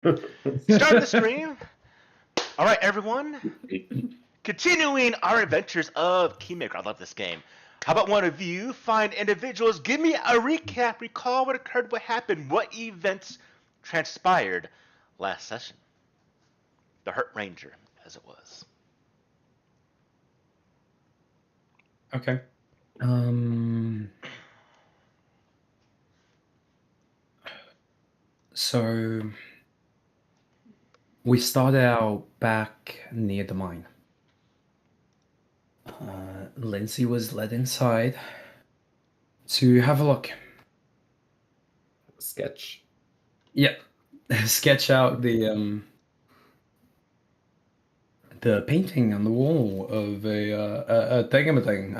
Start the stream. All right, everyone. Continuing our adventures of Kingmaker. I love this game. How about one of you find individuals? Give me a recap. Recall what occurred, what happened, what events transpired last session. The Hurt Ranger, as it was. Okay. So we started out back near the mine. Lindsay was led inside to have a look. Sketch. Yeah, sketch out the painting on the wall of a thing.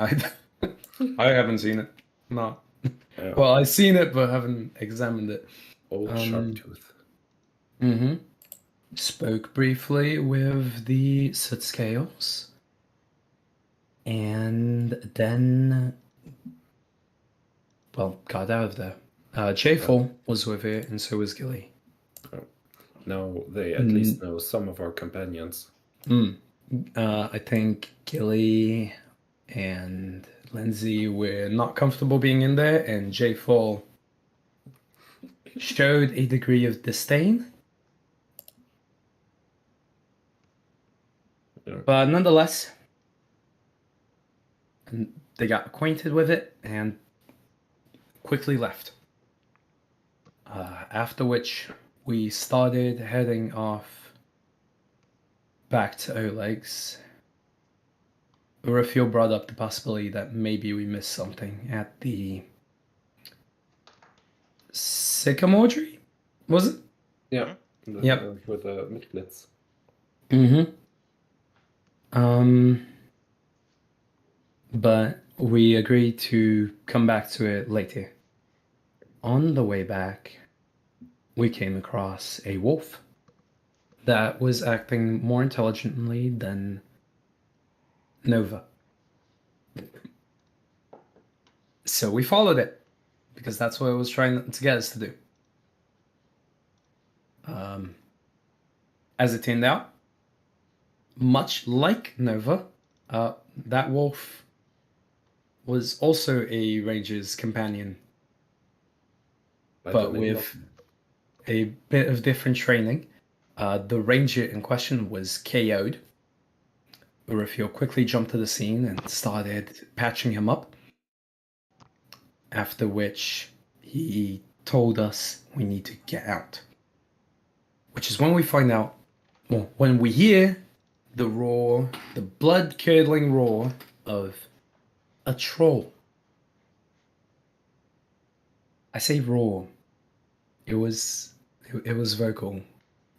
I haven't seen it. Not. Yeah. Well, I've seen it, but haven't examined it. Old sharp tooth. Mm-hmm. Spoke briefly with the soot scales. And then, well, got out of there. J4 was with it, and so was Gilly. Now they at least know some of our companions. I think Gilly and Lindsay were not comfortable being in there, and J4 showed a degree of disdain. Yeah. But nonetheless, they got acquainted with it and quickly left. After which, we started heading off back to Oleg's. Raphael brought up the possibility that maybe we missed something at the Sycamore tree? Was it? Yeah. Yep. With the Mitblitz. But we agreed to come back to it later. On the way back, we came across a wolf that was acting more intelligently than Nova. So we followed it, because that's what it was trying to get us to do. As it turned out, much like Nova, that wolf was also a ranger's companion, but with a bit of different training. The ranger in question was KO'd. Raphael quickly jumped to the scene and started patching him up, after which he told us we need to get out. Which is when we find out, well, when we hear the roar, the blood-curdling roar of a troll. I say roar. It was vocal.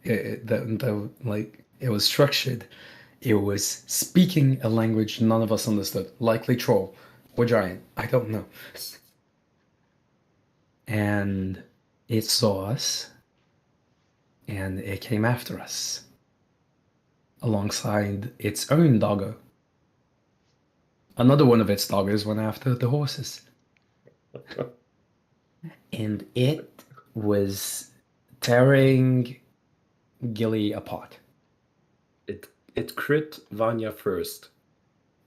It was structured. It was speaking a language none of us understood. Likely troll or giant. I don't know. And it saw us. And it came after us. Alongside its own doggo. Another one of its doggos went after the horses. And it was tearing Gilly apart. It crit Vanya first.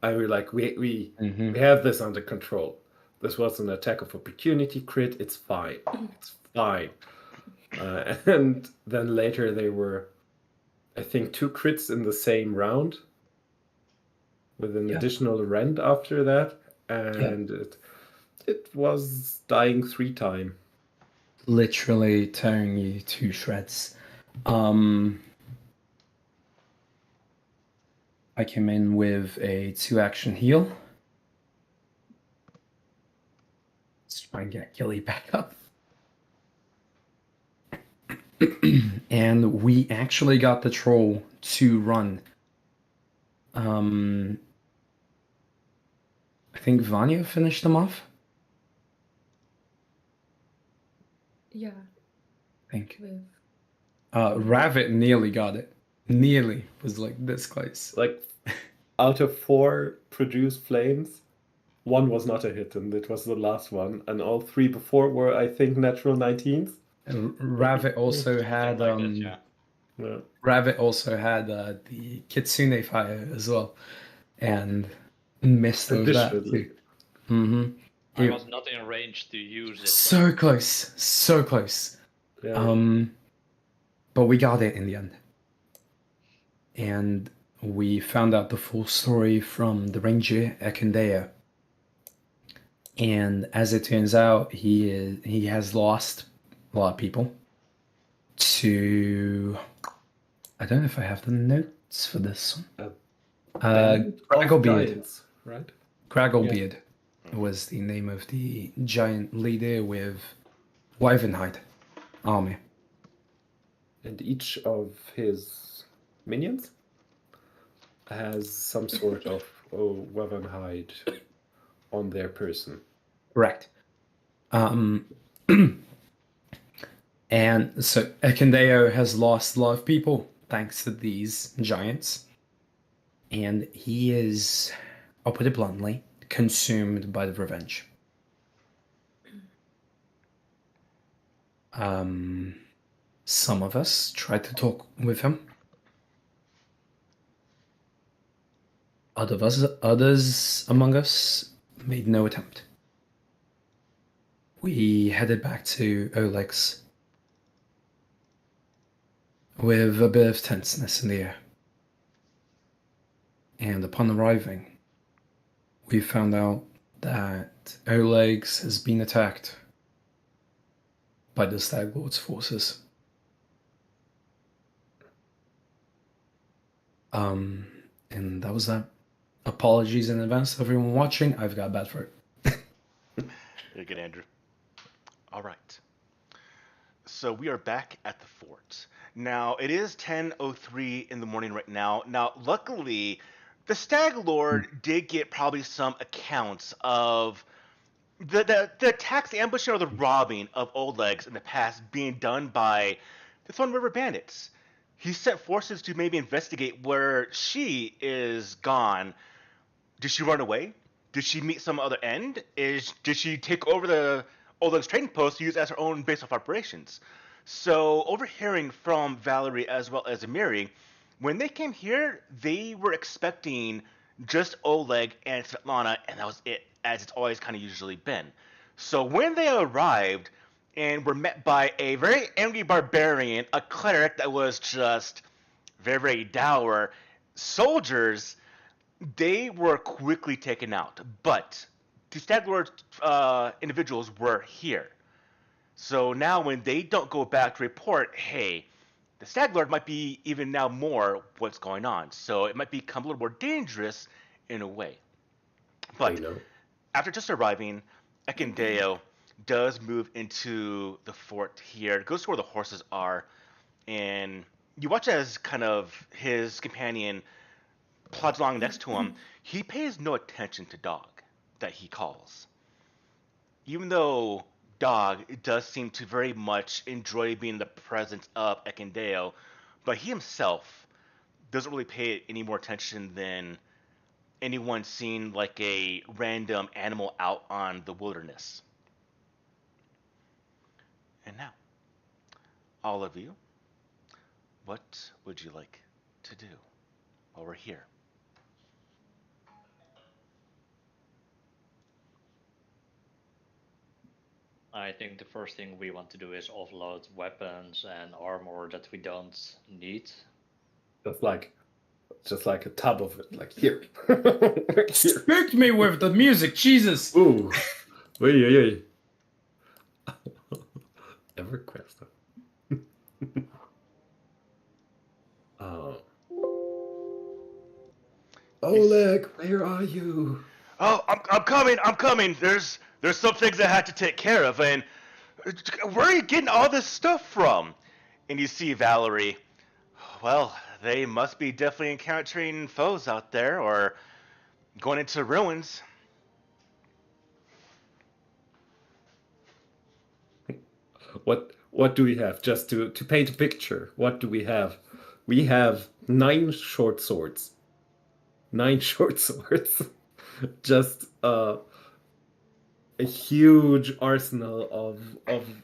I was like, we have this under control. This was an attack of opportunity crit. It's fine. It's fine. And then later they were, I think, 2 crits in the same round, with an additional rend after that, and it was dying 3 times. Literally tearing you to shreds. I came in with a 2-action heal. Let's try and get Gilly back up. And we actually got the troll to run. I think Vanya finished them off. Yeah. I think. Ravit nearly got it. Nearly was like this close. Like, out of 4 produced flames, 1 was not a hit, and it was the last one. And all 3 before were, I think, natural 19s. And Ravit also had Yeah. Rabbit also had the Kitsune fire as well, and missed of that Additionally. too. Mm-hmm. I was not in range to use it. So close, so close. Yeah. But we got it in the end. And we found out the full story from the ranger Ekindea. And as it turns out, he has lost a lot of people to, I don't know if I have the notes for this one. Band of Cragglebeard. Giants, right? Cragglebeard was the name of the giant leader with Wyvernhide army. And each of his minions has some sort of Weavenhide on their person. Correct. And so Ekindeo has lost a lot of people thanks to these giants. And he is, I'll put it bluntly, consumed by the revenge. Some of us tried to talk with him. Others among us made no attempt. We headed back to Oleg's with a bit of tenseness in the air. And upon arriving, we found out that Oleg's has been attacked by the Stag Lord's forces. And that was that. Apologies in advance to everyone watching. I've got a bad throat. Very good, Andrew. All right. So we are back at the fort. Now, it is 10:03 in the morning right now. Now, luckily, the Stag Lord did get probably some accounts of the attacks, the ambushing, or the robbing of Old Legs in the past being done by the Thorn River Bandits. He sent forces to maybe investigate where she is gone. Did she run away? Did she meet some other end? Did she take over the Old Legs trading post to use as her own base of operations? So, overhearing from Valerie as well as Amiri, when they came here, they were expecting just Oleg and Svetlana, and that was it, as it's always kind of usually been. So when they arrived and were met by a very angry barbarian, a cleric that was just very, very dour, soldiers, they were quickly taken out. But the Stag Lord individuals were here. So now when they don't go back to report, hey, the Stag Lord might be even now more what's going on. So it might become a little more dangerous in a way. But after just arriving, Ekindeo does move into the fort here. It goes to where the horses are. And you watch as kind of his companion plods along next to him. He pays no attention to Dog that he calls. Even though Dog does seem to very much enjoy being in the presence of Ekindeo, but he himself doesn't really pay any more attention than anyone seeing like a random animal out on the wilderness. And now, all of you, what would you like to do while we're here? I think the first thing we want to do is offload weapons and armor that we don't need. Just like a tub of it, like here. Here. Spooked me with the music, Jesus! Ooh. Oi. EverQuest. Oh. Oleg, where are you? Oh, I'm coming. There's some things I had to take care of, and where are you getting all this stuff from? And you see Valerie. Well, they must be definitely encountering foes out there, or going into ruins. What do we have? Just to paint a picture, what do we have? We have 9 short swords. 9 short swords. Just a huge arsenal of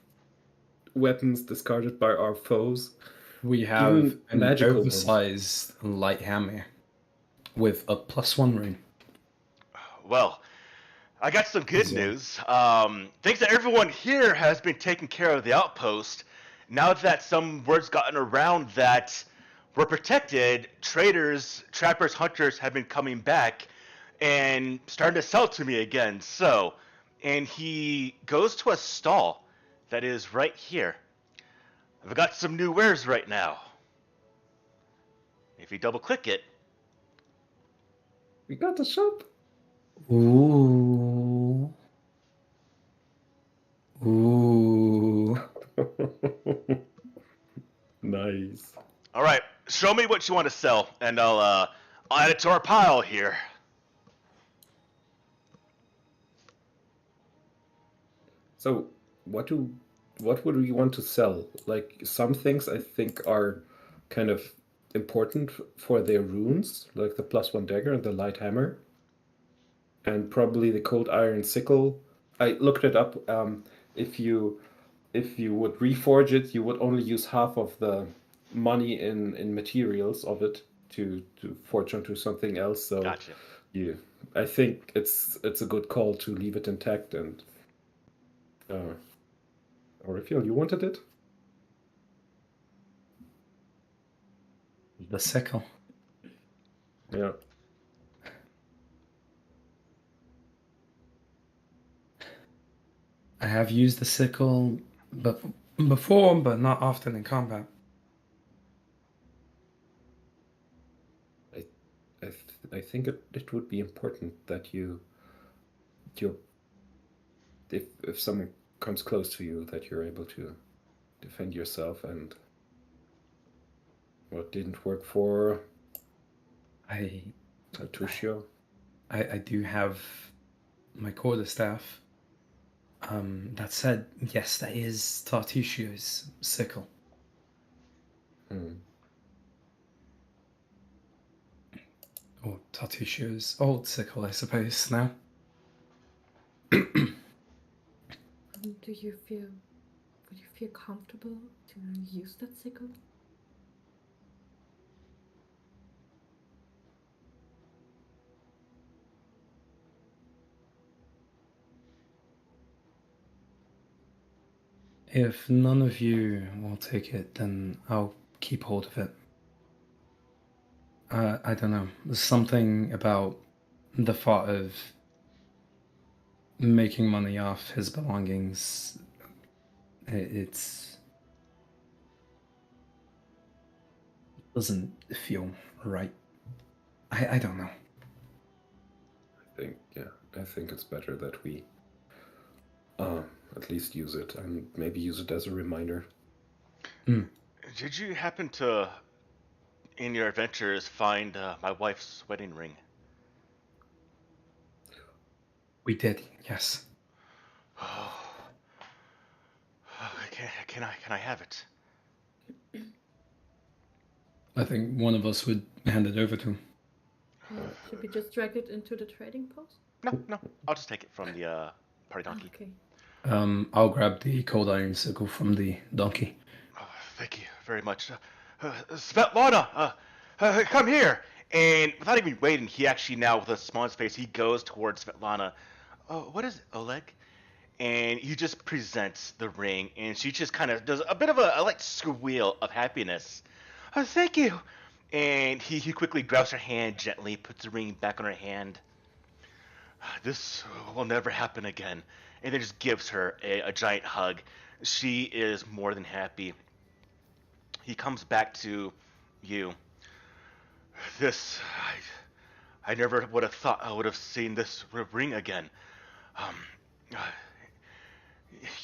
weapons discarded by our foes. We have Even an magical ones. oversized light hammer with a +1 ring. Well, I got some good So- news. Thanks to everyone here has been taking care of the outpost. Now that some word's gotten around that we're protected, traders, trappers, hunters have been coming back and starting to sell to me again. So, and he goes to a stall that is right here. I've got some new wares right now. If you double click it, We got the shop. Ooh. Ooh. Nice. all right, show me what you want to sell, and I'll add it to our pile here. So, what would we want to sell? Like some things I think are kind of important for their runes, like the +1 dagger and the light hammer, and probably the cold iron sickle. I looked it up. If you would reforge it, you would only use half of the money in materials of it to forge onto something else. So Gotcha. I think it's a good call to leave it intact. And Orifiel, you wanted it? The sickle. Yeah. I have used the sickle before, but not often in combat. I think it would be important that you if someone comes close to you, that you're able to defend yourself. And what didn't work for Tushio? I do have my quarterstaff. That said, yes, that is Tartuccio's sickle. Or Tartuccio's old sickle, I suppose, now. Would you feel comfortable to use that sickle? If none of you will take it, then I'll keep hold of it. I don't know. There's something about the thought of making money off his belongings. It doesn't feel right. I don't know. I think it's better that we at least use it, and maybe use it as a reminder. Did you happen to, in your adventures, find my wife's wedding ring? We did, yes. Can I have it? I think one of us would hand it over to him. Should we just drag it into the trading post? No, I'll just take it from the party donkey. Okay. I'll grab the cold iron sickle from the donkey. Oh, thank you very much. Svetlana, come here. And without even waiting, he actually now, with a smile on his face, he goes towards Svetlana. Oh, what is it, Oleg? And he just presents the ring, and she just kind of does a bit of a like squeal of happiness. Oh, thank you. And he quickly grabs her hand gently, puts the ring back on her hand. This will never happen again. And then just gives her a giant hug. She is more than happy. He comes back to you. I never would have thought I would have seen this ring again.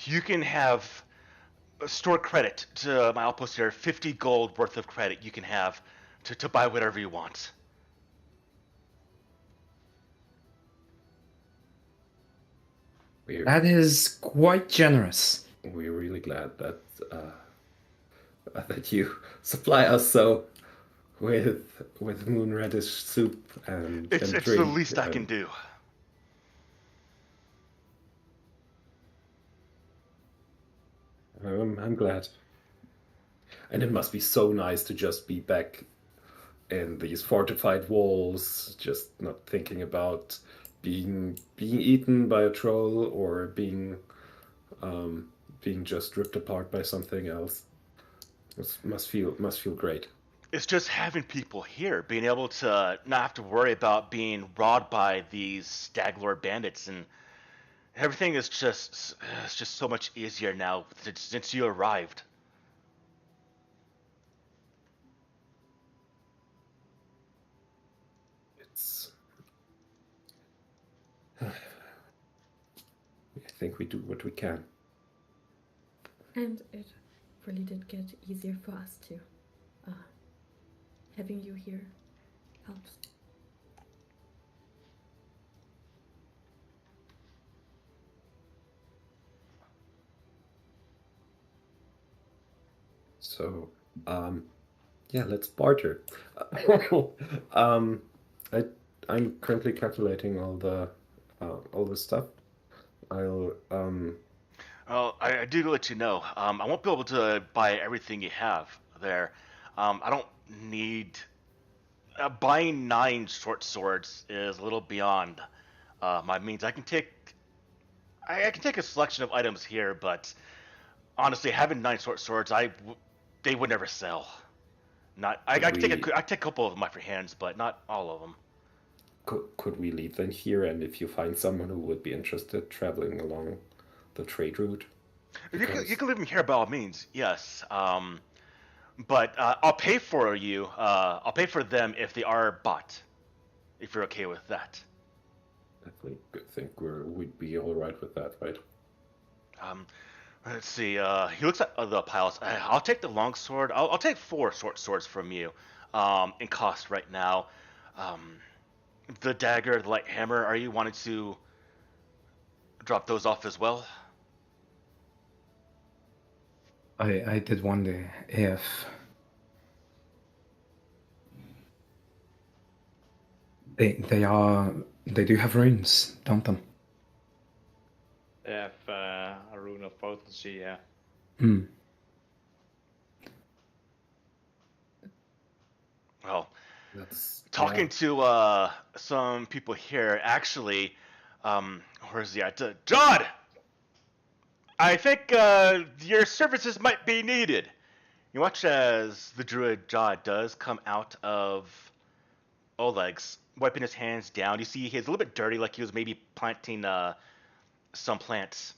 You can have store credit to my outpost here, 50 gold worth of credit you can have to buy whatever you want. That is quite generous. We're really glad that that you supply us so with moon radish soup and It's drink. the least I can do. I'm glad. And it must be so nice to just be back in these fortified walls, just not thinking about being eaten by a troll or being just ripped apart by something else. It must feel great. It's just having people here, being able to not have to worry about being robbed by these Stag Lord bandits, and everything is just it's just so much easier now since you arrived. It's I think we do what we can. And it really did get easier for us too. Having you here helps. So, yeah, let's barter. I I'm currently calculating all the stuff. I'll Well, I do let you know. I won't be able to buy everything you have there. I don't need. Buying 9 short swords is a little beyond my means. I can take a selection of items here, but honestly, having 9 short swords, they would never sell. Not I could can take we I take a couple of them off your hands, but not all of them. could we leave them here? And if you find someone who would be interested traveling along the trade route, You because can leave them here by all means, yes. But I'll pay for you. I'll pay for them if they are bought. If you're okay with that. I think we'd be all right with that, right? Um, let's see. He looks at the piles. I'll take the long sword. I'll take 4 short swords from you. In cost right now. Um, the dagger, the light hammer. Are you wanting to drop those off as well? I did wonder if they do have runes, don't they? They have a rune of potency, yeah. Hmm. Well, That's talking to some people here, actually, where's he at? Jod! I think your services might be needed. You watch as the druid Jod does come out of Oleg's, wiping his hands down. You see he's a little bit dirty, like he was maybe planting some plants.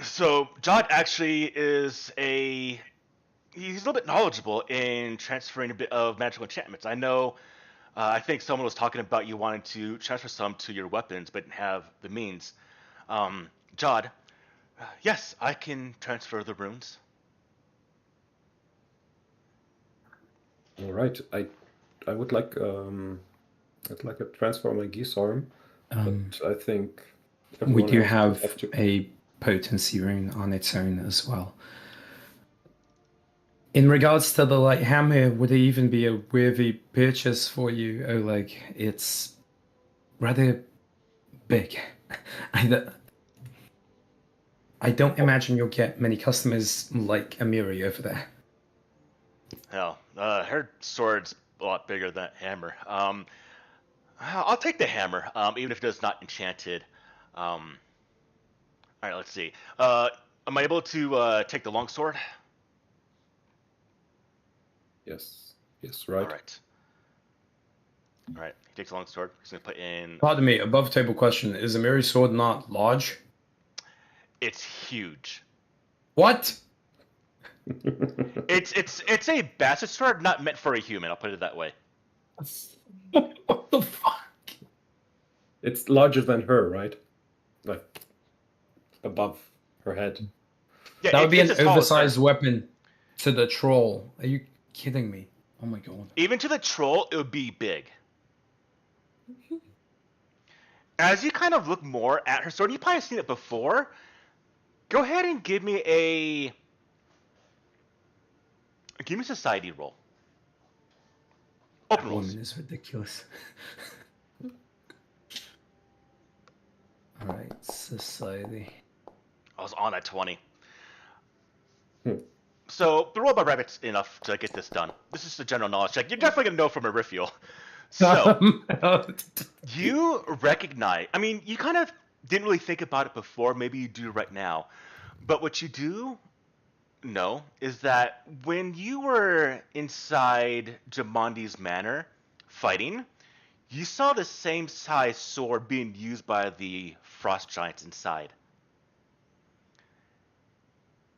So Jod actually he's a little bit knowledgeable in transferring a bit of magical enchantments. I know. I think someone was talking about you wanting to transfer some to your weapons, but didn't have the means. Jod, yes, I can transfer the runes. all right. I would like I'd like a transfer on my geese arm, but I think We everyone do else would have to. a potency rune on its own as well. In regards to the light hammer, would it even be a worthy purchase for you, Oleg? It's rather big. I don't imagine you'll get many customers like Amiri over there. Hell, her sword's a lot bigger than that hammer. I'll take the hammer, even if it's not enchanted. All right, let's see. Am I able to take the longsword? Yes, right. All right. He takes a longsword. He's gonna put in. Pardon me, above table question. Is Amiri's sword not large? It's huge. What? It's a bastard sword, not meant for a human. I'll put it that way. What the fuck? It's larger than her, right? Like above her head. Yeah, That would be it's an as tall as her. oversized weapon to the troll. Are you kidding me? Oh my god. Even to the troll, it would be big. As you kind of look more at her sword, you've probably seen it before. Go ahead and give me a society roll. Open That rolls. woman is ridiculous. Alright, society. I was on at 20. So the roll by rabbit's enough to get this done. This is the general knowledge check. You're definitely gonna know from a Riffiel. So you recognize. I mean, you kind of didn't really think about it before. Maybe you do right now. But what you do know is that when you were inside Jamondi's manor fighting, you saw the same size sword being used by the frost giants inside.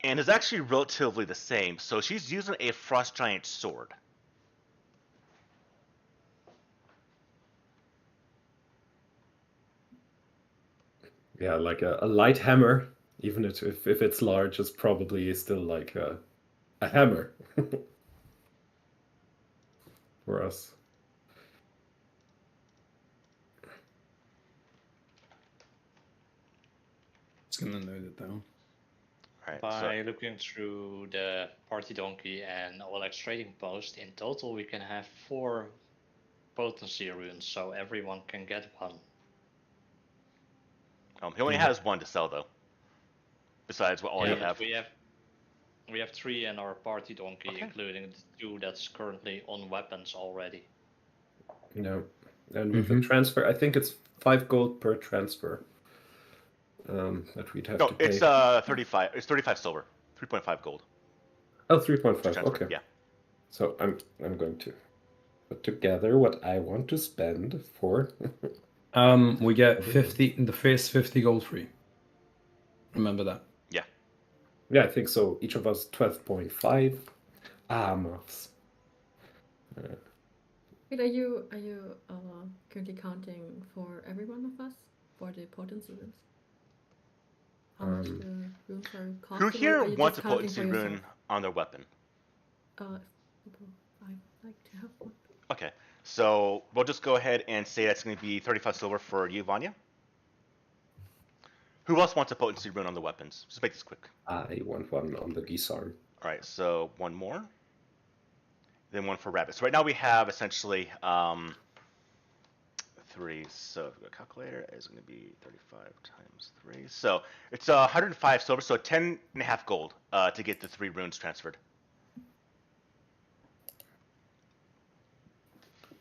And it's actually relatively the same. So she's using a frost giant sword. Yeah, like a light hammer, even if it's large, it's probably still like a hammer for us. Just gonna note it down. Right. By looking through the party donkey and Oleg's trading post, in total we can have 4 potency runes, so everyone can get one. He only has one to sell though. Besides what all you have. We have 3 in our party donkey, Okay. including the 2 that's currently on weapons already. No, and with the transfer, I think it's 5 gold per transfer. That we'd have to pay. It's 35. It's 35 silver, 3.5 gold. Oh, 3.5. Transfer, Okay. Yeah. So I'm going to put together what I want to spend for. We get 50 in the first 50 gold free. Remember that. Yeah, I think so. Each of us 12.5. Maths. Wait, are you currently counting for every one of us for the potency runes? How much the runes are costing? Who here or are you wants a just counting potency for rune yourself? on their weapon? I'd like to have one. Okay, so we'll just go ahead and say that's going to be 35 silver for you, Vanya. Who else wants a potency rune on the weapons? Just make this quick. I want one on the Gisarm. All right, so one more. Then one for rabbit. So right now we have essentially 3. So if we go calculator, it's going to be 35 times 3. So it's 105 silver, so 10.5 gold to get the 3 runes transferred.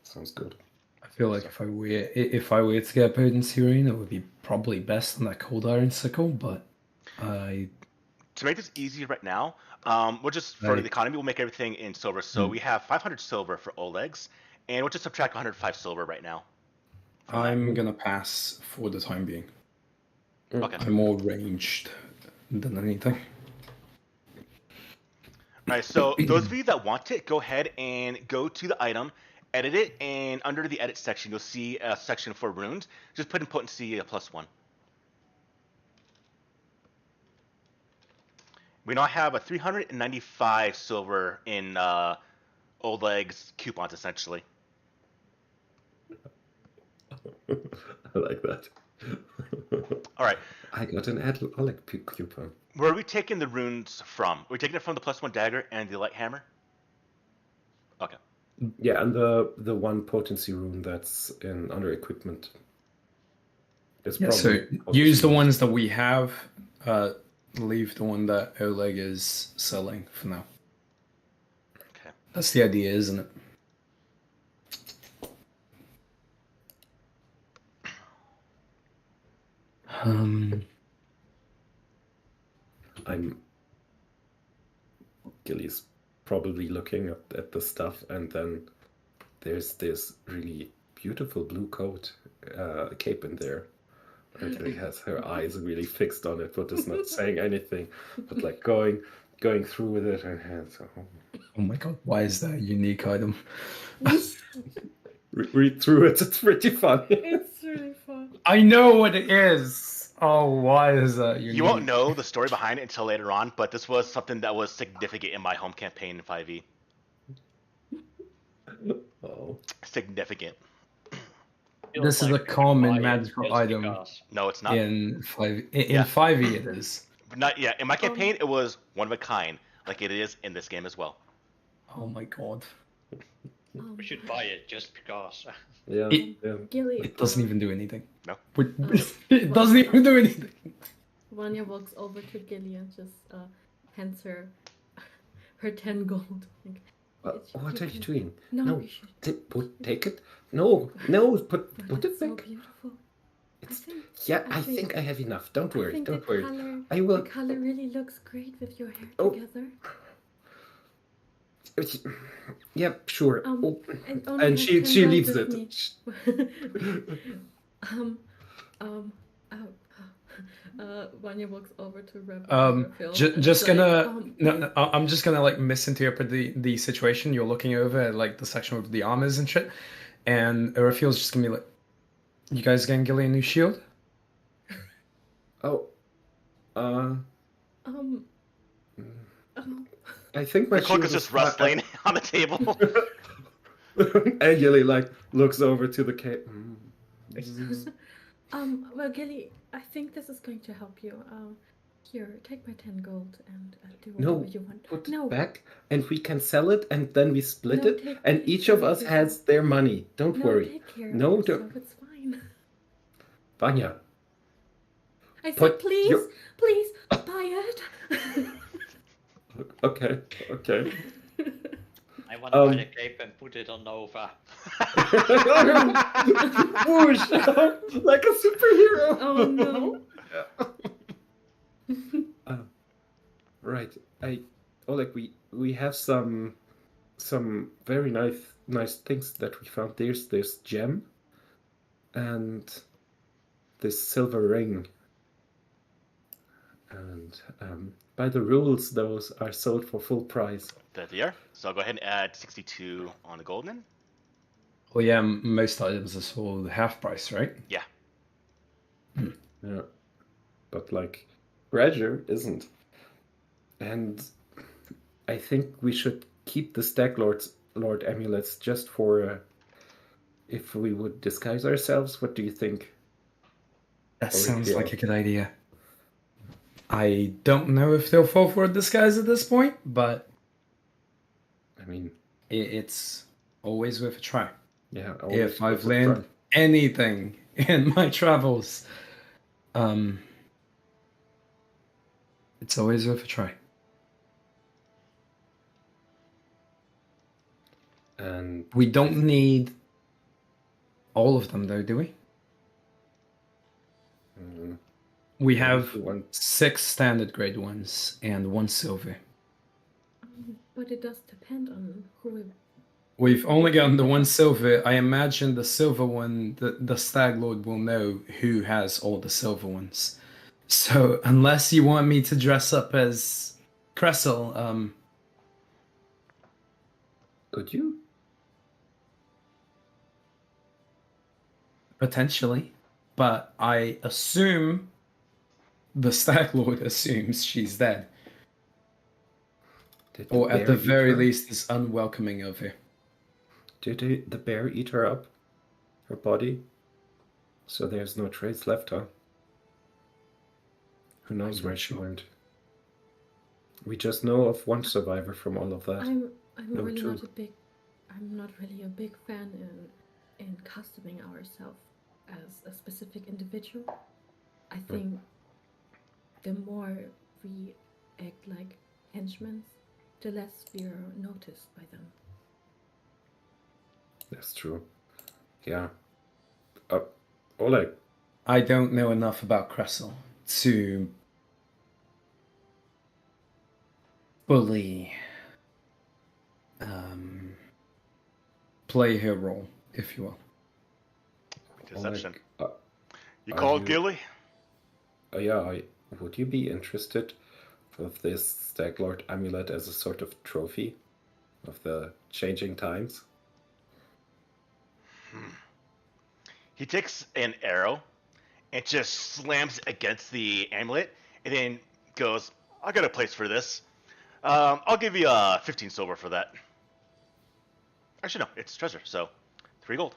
Sounds good. I feel like if I were to get a potency rune, it would be probably best on that cold iron sickle, but to make this easy right now, we'll just for the economy, we'll make everything in silver. So we have 500 silver for Oleg's, and we'll just subtract 105 silver right now. I'm gonna pass for the time being. Okay. I'm more ranged than anything. All right, so those of you that want it, go ahead and go to the item, edit it, and under the edit section, you'll see a section for runes. Just put in potency +1. We now have a 395 silver in Oleg's coupons, essentially. I like that. All right. I got an Oleg coupon. Where are we taking the runes from? Are we taking it from the +1 dagger and the light hammer? Okay. Yeah, and the one potency rune that's in under equipment. It's So use the ones that we have. Leave the one that Oleg is selling for now. Okay. That's the idea, isn't it? Gilly's probably looking at the stuff, and then there's this really beautiful blue coat cape in there. And Gilly has her eyes really fixed on it, but is not saying anything, but like going through with it, and hands. Oh my god, why is that a unique item? Read through it, it's pretty fun. It's really fun. I know what it is. Oh, why is that unique? You won't know the story behind it until later on, but this was something that was significant in my home campaign in 5e. Oh. Significant. This is a common magical item. No, it's not. In 5e it is. But not yet. In my campaign, it was one of a kind, like it is in this game as well. Oh my god. We should buy it just because. Yeah. Gilly, It doesn't even do anything. No. It doesn't even do anything. Vanya walks over to Gilly and just hands her her 10 gold. Like, What are you doing? No, No, you should. take it. No, put But it it's so back. beautiful. I think I have enough. Don't worry. Don't worry. I The will. color really looks great with your hair Oh. together. Yeah, sure. And only And have she 10 gold leaves with it. me. Vanya walks over to Raphael. Just gonna no, I'm just gonna like misinterpret the situation. You're looking over at like the section with the armors and shit, and Raphael's just gonna be like, "You guys getting Gilly a new shield?" Oh, I think The my cloak shield is just rustling on the table. And Gilly like looks over to the cave. Well, Gilly, I think this is going to help you. Here, take my 10 gold and do whatever you want. Put it back, and we can sell it, and then we split it, and take each of care us of has their money. Don't worry. Take care No, of yourself. It's fine. Vanya. I said, please buy it. Okay. I want to buy the cape and put it on Nova. Whoosh! Like a superhero. Oh no. Right. Oleg, we have some very nice things that we found. There's this gem and this silver ring. And by the rules, those are sold for full price. There they are. So I'll go ahead and add 62 on the golden. Well, yeah, most items are sold half price, right? Yeah. Yeah. But like, treasure isn't. And I think we should keep the Stag Lord amulets just for if we would disguise ourselves. What do you think? That sounds like a good idea. I don't know if they'll fall for a disguise at this point, but I mean, it's always worth a try. Yeah. If I've learned anything in my travels, it's always worth a try. And we don't need all of them, though, do we? We have 6 standard grade ones and 1 silver. But it does depend on who. We've only gotten the 1 silver. I imagine the silver one, the Stag Lord will know who has all the silver ones. So unless you want me to dress up as Cressel, could you? Potentially. But I assume the Stag Lord assumes she's dead. Or at the very least is unwelcoming of her. Did the bear eat her up? Her body? So there's no trace left, huh? Who knows where she went? We just know of one survivor from all of that. I'm not really a big fan in customing ourselves as a specific individual. I think the more we act like henchmen, the less we are noticed by them. That's true. Yeah. Oleg. I don't know enough about Cressel to fully play her role, if you will. Deception. Oleg, you called Gilly? Yeah, would you be interested with this Stag Lord amulet as a sort of trophy of the changing times? He takes an arrow and just slams it against the amulet and then goes, I got a place for this. I'll give you 15 silver for that. Actually, no, it's treasure, so 3 gold.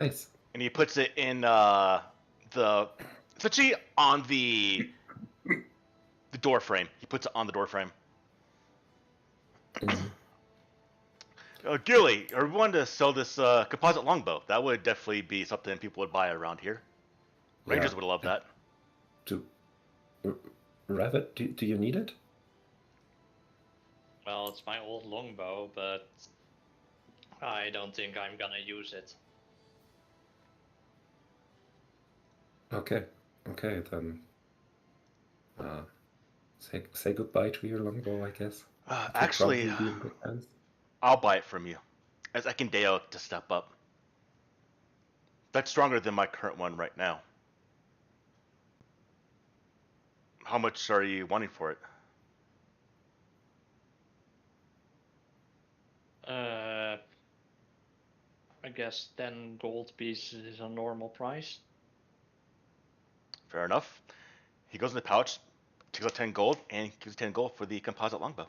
Nice. And he puts it in essentially on the door frame. He puts it on the door frame. Gilly, we wanted to sell this composite longbow. That would definitely be something people would buy around here. Rangers would love that. Rabbit, do you need it? Well, it's my old longbow, but I don't think I'm gonna use it. Okay, then. Say goodbye to your longbow, I guess. It will Actually, probably be in good hands. I'll buy it from you, as I can Deo to step up. That's stronger than my current one right now. How much are you wanting for it? I guess 10 gold pieces is a normal price. Fair enough. He goes in the pouch, takes out 10 gold, and gives 10 gold for the composite longbow.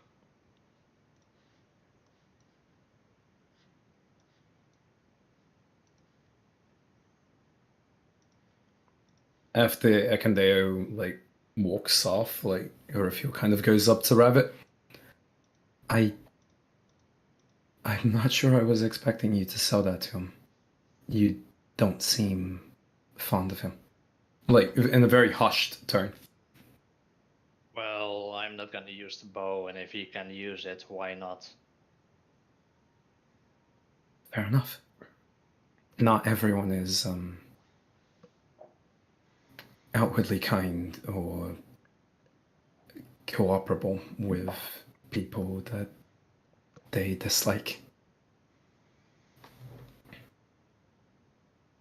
After Ekandeo like walks off, like Urafil kind of goes up to Rabbit. I'm not sure I was expecting you to sell that to him. You don't seem fond of him. Like in a very hushed tone. Well, I'm not gonna use the bow, and if he can use it, why not? Fair enough. Not everyone is outwardly kind or cooperable with people that they dislike.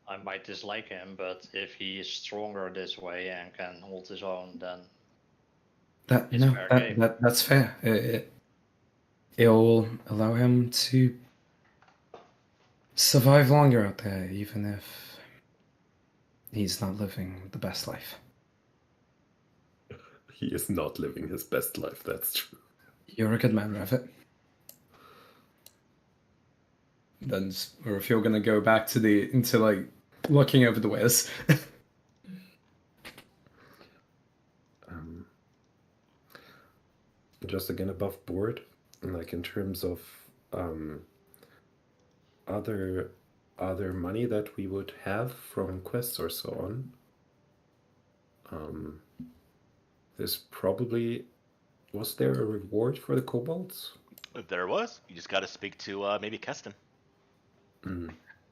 I might dislike him, but if he is stronger this way and can hold his own, then it's fair game. That's fair. It'll allow him to survive longer out there, even if he's not living the best life. He is not living his best life, that's true. You're a good man, Rabbit. Then, or if you're gonna go back to like looking over the wares. Just again above board, like in terms of other money that we would have from quests or so on. There's probably, was there a reward for the kobolds? If there was, you just got to speak to maybe Keston.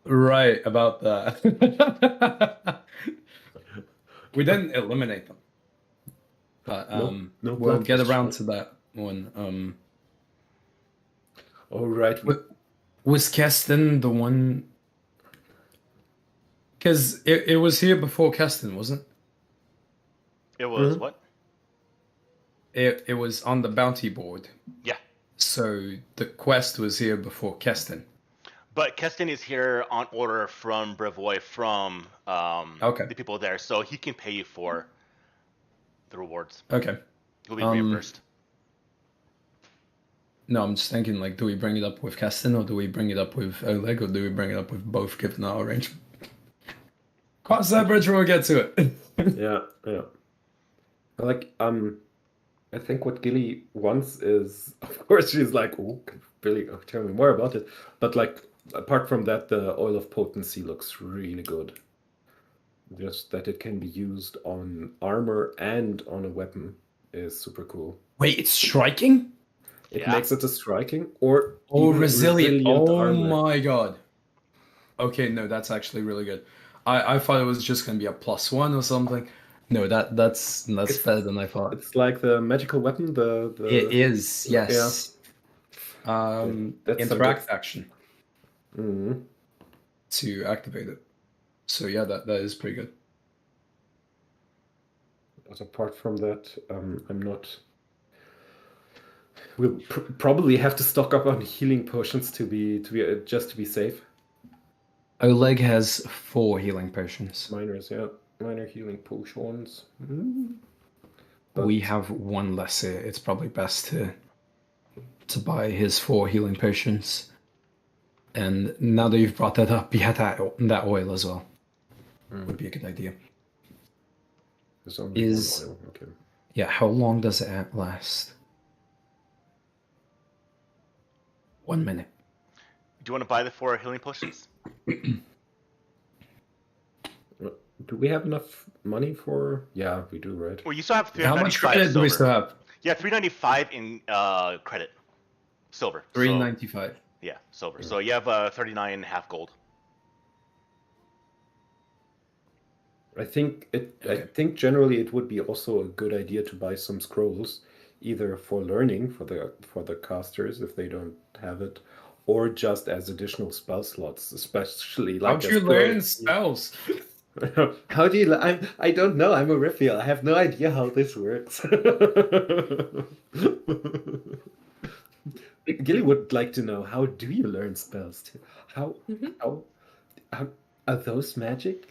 Right, about that. We didn't eliminate them. But no we'll blood get was around shown. to that one. Oh, right. Was Keston the one? Because it was here before Keston, wasn't It was Mhm. what? it? It was on the bounty board. Yeah. So the quest was here before Keston. But Keston is here on order from Brevoy, from Okay. the people there, so he can pay you for the rewards. Okay. You'll be reimbursed. No, I'm just thinking, like, do we bring it up with Keston, or do we bring it up with Oleg, or do we bring it up with both, given our arrangement? Cross that bridge when we get to it. Yeah. Like, I think what Gilly wants is, of course, she's like, oh, Billy, tell me more about it. But like, apart from that, the oil of potency looks really good. Just that it can be used on armor and on a weapon is super cool. Wait, it's striking? It Yeah. makes it a striking or Oh, even resilient. Oh armor. my god. Okay, no, that's actually really good. I thought it was just going to be a +1 or something. No, that's better than I thought. It's like the magical weapon. It is, yes. That's Interact action Mhm. to activate it. So yeah, that is pretty good. But apart from that, I'm not. We'll probably have to stock up on healing potions to be just to be safe. Oleg has 4 healing potions. Minor healing potions. We have 1 less here. It's probably best to buy his 4 healing potions. And now that you've brought that up, yeah, that oil as well would be a good idea. There's only Is- 1 oil. Okay. Yeah, how long does it last? 1 minute. Do you want to buy the 4 healing potions? Do we have enough money for? Yeah, we do, right? Well, you still have How much 395 credit do we silver. still have? Yeah, 395 in credit, silver. So, 395. yeah, silver. So you have 39 and a half gold. I think I Okay. think generally it would be also a good idea to buy some scrolls, either for learning for the casters if they don't have it, or just as additional spell slots, especially like How'd a you scroll. learn spells? How do you? I don't know. I'm a Riffiel. I have no idea how this works. Gilly would like to know, how do you learn spells? How how are those magic?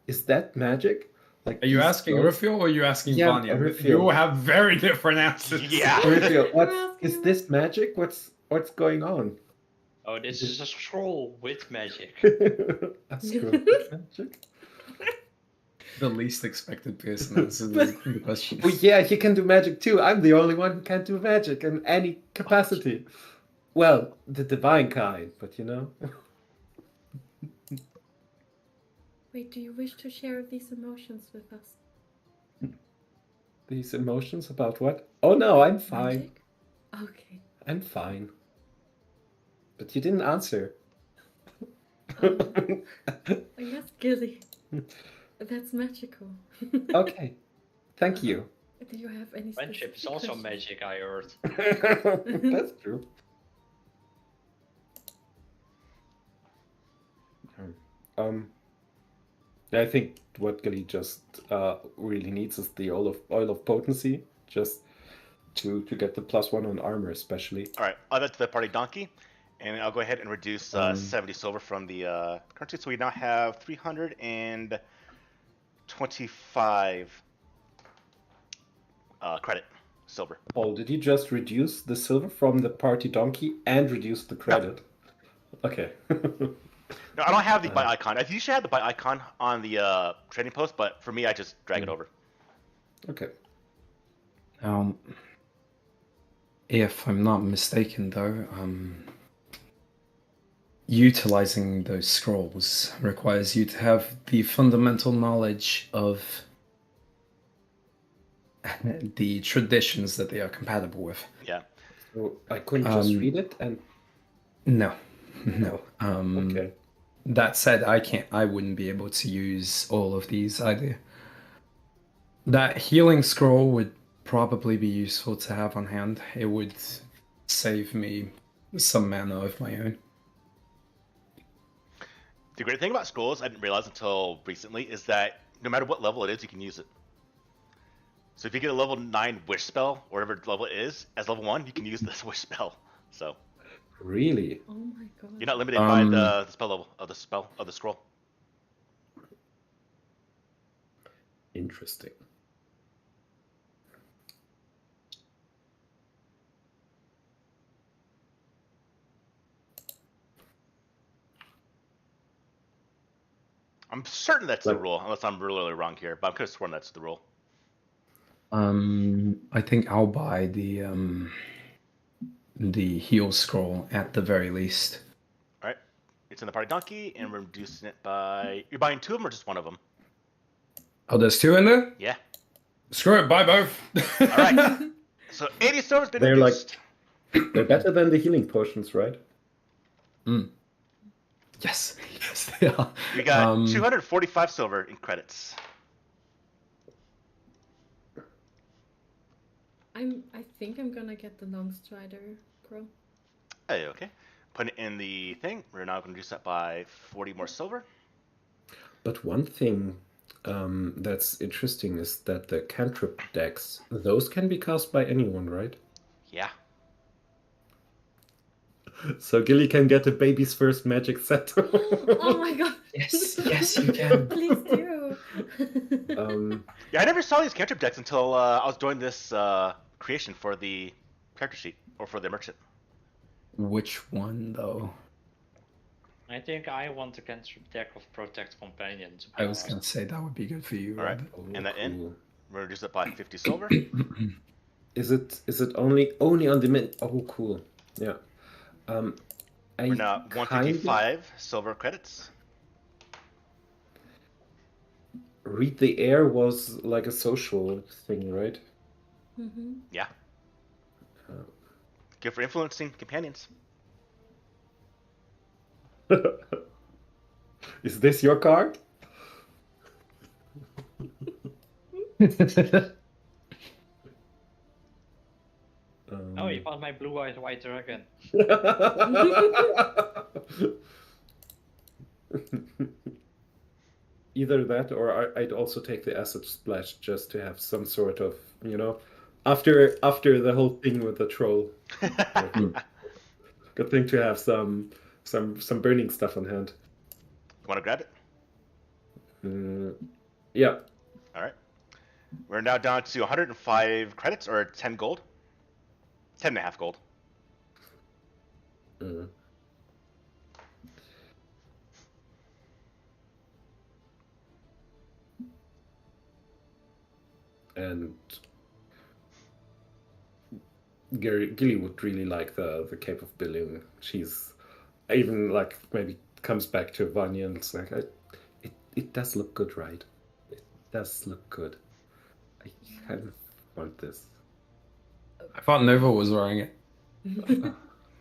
Is that magic? Like Are you these asking spells? Rufio or are you asking Yeah, Vanya? Rufio. You will have very different answers. Yeah. Riffiel, We're is asking this magic? What's going on? Oh, this is a scroll with magic. A scroll of magic? The least expected person answers the question. Oh yeah, he can do magic too. I'm the only one who can do magic in any capacity. Well, the divine kind, but you know. Wait, do you wish to share these emotions with us? These emotions about what? Oh no, I'm fine. Magic? Okay. I'm fine. But you didn't answer. Yes, Gilly. That's magical. Okay. Thank you. Do you have any Friendship is specific also questions? magic, I heard. That's true. I think what Gilly just really needs is the oil of potency, just to get the +1 on armor, especially. All right, I'll add to the party donkey, and I'll go ahead and reduce 70 silver from the currency. So we now have 325 credit silver. Paul, did you just reduce the silver from the party donkey and reduce the credit? Okay. No, I don't have the buy icon. I usually have the buy icon on the trading post, but for me, I just drag it over. Okay. If I'm not mistaken, though, utilizing those scrolls requires you to have the fundamental knowledge of the traditions that they are compatible with. Yeah. So I couldn't just read it and. No. Okay. That said, I wouldn't be able to use all of these either. That healing scroll would probably be useful to have on hand. It would save me some mana of my own. The great thing about scrolls, I didn't realize until recently, is that no matter what level it is, you can use it. So if you get a level 9 wish spell, or whatever level it is, as level 1, you can use this wish spell. So Really? Oh my god. you're not limited by the spell level of the scroll. Interesting. I'm certain that's the rule, unless I'm really wrong here, but I'm kind of sworn that's the rule. I think I'll buy the heal scroll at the very least. All right, it's in the party donkey, and we're reducing it by. You're buying 2 of them or just 1 of them? Oh, there's 2 in there? Yeah. Screw it, buy both. All right. So 80 silver's been They're reduced. They're better than the healing potions, right? Yes, they are. We got 245 silver in credits. I think I'm gonna get the long strider girl. Hey, okay. Put it in the thing. We're now going to reduce that by 40 more silver. But one thing that's interesting is that the cantrip decks, those can be cast by anyone, right? Yeah. So Gilly can get a baby's first magic set. Oh my god. Yes, you can. Please do. Yeah, I never saw these cantrip decks until I was doing this creation for the character sheet, or for the merchant. Which one, though? I think I want a cantrip deck of Protect Companion. To be I was honest. going to say that would be good for you. All right. Rob. And that in. Cool. We're going to reduce it by 50 silver. Is it only on the min? Oh, cool. Yeah. We're now 155 silver credits. read the air was like a social thing, right? Mm-hmm. Yeah. Uh, Good for influencing companions. Is this your card? Oh, you found my blue-eyed white dragon. Either that, or I'd also take the acid splash just to have some sort of, after the whole thing with the troll. Good thing to have some burning stuff on hand. Want to grab it? Yeah. All right. We're now down to 105 credits, or 10 gold. 10 and a half gold. And Gilly would really like the Cape of Billowing. She's even like maybe comes back to Vanya and it's like, it does look good, right? It does look good. I kind of want this. I thought Nova was wearing it.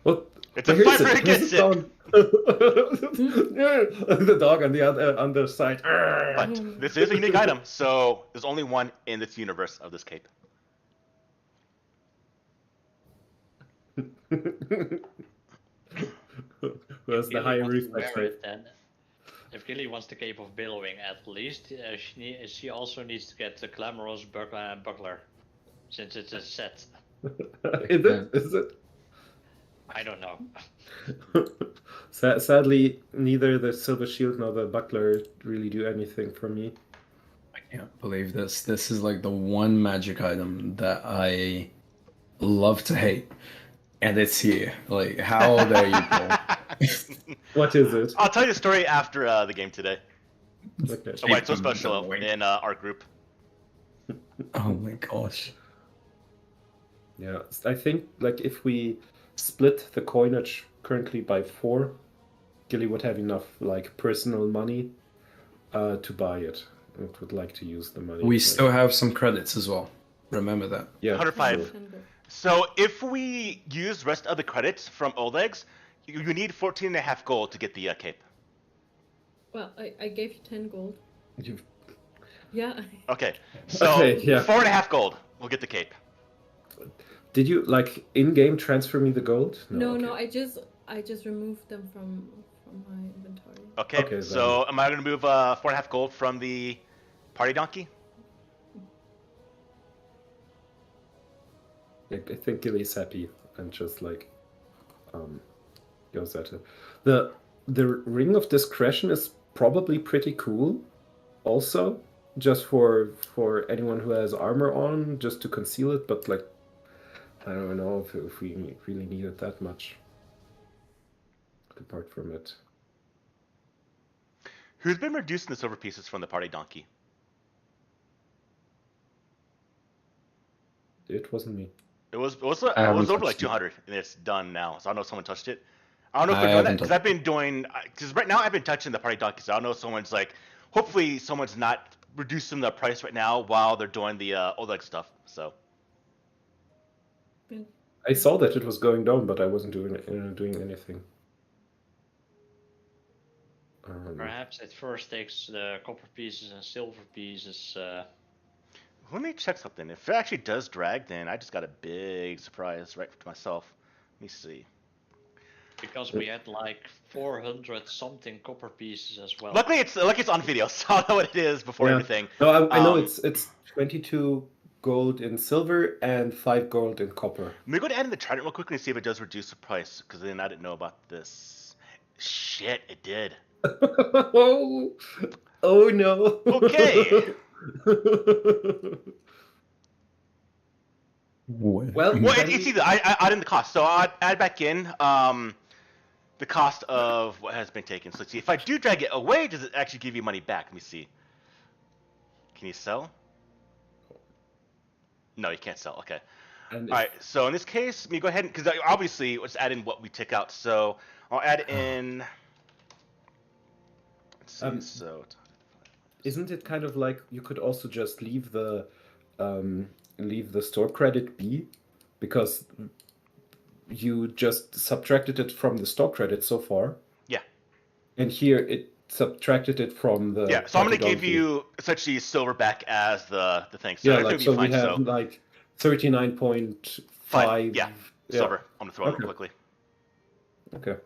What? It's a fight for against it. The dog on the other side. But this is a unique item, so there's only one in this universe of this cape. Who has the Gilly higher wants to reflex wear rate? it, then if Gilly wants the Cape of Billowing, at least she also needs to get the Glamorous Buckler, since it's a set. Is it? Is it? I don't know. Sadly, neither the Silver Shield nor the Buckler really do anything for me. I can't believe this. This is like the one magic item that I love to hate. And it's here. Like, how dare you, Paul? What is it? I'll tell you the story after the game today. Okay. So why it's so special in our group. Oh my gosh. Yeah, I think like if we split the coinage currently by 4, Gilly would have enough like personal money to buy it. It would like to use the money. We still have some credits as well. Remember that. Yeah, 105. sure. So if we use the rest of the credits from Oleg's, you need 14 and a half gold to get the cape. Well, I gave you 10 gold. You've- Yeah. Okay, so Okay, yeah. 4.5 gold. We'll get the cape. Did you like in-game transfer me the gold? No, okay. no, I just removed them from my inventory. Okay, Okay, so am I going to move 4.5 gold from the party donkey? I think Gilly's happy and just like goes at it. The Ring of Discretion is probably pretty cool also, just for anyone who has armor on, just to conceal it, but like I don't know if we really need it that much apart from it. Who's been reducing the silver pieces from the party donkey? It wasn't me. It was haven't over like touched it. 200, and it's done now. So I don't know if someone touched it. I don't know if I they're doing that haven't because I've been doing. Because right now I've been touching the party donkey, so I don't know if someone's like. Hopefully someone's not reducing the price right now while they're doing the Oleg stuff. So I saw that it was going down, but I wasn't doing anything. Perhaps it first takes the copper pieces and silver pieces. let me check something. If it actually does drag, then I just got a big surprise right to myself. Let me see. Because we had like 400 something copper pieces as well. Luckily it's on video, so I know what it is before Yeah. everything. No, I know it's 22 gold in silver and 5 gold in copper. Let me go to add in the trident real quickly and see if it does reduce the price, because then I didn't know about this. Shit, it did. Oh no. Okay. Well, Well, it's either I add in the cost, so I'll add back in the cost of what has been taken. So let's see, if I do drag it away, does it actually give you money back? Let me see. Can you sell? No, you can't sell. Okay. and All right. So in this case, let me go ahead and because obviously let's add in what we took out. So I'll add in. Let's see. So isn't it kind of like you could also just leave the store credit be, because you just subtracted it from the store credit so far, Yeah. and here it subtracted it from the Yeah. So I'm party gonna give donkey. you essentially silver back as the thing. So Yeah, everything like will be so fine. we have So like 39.5. yeah, silver. I'm gonna throw it Okay. quickly. Okay.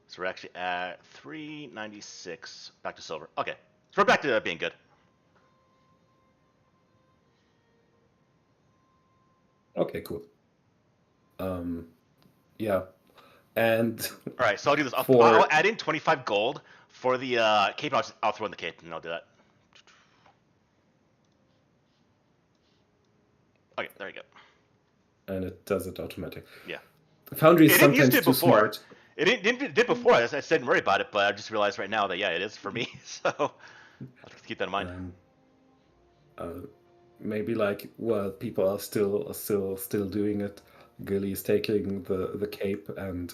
So we're actually at 396. Back to silver. Okay. So we're back to being good. Okay, cool. Yeah. And All right. So I'll do this. For- I'll add in 25 gold for the cape. I'll throw in the cape and I'll do that. Okay. There you go. and it does it automatic. Yeah. Foundry is It didn't used sometimes to too before. smart. It did before. I didn't worry about it, but I just realized right now that yeah, it is for me. So I'll have to keep that in mind. Maybe like, well, people are still doing it. Gilly is taking the cape, and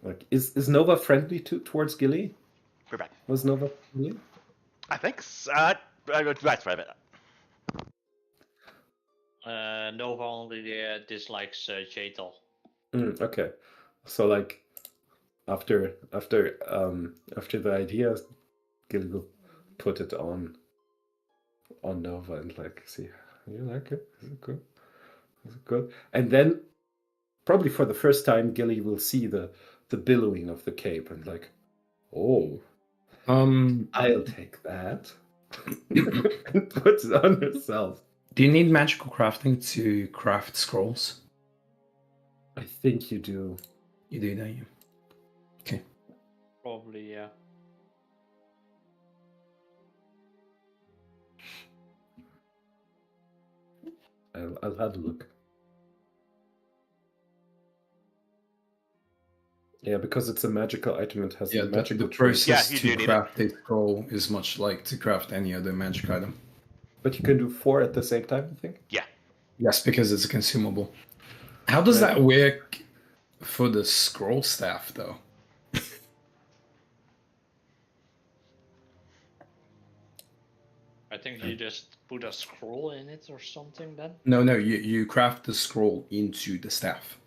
like, is Nova friendly towards Gilly? We're back. Was Nova friendly? I think. That's right. Nova only dislikes Jatal. Okay, so like after the idea, Gilly will put it on Nova and like, see, you like it? Is it good? Is it good? And then probably for the first time, Gilly will see the billowing of the cape and like, oh, I'll take that. And puts it on herself. Do you need magical crafting to craft scrolls? I think you do. You do, don't you? Okay. Probably, yeah. I'll have a look. Yeah, because it's a magical item, it has a magical the process Yeah, you do to need craft a scroll is much like to craft any other magic item. But you can do 4 at the same time, I think? Yeah. Yes, because it's a consumable. How does that work for the scroll staff, though? I think you just put a scroll in it or something then. No, you craft the scroll into the staff.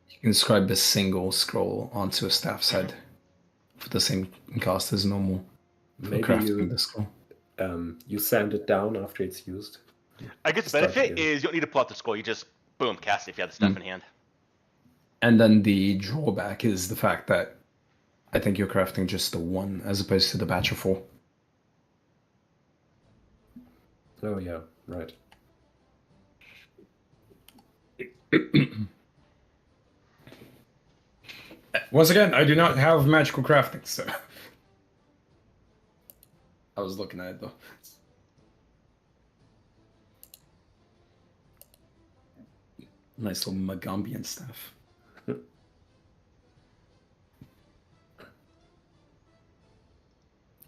You can inscribe a single scroll onto a staff's head for the same cost as normal. Maybe crafting the scroll. You sand it down after it's used. I guess the Start benefit again. is you don't need to pull out the scroll. You just boom cast it if you have the stuff in hand. And then the drawback is the fact that I think you're crafting just the one as opposed to the batch of 4. Oh yeah, right. Once again, I do not have magical crafting, so I was looking at it though. Nice little Magambian stuff.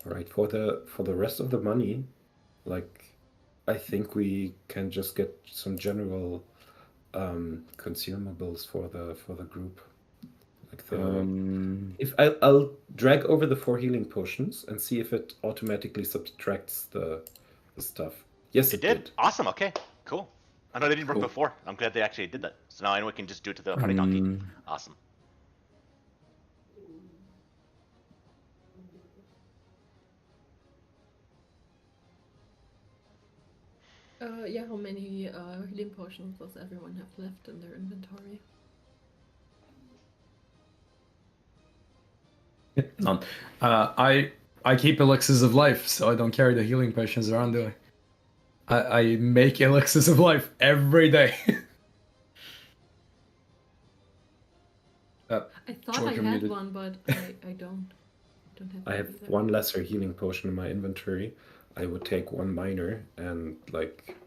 Right, for the rest of the money, like, I think we can just get some general consumables for the group. Like if I'll drag over the 4 healing potions and see if it automatically subtracts the stuff. Yes, it did. Awesome. Okay. Cool. I know they didn't work Cool. before. I'm glad they actually did that. So now I know we can just do it to the party donkey. Awesome. Yeah, how many healing potions does everyone have left in their inventory? None. I keep elixirs of life, so I don't carry the healing potions around, do I? I make elixirs of life every day. I thought I Georgia had muted. one, but I don't. Don't have. I have either. 1 lesser healing potion in my inventory. I would take 1 minor, and like,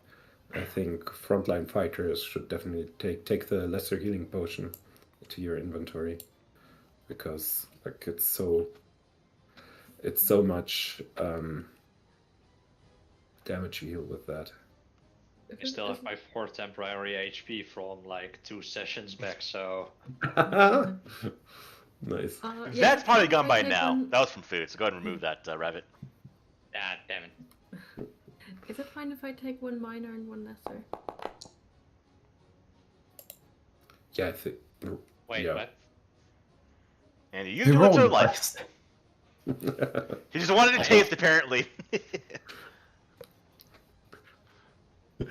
I think frontline fighters should definitely take the lesser healing potion to your inventory, because like it's so much damage you heal with that. I still have my 4 temporary HP from like 2 sessions back, so Nice. Yeah, That's if probably if gone I by take now. one- That was from food, so go ahead and remove that, rabbit. Ah, damn it. Is it fine if I take one minor and one lesser? Yeah, I think. Wait, Yeah. what? And you Who do it to rolled life. first? He just wanted to taste, apparently.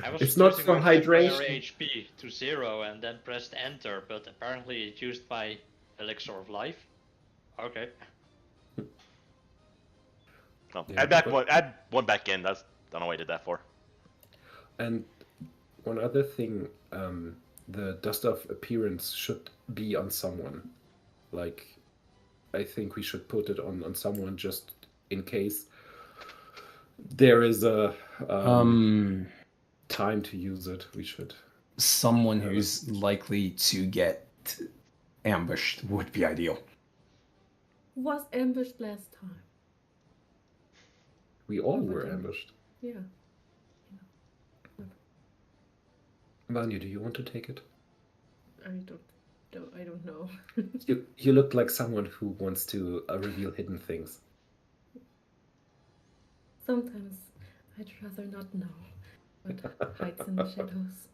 I was It's not supposed to for go temporary hydration. HP to 0 and then pressed enter, but apparently it used my elixir of life. Okay. Well, Yeah, add one back in. That's, I don't know what I did that for. And one other thing, the dust of appearance should be on someone. Like, I think we should put it on someone just in case there is a time to use it. We should. Someone who's likely to get ambushed would be ideal. Who was ambushed last time? We all Over were there. ambushed. Yeah. Vanya, do you want to take it? I don't know. You look like someone who wants to reveal hidden things. Sometimes I'd rather not know what hides in the shadows.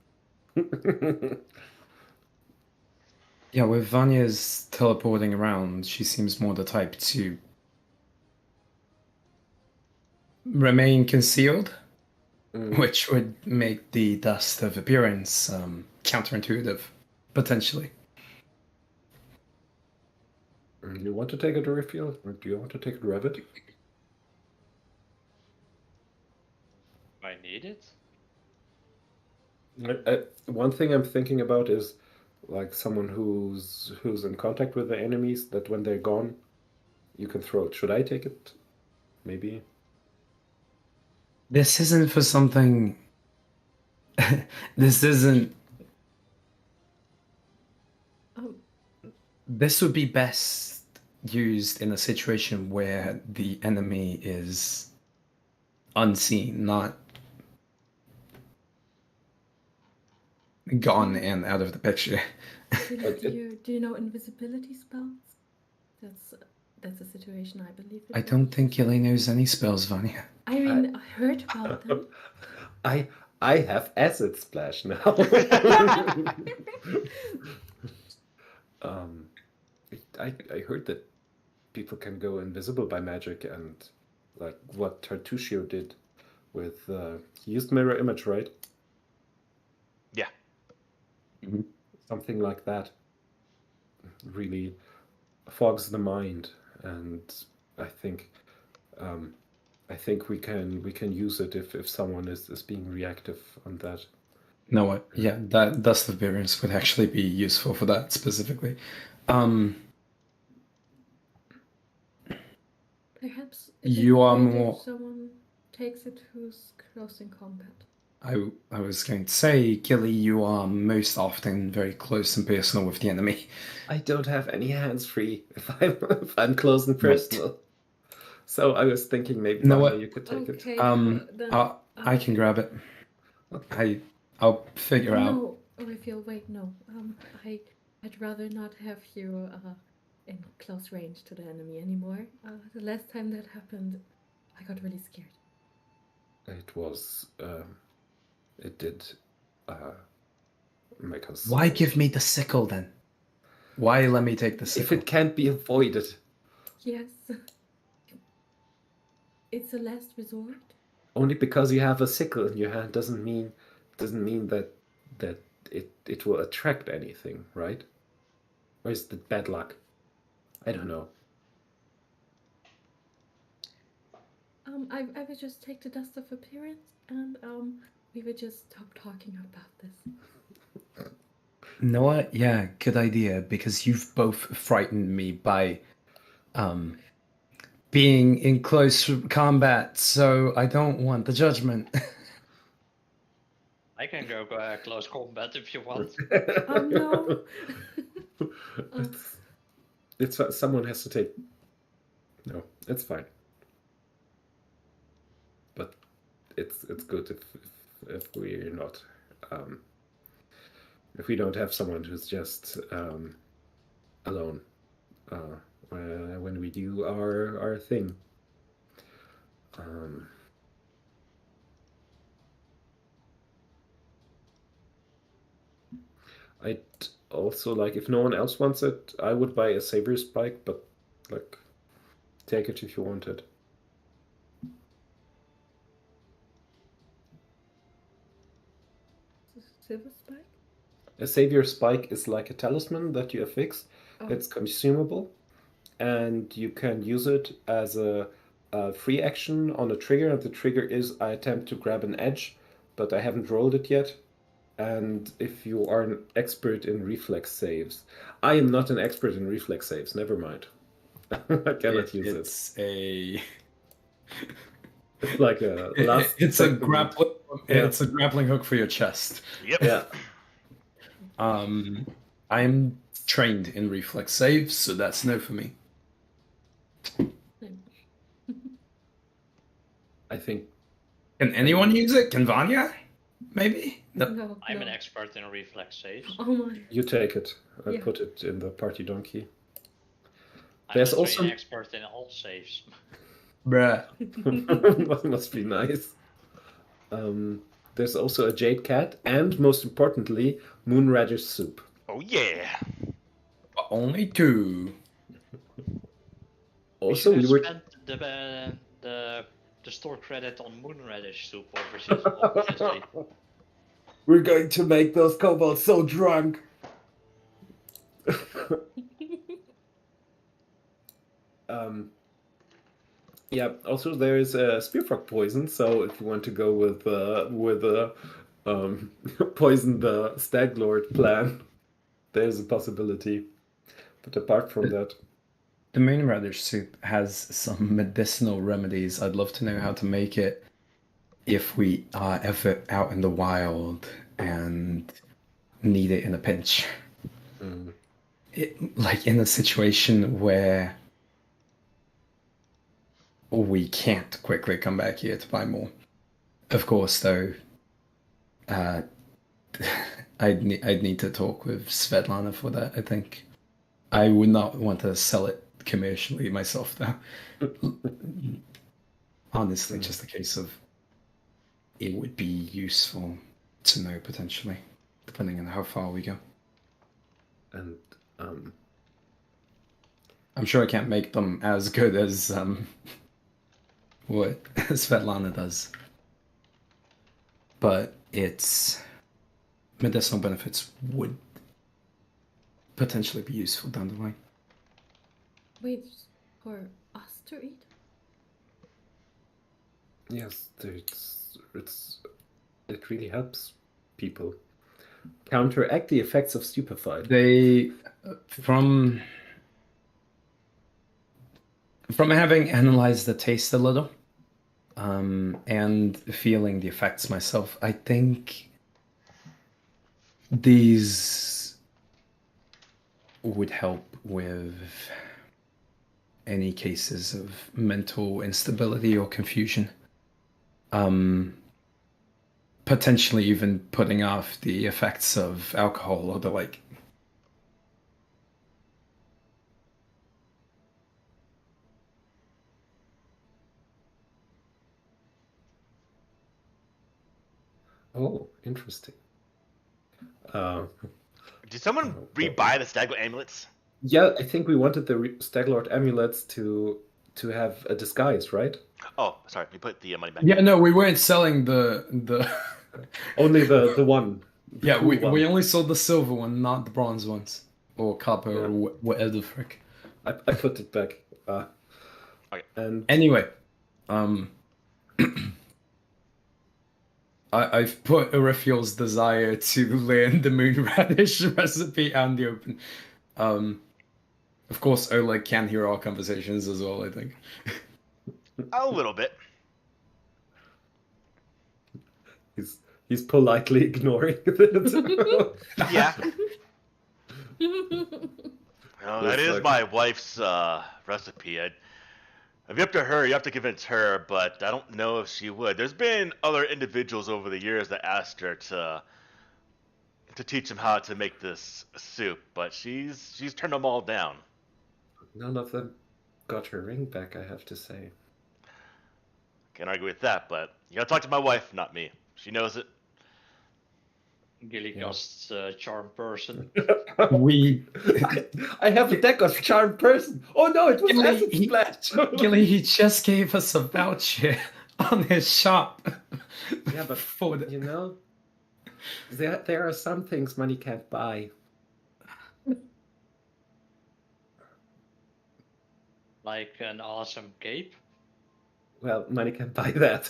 Yeah, with Vanya's teleporting around, she seems more the type to remain concealed, which would make the dust of appearance counterintuitive, potentially. You want to take it, Raphael? Or do you want to take it, Rabbit? Do I need it? One thing I'm thinking about is like someone who's in contact with the enemies, that when they're gone, you can throw it. Should I take it? Maybe. This isn't for something. This isn't. This would be best used in a situation where the enemy is unseen, not gone and out of the picture. Do you know invisibility spells? That's a situation I believe in. I don't think Gilly knows any spells, Vanya. I mean, I heard about them. I have acid splash now. I heard that people can go invisible by magic, and like what Tartuccio did with he used mirror image, right? Yeah. Something like that really fogs the mind, and I think we can use it if someone is being reactive on that. No, what? Yeah, that dust appearance would actually be useful for that specifically. Perhaps You are if more. someone takes it who's close in combat. I was going to say, Gilly, you are most often very close and personal with the enemy. I don't have any hands free if I'm close and personal. So I was thinking maybe you could take it. I can grab it. Okay. I'll figure out. No, Raphael, wait, no. I'd rather not have you in close range to the enemy anymore. The last time that happened, I got really scared. It was. It did make us. Why give me the sickle then? Why let me take the sickle? If it can't be avoided. Yes. It's a last resort. Only because you have a sickle in your hand doesn't mean that it will attract anything, right? Or is it bad luck? I don't know. I would just take the dust of appearance, and we would just stop talking about this. know what? Yeah, good idea, because you've both frightened me by being in close combat, so I don't want the judgment. I can go close combat if you want. Oh no! It's someone has to take. No, it's fine. But it's good if we're not. If we don't have someone who's just alone, when we do our thing. I'd also like, if no one else wants it, I would buy a savior spike, but like, take it if you want it. Silver spike? A savior spike is like a talisman that you affix. Oh. It's consumable, and you can use it as a free action on a trigger. And the trigger is I attempt to grab an edge, but I haven't rolled it yet. And if you are an expert in reflex saves, I am not an expert in reflex saves. Never mind. I cannot use it. It's a. It's like a last. It's a second- grappling. Yeah. It's a grappling hook for your chest. Yep. Yeah. I'm trained in reflex saves, so that's no for me. I think. Can anyone use it? Can Vanya? Maybe? No. I'm no. an expert in reflex saves. Oh my. You take it. I Yeah. put it in the party donkey. I'm There's also also- an expert in all saves. Bruh. That must be nice. There's also a jade cat, and most importantly, moonradish soup. Oh yeah. Only 2. Also, we we should were. have spent the store credit on moonradish soup, obviously. We're going to make those kobolds so drunk. Yeah. Also, there is spearfrog poison. So if you want to go with poison the stag lord plan, there's a possibility. But apart from that, The moonradish soup has some medicinal remedies. I'd love to know how to make it if we are ever out in the wild and need it in a pinch. Like in a situation where we can't quickly come back here to buy more. Of course, though, I'd need to talk with Svetlana for that, I think. I would not want to sell it commercially myself, though. Honestly, just a case of it would be useful to know potentially, depending on how far we go. and I'm sure I can't make them as good as what Svetlana does, but its medicinal benefits would potentially be useful down the line. Wait, for us to eat? yes, it really helps people counteract the effects of stupefied. They from having analyzed the taste a little and feeling the effects myself, I think these would help with any cases of mental instability or confusion. Potentially even putting off the effects of alcohol or the like. Oh, interesting. Did someone rebuy the Staglet amulets? Yeah, I think we wanted the Staglord amulets to have a disguise, right? Oh, sorry. We put the money back. Yeah, no, we weren't selling the Only the one. the Yeah, cool we one. only sold the silver one, not the bronze ones. Or copper or whatever the frick. I put it back. Okay. And Anyway, I've put Erethiel's desire to learn the moonradish recipe out in the open. Of course, Oleg can hear our conversations as well, I think. A little bit. he's politely ignoring it. Yeah. No, that It's is like- my wife's recipe. If you up to her, you have to convince her, but I don't know if she would. There's been other individuals over the years that asked her to teach them how to make this soup, but she's turned them all down. None of them got her ring back, I have to say. Can't argue with that, but you gotta talk to my wife, not me. She knows it. Gilligast's charm person. We I have a deck of Charmed Person. Oh no, it was Gilly, Acid Splash. Gilly, he just gave us a voucher on his shop. Yeah, but for the... you know, there are some things money can't buy. Like an awesome cape. Well, money can't buy that.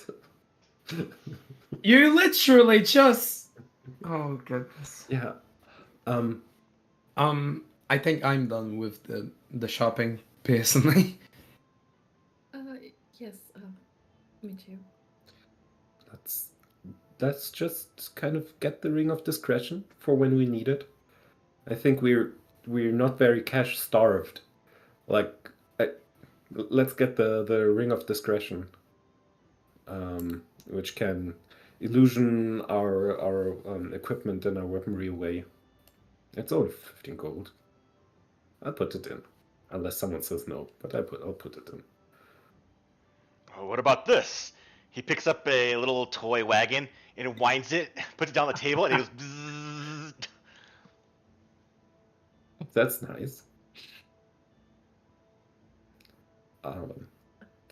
You literally just... Oh, goodness. Yeah. I think I'm done with the shopping, personally. Yes, me too. Let's just kind of get the Ring of Discretion for when we need it. I think we're not very cash starved. Like, let's get the Ring of Discretion, which can illusion our equipment and our weaponry away. It's only 15 gold. I'll put it in, unless someone says no. But I'll put it in. Oh, what about this? He picks up a little toy wagon and winds it, puts it down on the table, and he goes. Bzzz. That's nice. How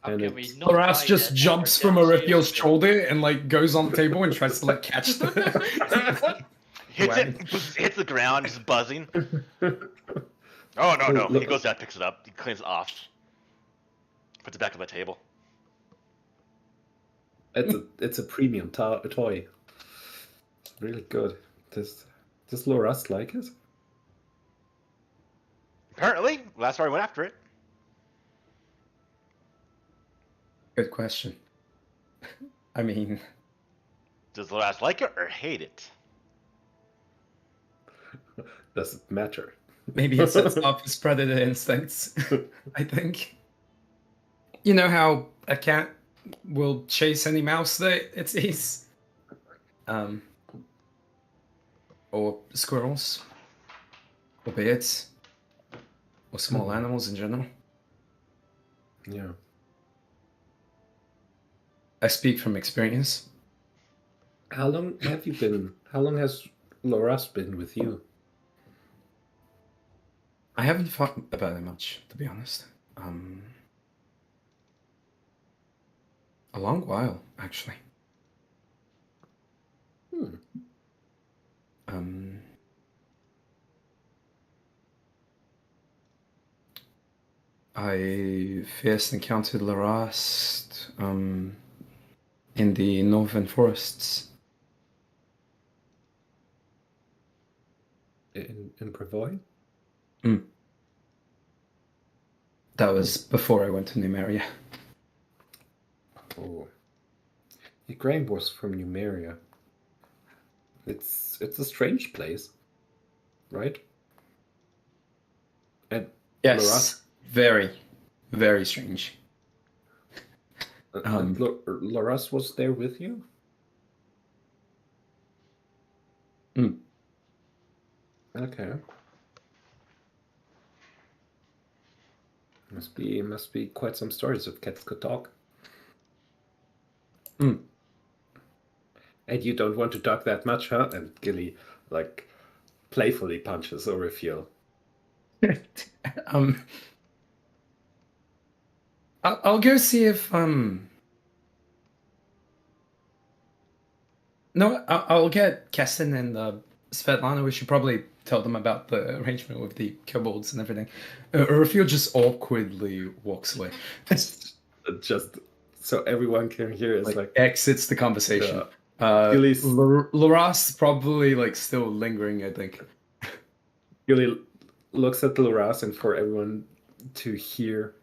And can we it's- not Horace buy just that jumps from emergency Orifio's equipment? shoulder and like goes on the table and tries to like catch the Hits wagon. it, hits the ground, just buzzing. Oh no! He goes down, picks it up, he cleans it off, puts it back on the table. it's a premium toy. It's really good. Does Loras like it? Apparently, last time I went after it. Good question. I mean, Does Loras like it or hate it? Doesn't matter. maybe it sets off his predator instincts. I think. You know how a cat will chase any mouse that it sees? Or squirrels. Or birds. Or small animals in general. Yeah. I speak from experience. How long have you been? How long has Loras been with you? I haven't thought about it much, to be honest. A long while, actually. I first encountered Larast in the northern forests. In Brevoy? That was before I went to Numeria. Oh. Graham was from Numeria. It's a strange place, right? And Yes, Laras? very, very strange. Loras was there with you? Okay. Must be quite some stories if cats could talk. And you don't want to talk that much, huh? And Gilly, like, playfully punches Orifio. I'll go see if No, I'll get Kessin and Svetlana. We should probably tell them about the arrangement with the kobolds and everything. Urfio just awkwardly walks away. Just so everyone can hear, it's like exits the conversation. Gilly's- Loras probably like still lingering, I think. Gilly looks at Loras and for everyone to hear,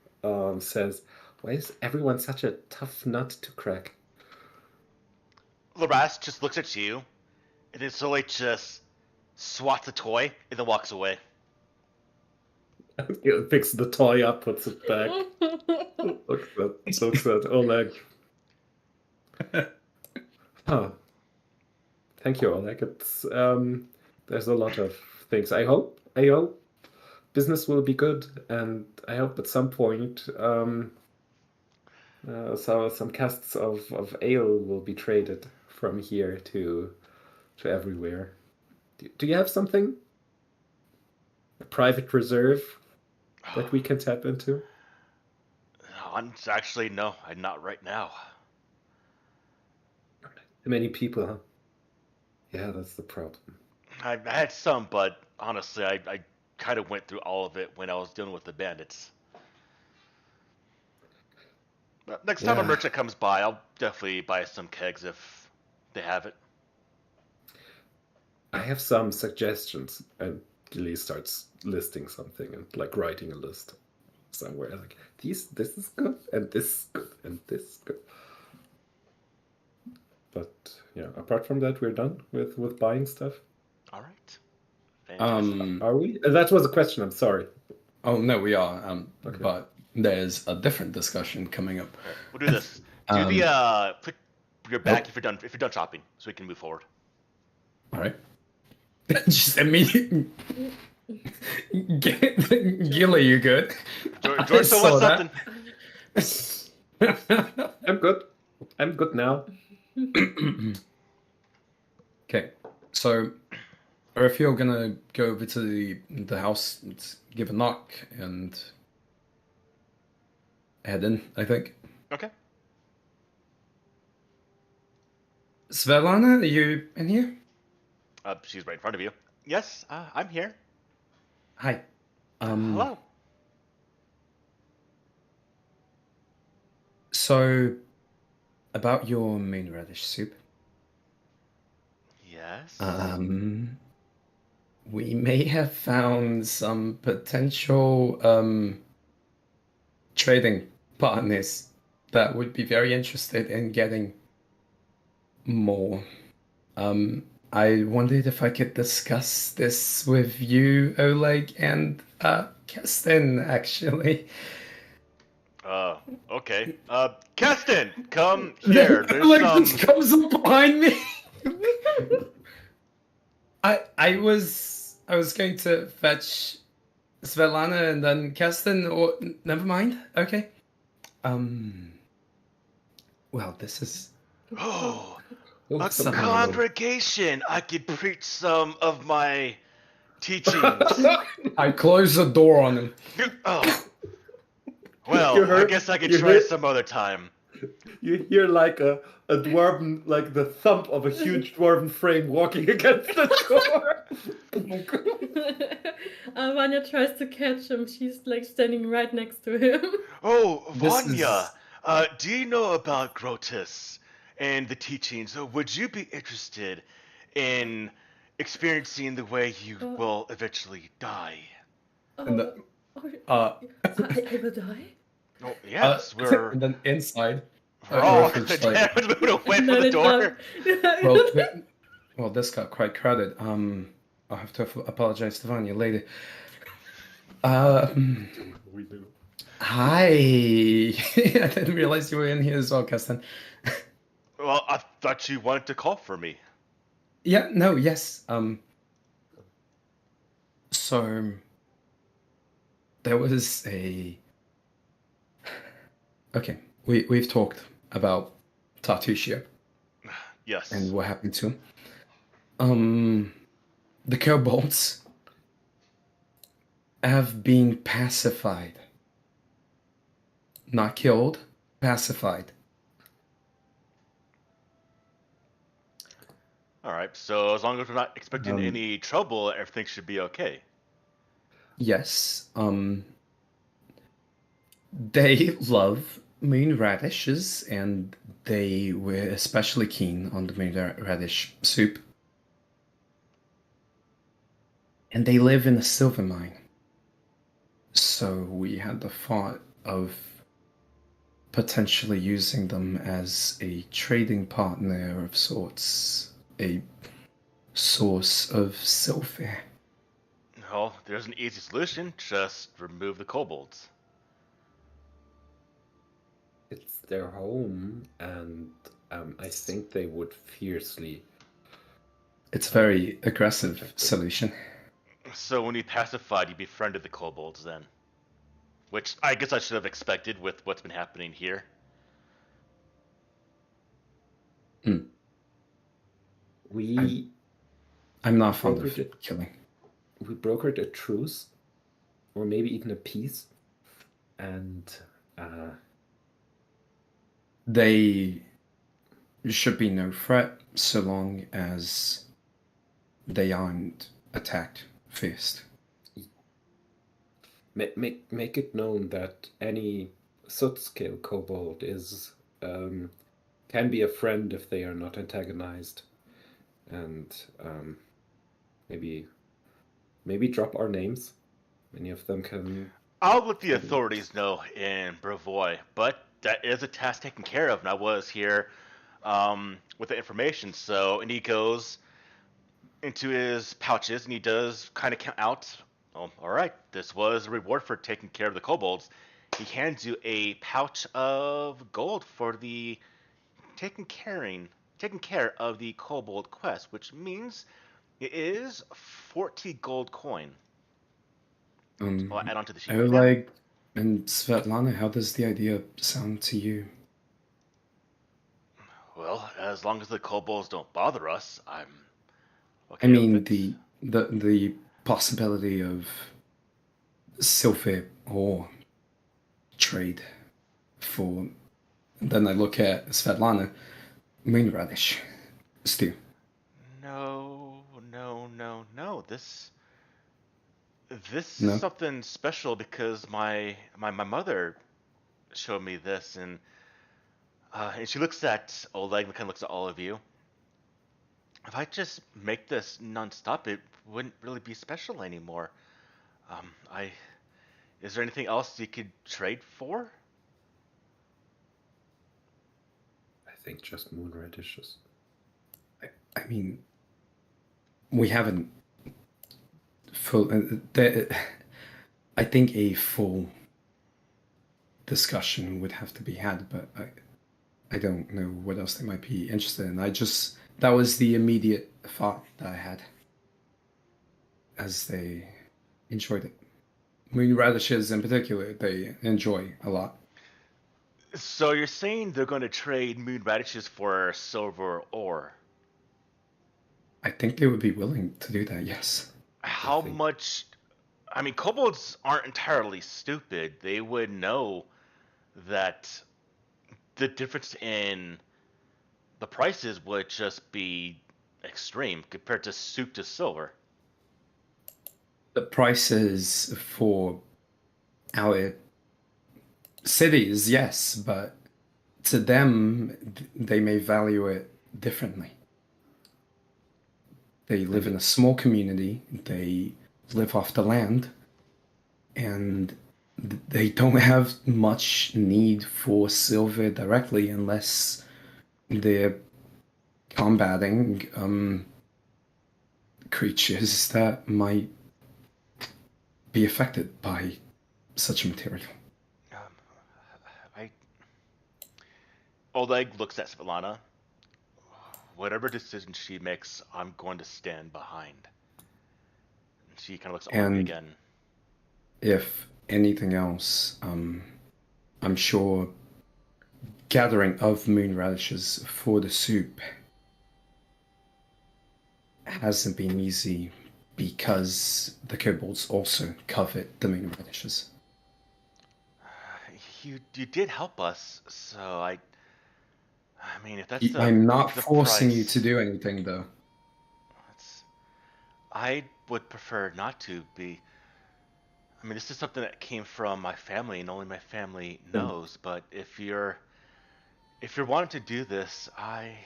says, "Why is everyone such a tough nut to crack?" Loras just looks at you, and then slowly just swats the toy, and then walks away. He picks the toy up, puts it back. looks at Oleg. Oh, thank you, Oleg. It's there's a lot of things. I hope business will be good, and I hope at some point so some casks of ale will be traded from here to everywhere. Do you have something? A private reserve that we can tap into? Actually, no, I'm not right now. Many people, huh? Yeah, that's the problem. I had some, but honestly, I kind of went through all of it when I was dealing with the bandits. But next time a Yeah. merchant comes by, I'll definitely buy some kegs if they have it. I have some suggestions, and Gilly starts listing something and like writing a list somewhere. Like this is good, and this is good, and this is good. But yeah, apart from that, we're done with buying stuff. All right. Fantastic. Are we? That was a question. I'm sorry. Oh no, we are. Okay. But there's a different discussion coming up. All right, we'll do this. Do the click your back if you're done shopping, so we can move forward. All right. Just immediately. Gilly, you good? George still saw wants that. something. I'm good. I'm good now. Okay, so if you're gonna go over to the house, let's give a knock and head in, I think. Okay. Svetlana, are you in here? She's right in front of you. Yes, I'm here. Hi. Hello. So, about your moon radish soup. Yes. We may have found some potential trading partners that would be very interested in getting more. I wondered if I could discuss this with you, Oleg, and Keston, actually. Okay. Keston, come here. There's Oleg some. just comes up behind me. I was going to fetch Svetlana and then Keston, or never mind. Okay. Well, this is Oh, a Some- congregation. I could preach some of my teachings. I closed the door on him. Oh. Well, You heard- I guess I could you try heard- some other time. You hear like a dwarven, like the thump of a huge dwarven frame walking against the door. Vanya tries to catch him. She's like standing right next to him. Oh, This Vanya, do you know about Grotus and the teachings? Would you be interested in experiencing the way you will eventually die? And the- I will die? Oh, yes, we're and then inside. all Roach, like- moving away from No, the it's door. not. Well, this got quite crowded. I'll have to apologize to Vanya later. We do. Hi. I didn't realize you were in here as well, Keston. Well, I thought you wanted to call for me. Yeah, no, yes. So there was a. Okay, we've talked about Tartusio Yes. and what happened to him. The kobolds have been pacified. Not killed, pacified. All right. So as long as we're not expecting any trouble, everything should be okay. Yes. They love moon radishes, and they were especially keen on the moon radish soup. And they live in a silver mine. So we had the thought of potentially using them as a trading partner of sorts, a source of silver. Well, there's an easy solution. Just remove the kobolds. It's their home, and I think they would fiercely. It's a very aggressive solution. So when you pacified, you befriended the kobolds then. Which I guess I should have expected with what's been happening here. We I'm not fond brokered of it. killing. We brokered a truce, or maybe even a peace, and They should be no threat so long as they aren't attacked first. make it known that any soot scale kobold is can be a friend if they are not antagonized, and maybe drop our names. Many of them can. I'll let the authorities know in Brevoy, but that is a task taken care of, and I was here with the information. So, and he goes into his pouches and he does kind of count out. Oh, all right, this was a reward for taking care of the kobolds. He hands you a pouch of gold for the taking care of the kobold quest, which means it is 40 gold coin. I'll add on to the sheet right now. Oleg and Svetlana, how does the idea sound to you? Well, as long as the kobolds don't bother us, I'm okay I mean, with it. the possibility of silver or trade for. Then I look at Svetlana, moon radish stew. No. This No? is something special because my mother showed me this, and she looks at Oleg and kind of looks at all of you. If I just make this nonstop, it wouldn't really be special anymore. I Is there anything else you could trade for? I think just moon radishes. I mean, we haven't full. I think a full discussion would have to be had, but I don't know what else they might be interested in. That was the immediate thought that I had as they enjoyed it. Moon radishes in particular, they enjoy a lot. So you're saying they're going to trade moon radishes for silver ore? I think they would be willing to do that, yes. How much? I mean, kobolds aren't entirely stupid. They would know that the difference in the prices would just be extreme compared to soup to silver. The prices for our cities, yes, but to them, they may value it differently. They live in a small community, they live off the land, and they don't have much need for silver directly unless they're combating creatures that might be affected by such material. Oleg looks at Svetlana. Whatever decision she makes, I'm going to stand behind. And she kind of looks at Oleg again. If anything else, I'm sure gathering of moon radishes for the soup hasn't been easy because the kobolds also covet the moon radishes. You did help us, so I mean, if that's I'm not forcing price, you to do anything, though. I would prefer not to be. I mean, this is something that came from my family, and only my family knows. But if you're wanting to do this, I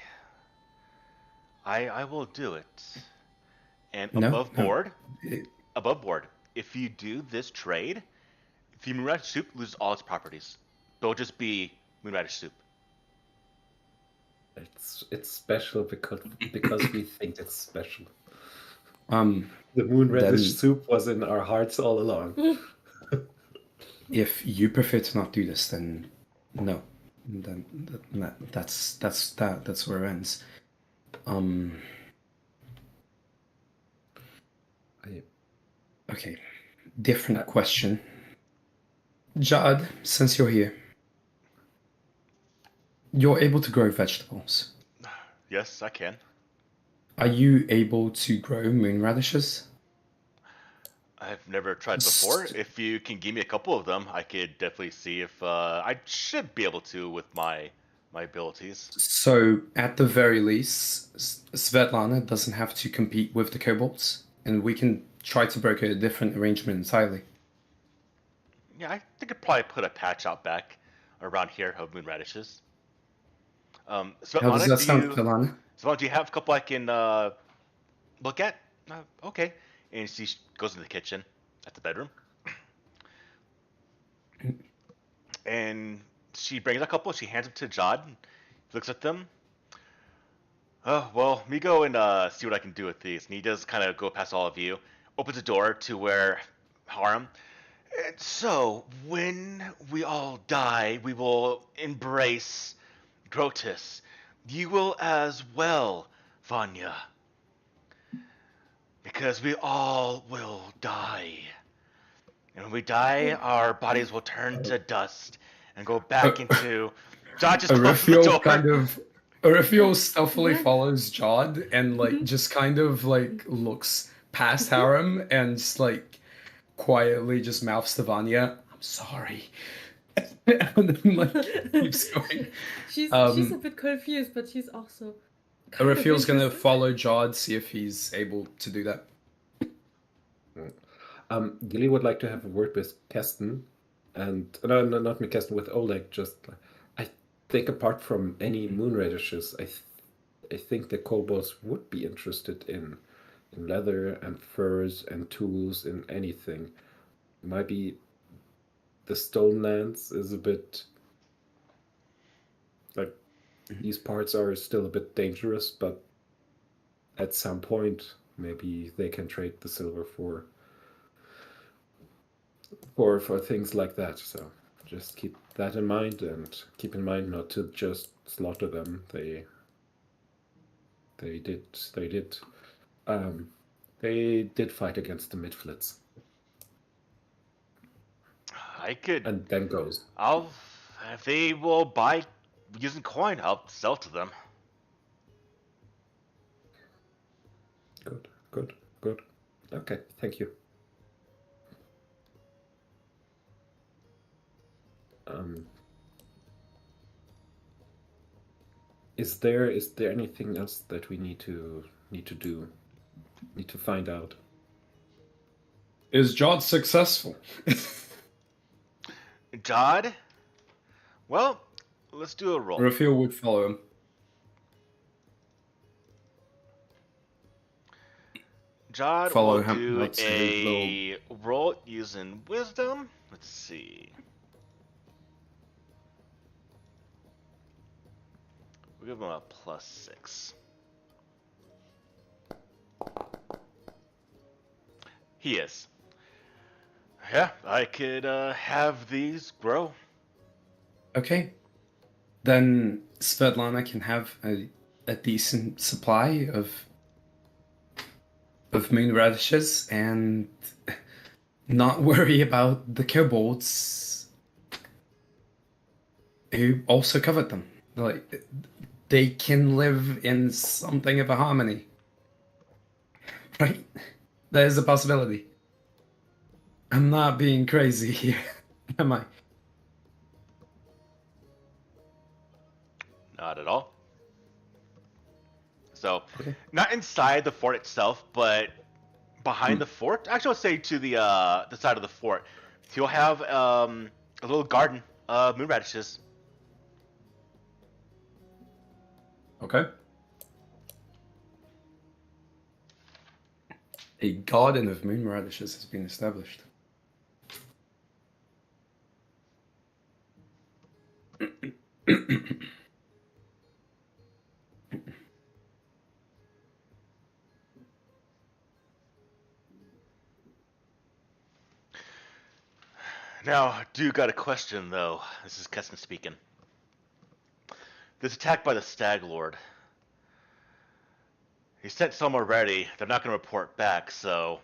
will do it. And above board, if you do this trade, the moon radish soup loses all its properties. It'll just be moon radish soup. It's special because we think it's special. The moon radish soup was in our hearts all along. If you prefer to not do this, then no. Then that's where it ends. Okay, different question. Jad, since you're here, you're able to grow vegetables. Yes, I can. Are you able to grow moon radishes? I've never tried before. If you can give me a couple of them, I could definitely see if I should be able to with my abilities. So, at the very least, Svetlana doesn't have to compete with the kobolds, and we can try to broker a different arrangement entirely. Yeah, I think I'd probably put a patch out back around here of moon radishes. How does Svetlana, that sound, Svetlana? Do you have a couple I can look at? Okay. And she goes into the kitchen at the bedroom. And she brings a couple. She hands them to Jod. Looks at them. Oh, well, me go and see what I can do with these. And he does kind of go past all of you. Opens the door to where Harem. And so, when we all die, we will embrace Grotus. You will as well, Vanya. Because we all will die. And when we die, our bodies will turn to dust and go back into. Jod just closes the door. Raphael stealthily follows Jod and just kind of looks past Harem and just quietly just mouths to Vanya, "I'm sorry." And then keeps going. She's a bit confused, but she's also Raphael's gonna follow Jod, see if he's able to do that. Gilly would like to have a word with Keston, and no, not with Keston, with Oleg. Just, I think apart from any moon radishes, I think the kobolds would be interested in leather and furs and tools and anything. Maybe the stone lands is a bit these parts are still a bit dangerous, but at some point maybe they can trade the silver for things like that. So just keep that in mind, and keep in mind not to just slaughter them. They did fight against the Midflits. I could. And then goes. If they will buy using coin, I'll sell to them. Good. Okay, thank you. Is there anything else that we need to do? Need to find out? Is Jod successful? Jod? Well, let's do a roll. Raphael would follow him. Jod Follow will him. do Let's a roll using wisdom. Let's see. We'll give him a +6. He is. Yeah, I could have these grow. Okay. Then Svetlana can have a decent supply of moon radishes and not worry about the kobolds who also covet them. They can live in something of a harmony. Right? There's a possibility. I'm not being crazy here, am I? Not at all. So, not inside the fort itself, but behind the fort. Actually, I'll say to the side of the fort. You'll have a little garden of moon radishes. Okay. A garden of moon radishes has been established. Now, I do got a question, though. This is Keston speaking. This attack by the Stag Lord. He sent some already. They're not going to report back, so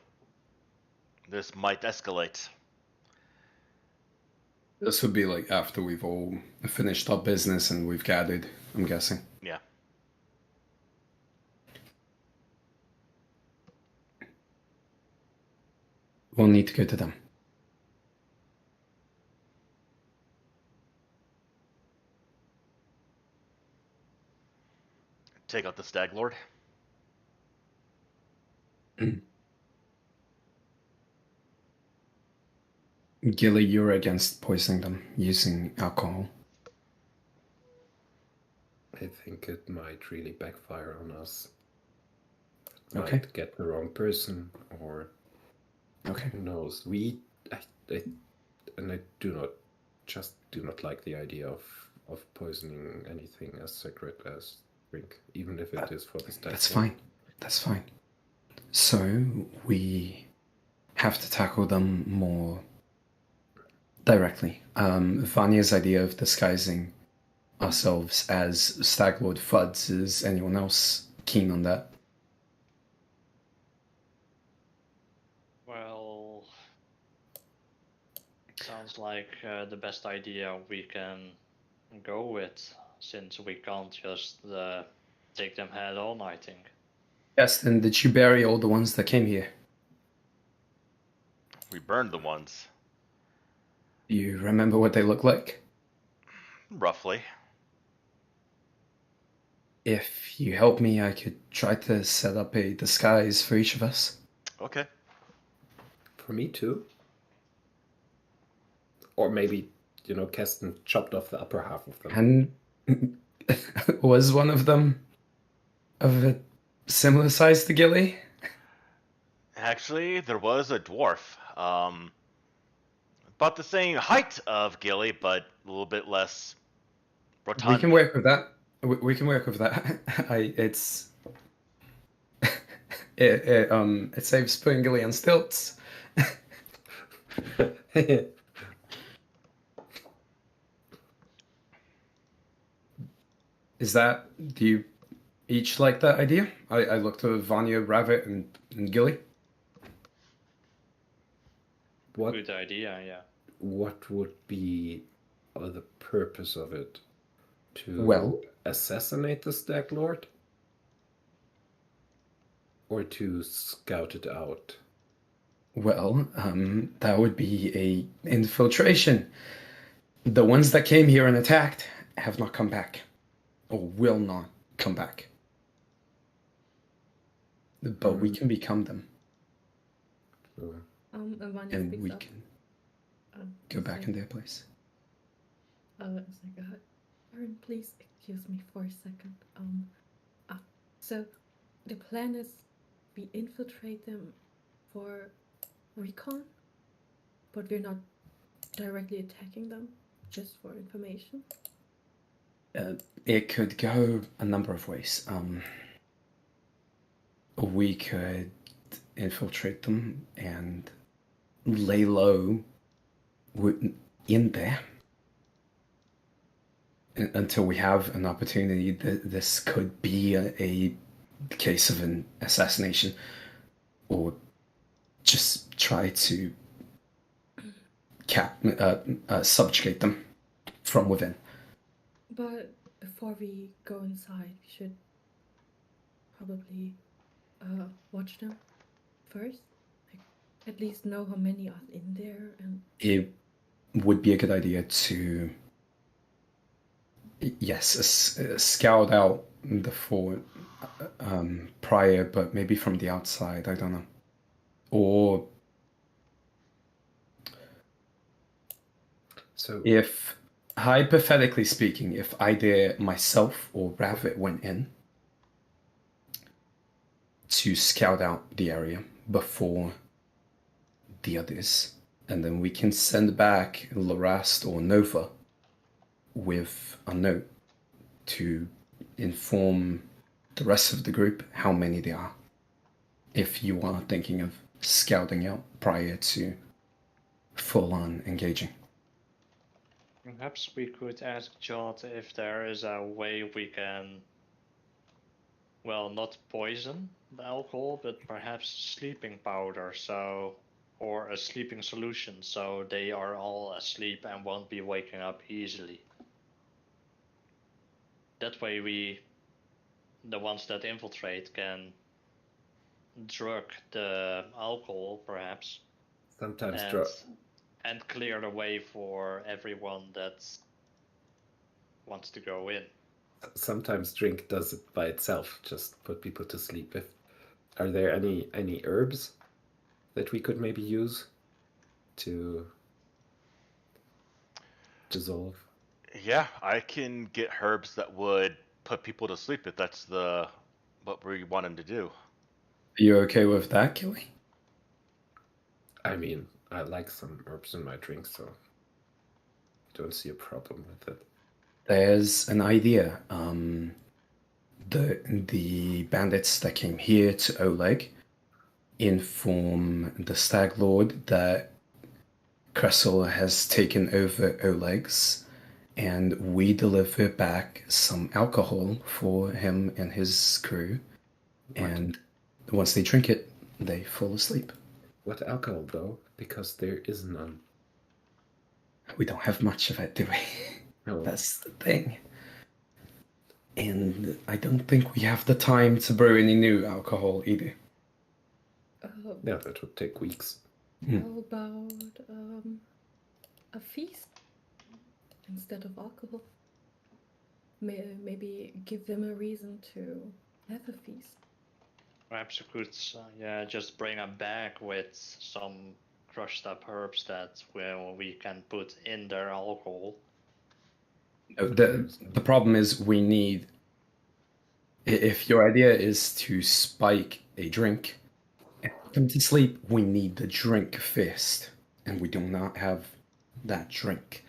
this might escalate. This would be like after we've all finished our business and we've gathered, I'm guessing. Yeah. We'll need to go to them. Take out the Stag Lord. Gilly, you're against poisoning them using alcohol. I think it might really backfire on us. Okay. Might get the wrong person, or Okay. who knows. I do not like the idea of poisoning anything as sacred as drink, even if it is for the Stag. That's fine. That's fine. So we have to tackle them more directly. Vanya's idea of disguising ourselves as Stag Lord Fuds, is anyone else keen on that? Well, sounds like the best idea we can go with, since we can't just take them head on, I think. Yes, then did you bury all the ones that came here? We burned the ones. Do you remember what they look like? Roughly. If you help me, I could try to set up a disguise for each of us. Okay. For me too. Or maybe, Keston chopped off the upper half of them. And was one of them of a similar size to Gilly? Actually, there was a dwarf. About the same height of Gilly, but a little bit less rotund. We can work with that. We can work with that. It saves putting Gilly on stilts. Do you each like that idea? I looked at Vanya, Rabbit, and Gilly. Good idea, yeah. What would be the purpose of it? To assassinate the Stag Lord? Or to scout it out? Well, that would be a infiltration. The ones that came here and attacked have not come back. Or will not come back. But we can become them. And we can go back in their place. It's like, Aaron, please excuse me for a second. So the plan is we infiltrate them for recon, but we're not directly attacking them, just for information. It could go a number of ways. We could infiltrate them and lay low in there until we have an opportunity. This could be a case of an assassination, or just try to subjugate them from within. But before we go inside, we should probably watch them first. Like, at least know how many are in there, and it would be a good idea to scout out the fort prior, but maybe from the outside. I don't know. Or so, if, hypothetically speaking, if either myself or Rabbit went in to scout out the area before the others, and then we can send back Larast or Nova with a note to inform the rest of the group how many there are, if you are thinking of scouting out prior to full-on engaging. Perhaps we could ask Jot if there is a way we can, well, not poison the alcohol, but perhaps sleeping powder, so or a sleeping solution, so they are all asleep and won't be waking up easily. That way the ones that infiltrate, can drug the alcohol, perhaps, Sometimes and clear the way for everyone that wants to go in. sometimes drink does it by itself, just put people to sleep. Are there any herbs that we could maybe use to dissolve? Yeah, I can get herbs that would put people to sleep if that's what we want them to do. Are you okay with that, Killy? I mean, I like some herbs in my drink, so I don't see a problem with it. There's an idea. The bandits that came here to Oleg inform the Stag Lord that Kressel has taken over Oleg's, and we deliver back some alcohol for him and his crew. And once they drink it, they fall asleep. What alcohol, though? Because there is none. We don't have much of it, do we? No. That's the thing. And I don't think we have the time to brew any new alcohol either. Yeah, that would take weeks. How about a feast instead of alcohol? Maybe give them a reason to have a feast. Perhaps you could, just bring a bag with some crushed up herbs that we can put in their alcohol. The problem is we need... If your idea is to spike a drink and put them to sleep, we need the drink first. And we do not have that drink.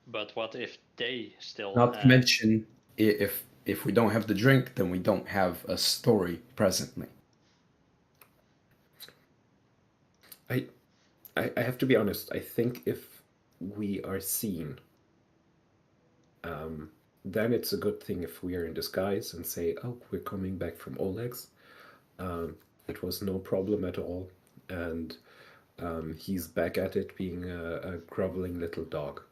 But what if they still Not to mention, if we don't have the drink, then we don't have a story presently. I have to be honest. I think if we are seen, then it's a good thing if we are in disguise and say, "Oh, we're coming back from Oleg's. It was no problem at all, and he's back at it, being a groveling little dog."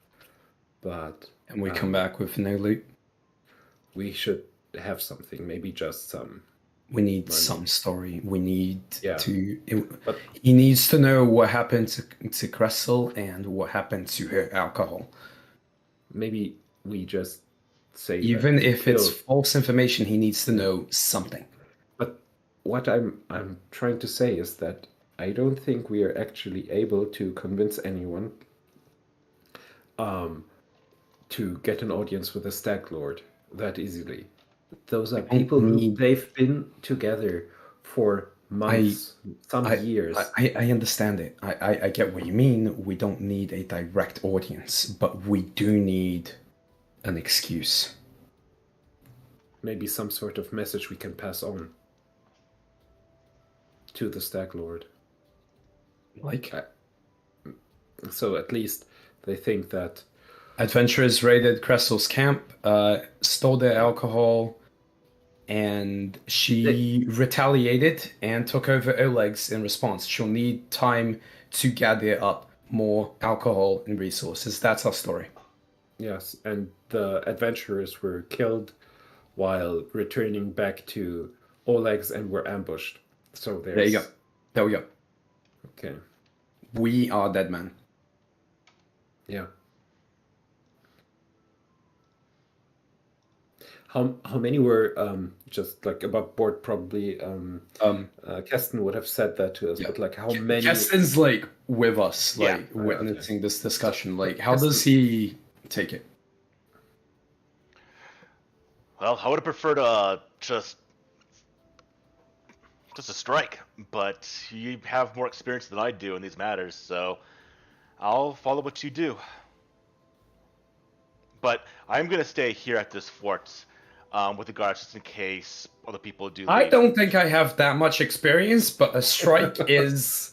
And we come back with no loot. We should have something, maybe just some. We need money. Some story. We need to... But he needs to know what happened to Kressel and what happened to her alcohol. Maybe we just say... Even if it's false information, he needs to know something. But what I'm trying to say is that I don't think we are actually able to convince anyone to get an audience with a Stag Lord that easily. Those are people they've been together for months, years. I understand it. I get what you mean. We don't need a direct audience, but we do need an excuse. Maybe some sort of message we can pass on to the Stag Lord. So at least they think that adventurers raided Kressel's camp, stole their alcohol, and she retaliated and took over Oleg's in response. She'll need time to gather up more alcohol and resources. That's our story. Yes, and the adventurers were killed while returning back to Oleg's and were ambushed. So there you go. There we go. Okay. We are dead men. Yeah. How many were just like above board? Probably Keston would have said that to us, but like how many? Keston's like with us, like witnessing this discussion. Like, how does he take it? Well, I would have preferred just a strike, but you have more experience than I do in these matters, so I'll follow what you do. But I'm gonna stay here at this fort. With the guards, just in case other people do leave. I don't think I have that much experience, but a strike is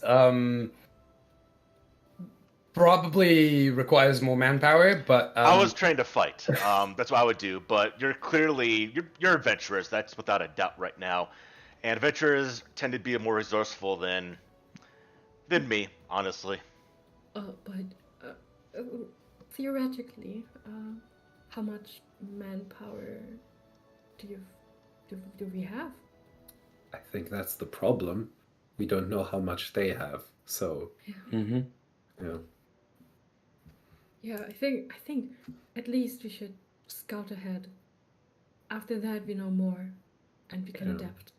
probably requires more manpower. But I was trained to fight. That's what I would do. But you're clearly you're adventurers. That's without a doubt right now. And adventurers tend to be more resourceful than than me, honestly. But theoretically, how much manpower do you do we have? I think that's the problem. We don't know how much they have. So, Mm-hmm. yeah. Yeah, I think at least we should scout ahead. After that, we know more, and we can Yeah. adapt.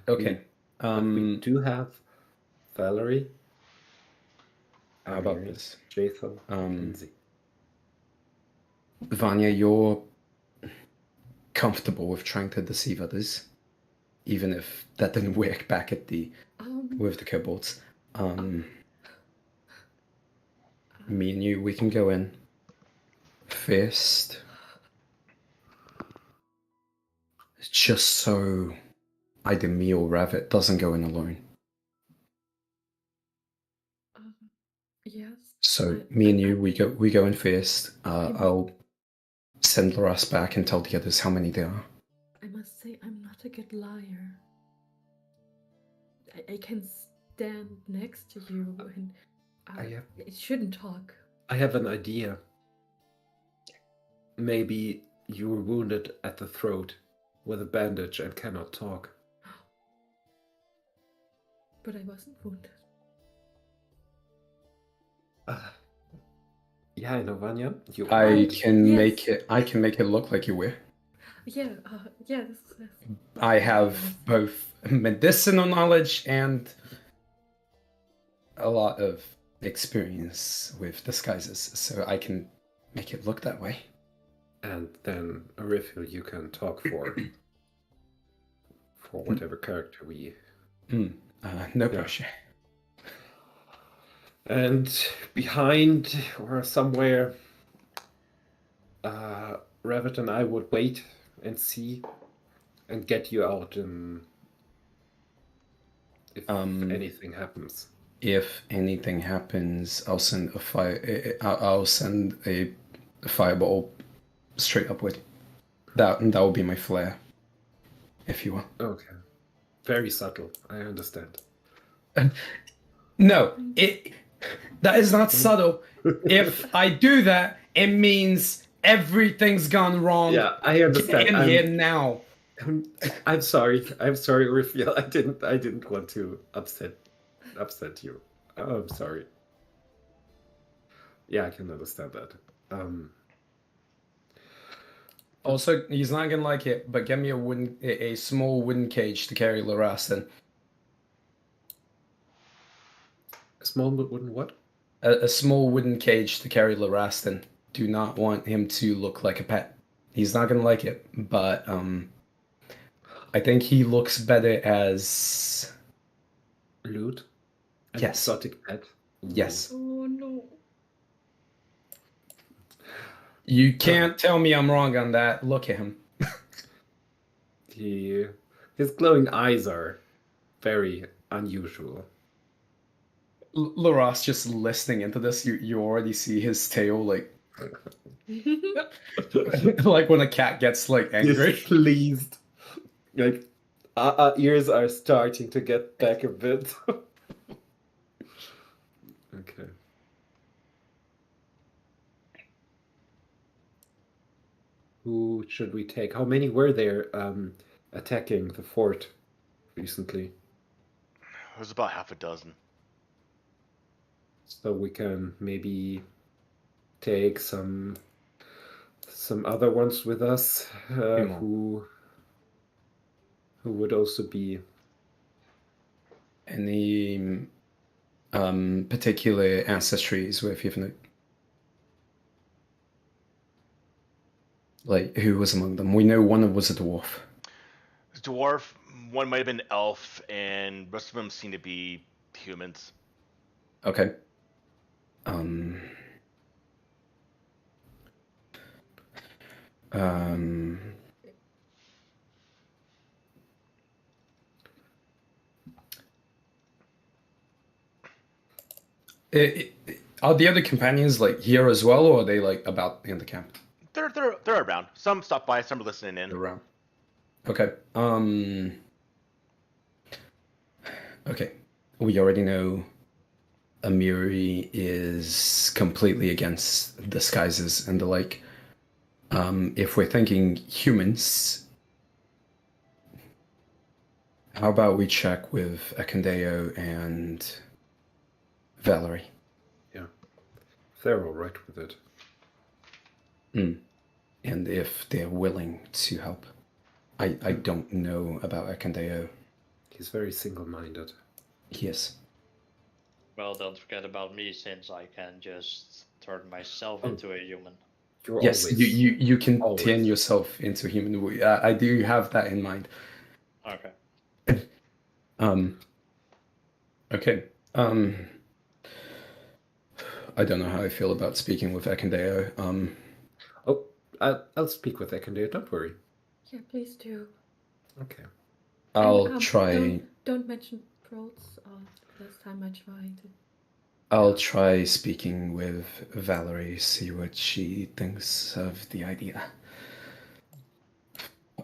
Okay. But we do have Valerie. How about Amiri, this? Jathan, Um, Lindsay. Vanya, you're comfortable with trying to deceive others, even if that didn't work back at the with the kobolds. Me and you, we can go in first, just so either me or Ravit doesn't go in alone. Yes. So me and you, we go in first. I'll send Laras back and tell the others how many there are. I must say, I'm not a good liar. I can stand next to you and it shouldn't talk. I have an idea. Maybe you were wounded at the throat with a bandage and cannot talk. But I wasn't wounded. Yeah, I know, Vanya. I can yes. make it. I can make it look like you were. Yeah. Yeah. I have both medicinal knowledge and a lot of experience with disguises, so I can make it look that way. And then a refill you can talk for whatever character we. No pressure. And behind or somewhere, Rabbit and I would wait and see and get you out if anything happens. If anything happens, I'll send a fire. I'll send a fireball straight upward. That will be my flare, if you will. Okay, very subtle. I understand. No, that is not subtle. If I do that, it means everything's gone wrong. Yeah, I understand. Get in here now. I'm sorry. I'm sorry, Raphael. I didn't want to upset you. I'm sorry. Yeah, I can understand that. Also, he's not gonna like it, but get me a small wooden cage to carry Larastin. A small wooden what? A small wooden cage to carry Larastin. Do not want him to look like a pet. He's not gonna like it, but I think he looks better as Loot? An yes. exotic pet? Yes. Oh no. You can't tell me I'm wrong on that. Look at him. His glowing eyes are very unusual. Laras just listening into this, you already see his tail like like when a cat gets like angry. He's pleased. Like our ears are starting to get back a bit. Okay. Who should we take? How many were there attacking the fort recently? It was about half a dozen. So we can maybe take some other ones with us who would also be. Any particular ancestries with you? Like, who was among them? We know one was a dwarf. Dwarf, one might have been elf, and the rest of them seem to be humans. Okay. Are the other companions like here as well, or are they like about in the camp? They're around. Some stop by, some are listening in. Around. Okay. Okay. We already know Amiri is completely against disguises and the like. If we're thinking humans, how about we check with Akandeo and Valerie? Yeah. They're all right with it. And if they're willing to help. I don't know about Akandeo. He's very single-minded. Yes. Well, don't forget about me, since I can just turn myself Oh. into a human. You're Yes, always... you can always. turn yourself into a human. I do have that in mind. Okay. Okay. I don't know how I feel about speaking with Akandeo. Oh, I'll speak with Ekandeo, don't worry. Yeah, please do. Okay. I'll And, try. Don't mention pros. Last time I tried. I'll try speaking with Valerie, see what she thinks of the idea.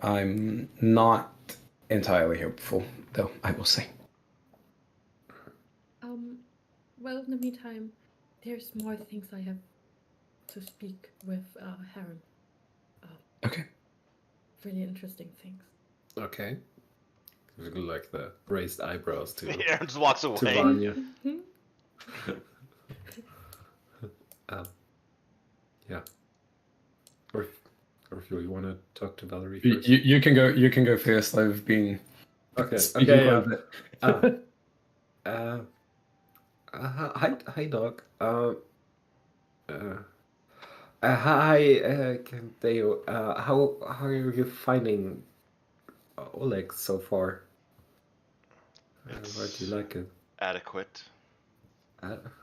I'm not entirely hopeful, though, I will say. Well, in the meantime, there's more things I have to speak with Harem. Okay. Really interesting things. Okay. Like the raised eyebrows to Aaron just walks to away. Vanya. Yeah. Or if you want to talk to Valerie first. You can go. You can go first. I've been Okay. speaking Okay. quite a bit. Hi, dog. Hi, Kenteo. How are you finding Oleg so far? How do you like it? Adequate.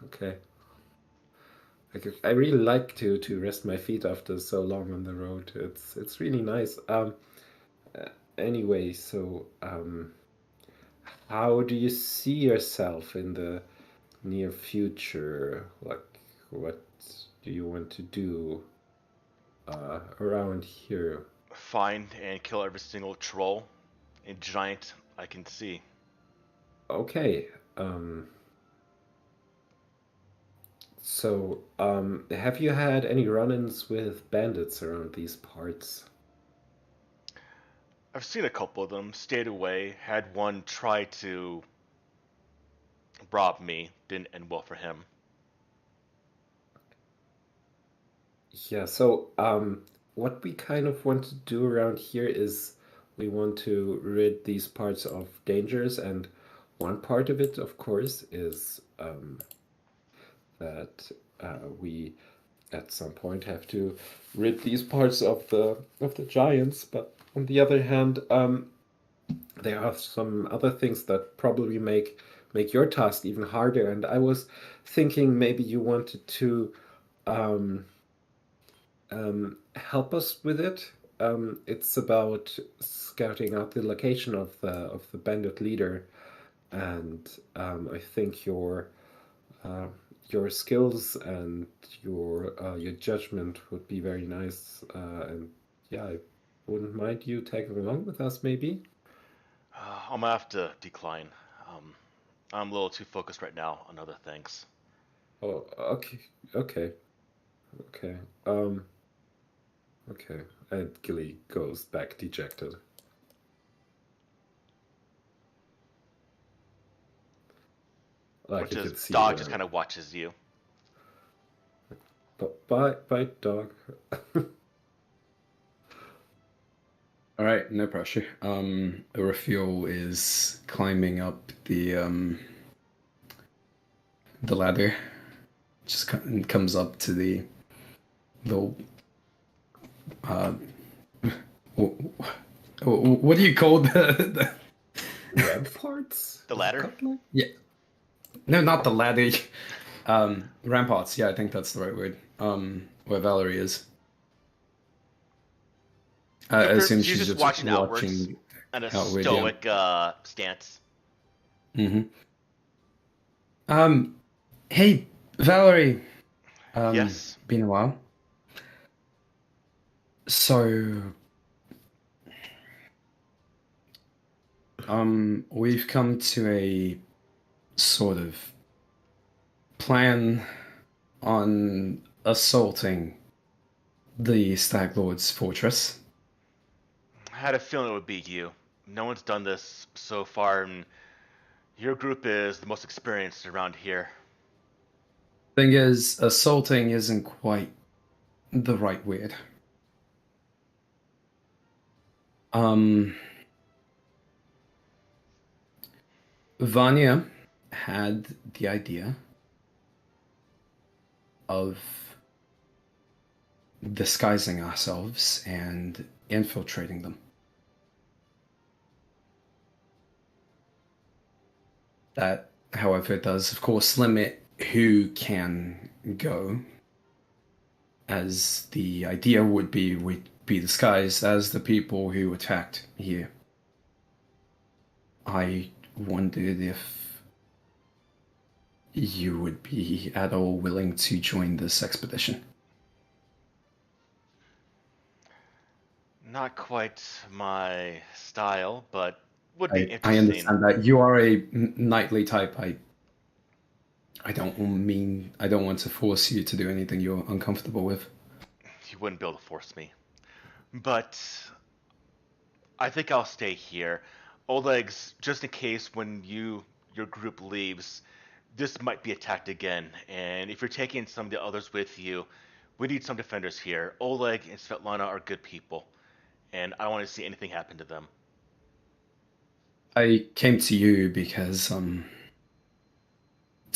Okay. I really like to rest my feet after so long on the road. It's really nice. Anyway, so how do you see yourself in the near future? Like, what do you want to do around here? Find and kill every single troll and giant I can see. Okay. So, have you had any run-ins with bandits around these parts? I've seen a couple of them, stayed away, had one try to rob me, didn't end well for him. Yeah, so what we kind of want to do around here is we want to rid these parts of dangers, and one part of it, of course, is that we at some point have to rid these parts of the giants. But on the other hand, there are some other things that probably make your task even harder. And I was thinking maybe you wanted to help us with it. It's about scouting out the location of the bandit leader, and I think your skills and your judgment would be very nice. And yeah, I wouldn't mind you tagging along with us, maybe. I'm gonna have to decline. I'm a little too focused right now on other things. Oh, okay. Okay. And Gilly goes back dejected. Like Which you is can see dog the- just kind of watches you. Bye, dog. All right, no pressure. Raphael is climbing up the ladder. Just comes up to the what do you call the Ramparts? The ladder? yeah? No, not the ladder. Ramparts. Yeah, I think that's the right word. Where Valerie is. I assume She's she's just watching outwards in a outward, stoic stance. Hey, Valerie. Yes. Been a while. So, we've come to a sort of plan on assaulting the Stag Lord's fortress. I had a feeling it would be you. No one's done this so far, and your group is the most experienced around here. Thing is, assaulting isn't quite the right word. Vanya had the idea of disguising ourselves and infiltrating them. That, however, does, of course, limit who can go, as the idea would be we'd be disguised as the people who attacked here. I wondered if you would be at all willing to join this expedition. Not quite my style, but would be I interesting. understand that you are a knightly type. I don't want to force you to do anything you're uncomfortable with. You wouldn't be able to force me. But I think I'll stay here. Oleg's, just in case when your group leaves, this might be attacked again. And if you're taking some of the others with you, we need some defenders here. Oleg and Svetlana are good people, and I don't want to see anything happen to them. I came to you because, to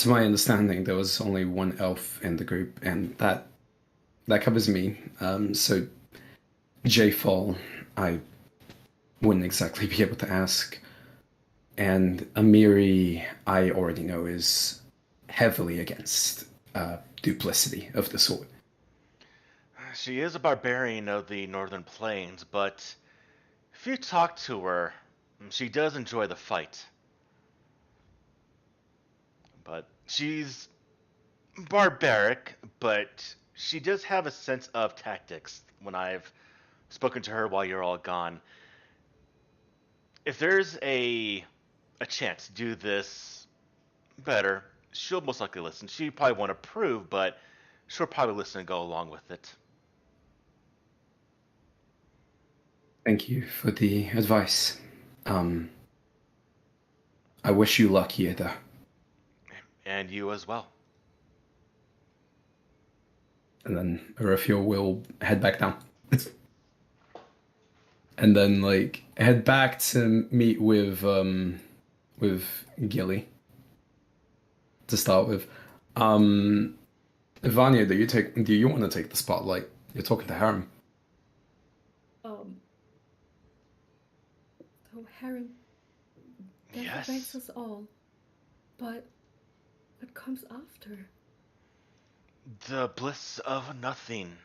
my understanding, there was only one elf in the group, and that covers me. So J-Fall, I wouldn't exactly be able to ask. And Amiri, I already know, is heavily against duplicity of the sort. She is a barbarian of the Northern Plains, but if you talk to her, she does enjoy the fight. But she's barbaric, but she does have a sense of tactics when I've spoken to her while you're all gone. If there's a chance to do this better, she'll most likely listen. She probably won't approve, but she'll probably listen and go along with it. Thank you for the advice. I wish you luck here, though. And you as well. And then Arifio will head back down. And then, like, head back to meet with Gilly. To start with. Vanya, do you want to take the spotlight? You're talking to Harem. So Harem, that Yes. makes us all. But what comes after? The bliss of nothing.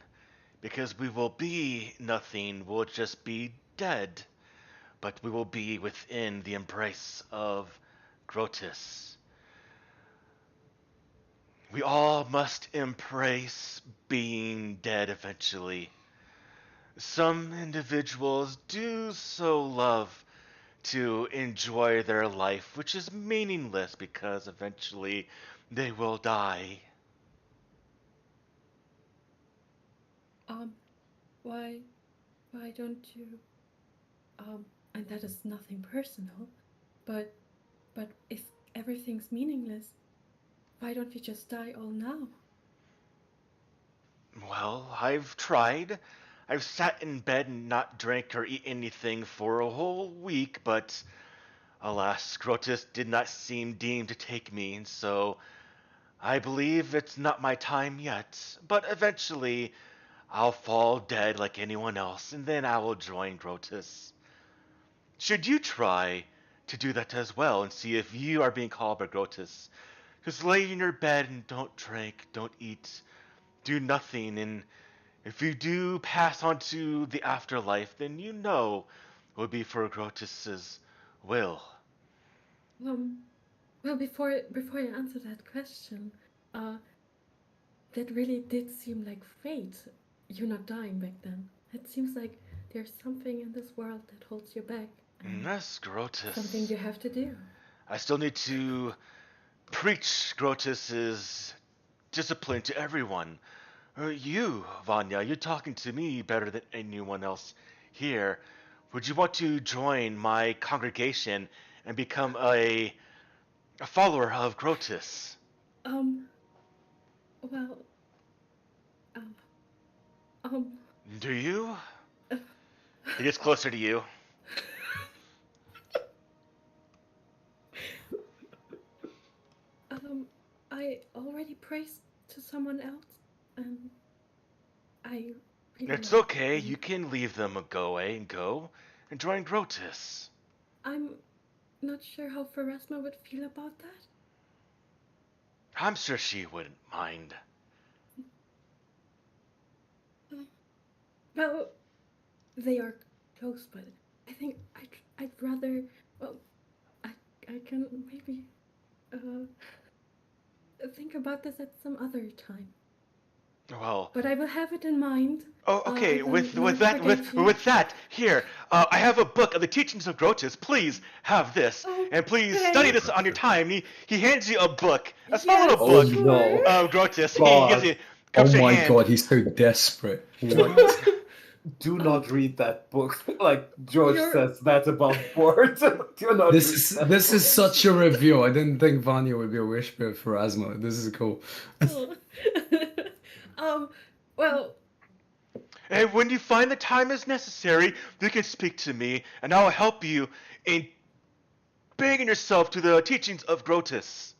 Because we will be nothing, we'll just be dead. But we will be within the embrace of Grotus. We all must embrace being dead eventually. Some individuals do so love to enjoy their life, which is meaningless because eventually they will die. Why don't you, and that is nothing personal, but if everything's meaningless, why don't we just die all now? Well, I've tried. I've sat in bed and not drank or eat anything for a whole week, but alas, Grotus did not seem deemed to take me, and so I believe it's not my time yet. But eventually, I'll fall dead like anyone else, and then I will join Grotus. Should you try to do that as well and see if you are being called by Grotus? Just lay in your bed and don't drink, don't eat, do nothing, and if you do pass on to the afterlife, then you know it will be for Grotus's will. Well, before you answer that question, that really did seem like fate. You not dying back then. It seems like there's something in this world that holds you back. And Yes, Grotus. something you have to do. I still need to preach Grotus's discipline to everyone. You, Vanya, you're talking to me better than anyone else here. Would you want to join my congregation and become a follower of Grotus? Well, um, um, Do you? He gets closer to you. I already prayed to someone else, and I really It's like okay. them. You can leave them away and go and join Grotus. I'm not sure how Pharasma would feel about that. I'm sure she wouldn't mind. Well, they are close, but I think I'd rather. Well, I can maybe think about this at some other time. Well, But I will have it in mind. oh, okay. I will With not that, forget you. with that, here, I have a book of the teachings of Grotus. Please have this, Oh, and please study thanks. this on your time. He hands you a book, a small Yes, little Oh book no. of Grotus. He God. gives you, Oh cups your my hand. god, he's so desperate. What? Do not read that book. Like George You're- says that about board. Do not This read is that this book. is such a review. I didn't think Vanya would be a whisper for Asma. This is cool. Well, And when you find the time is necessary, you can speak to me, and I'll help you in bringing yourself to the teachings of Grotus.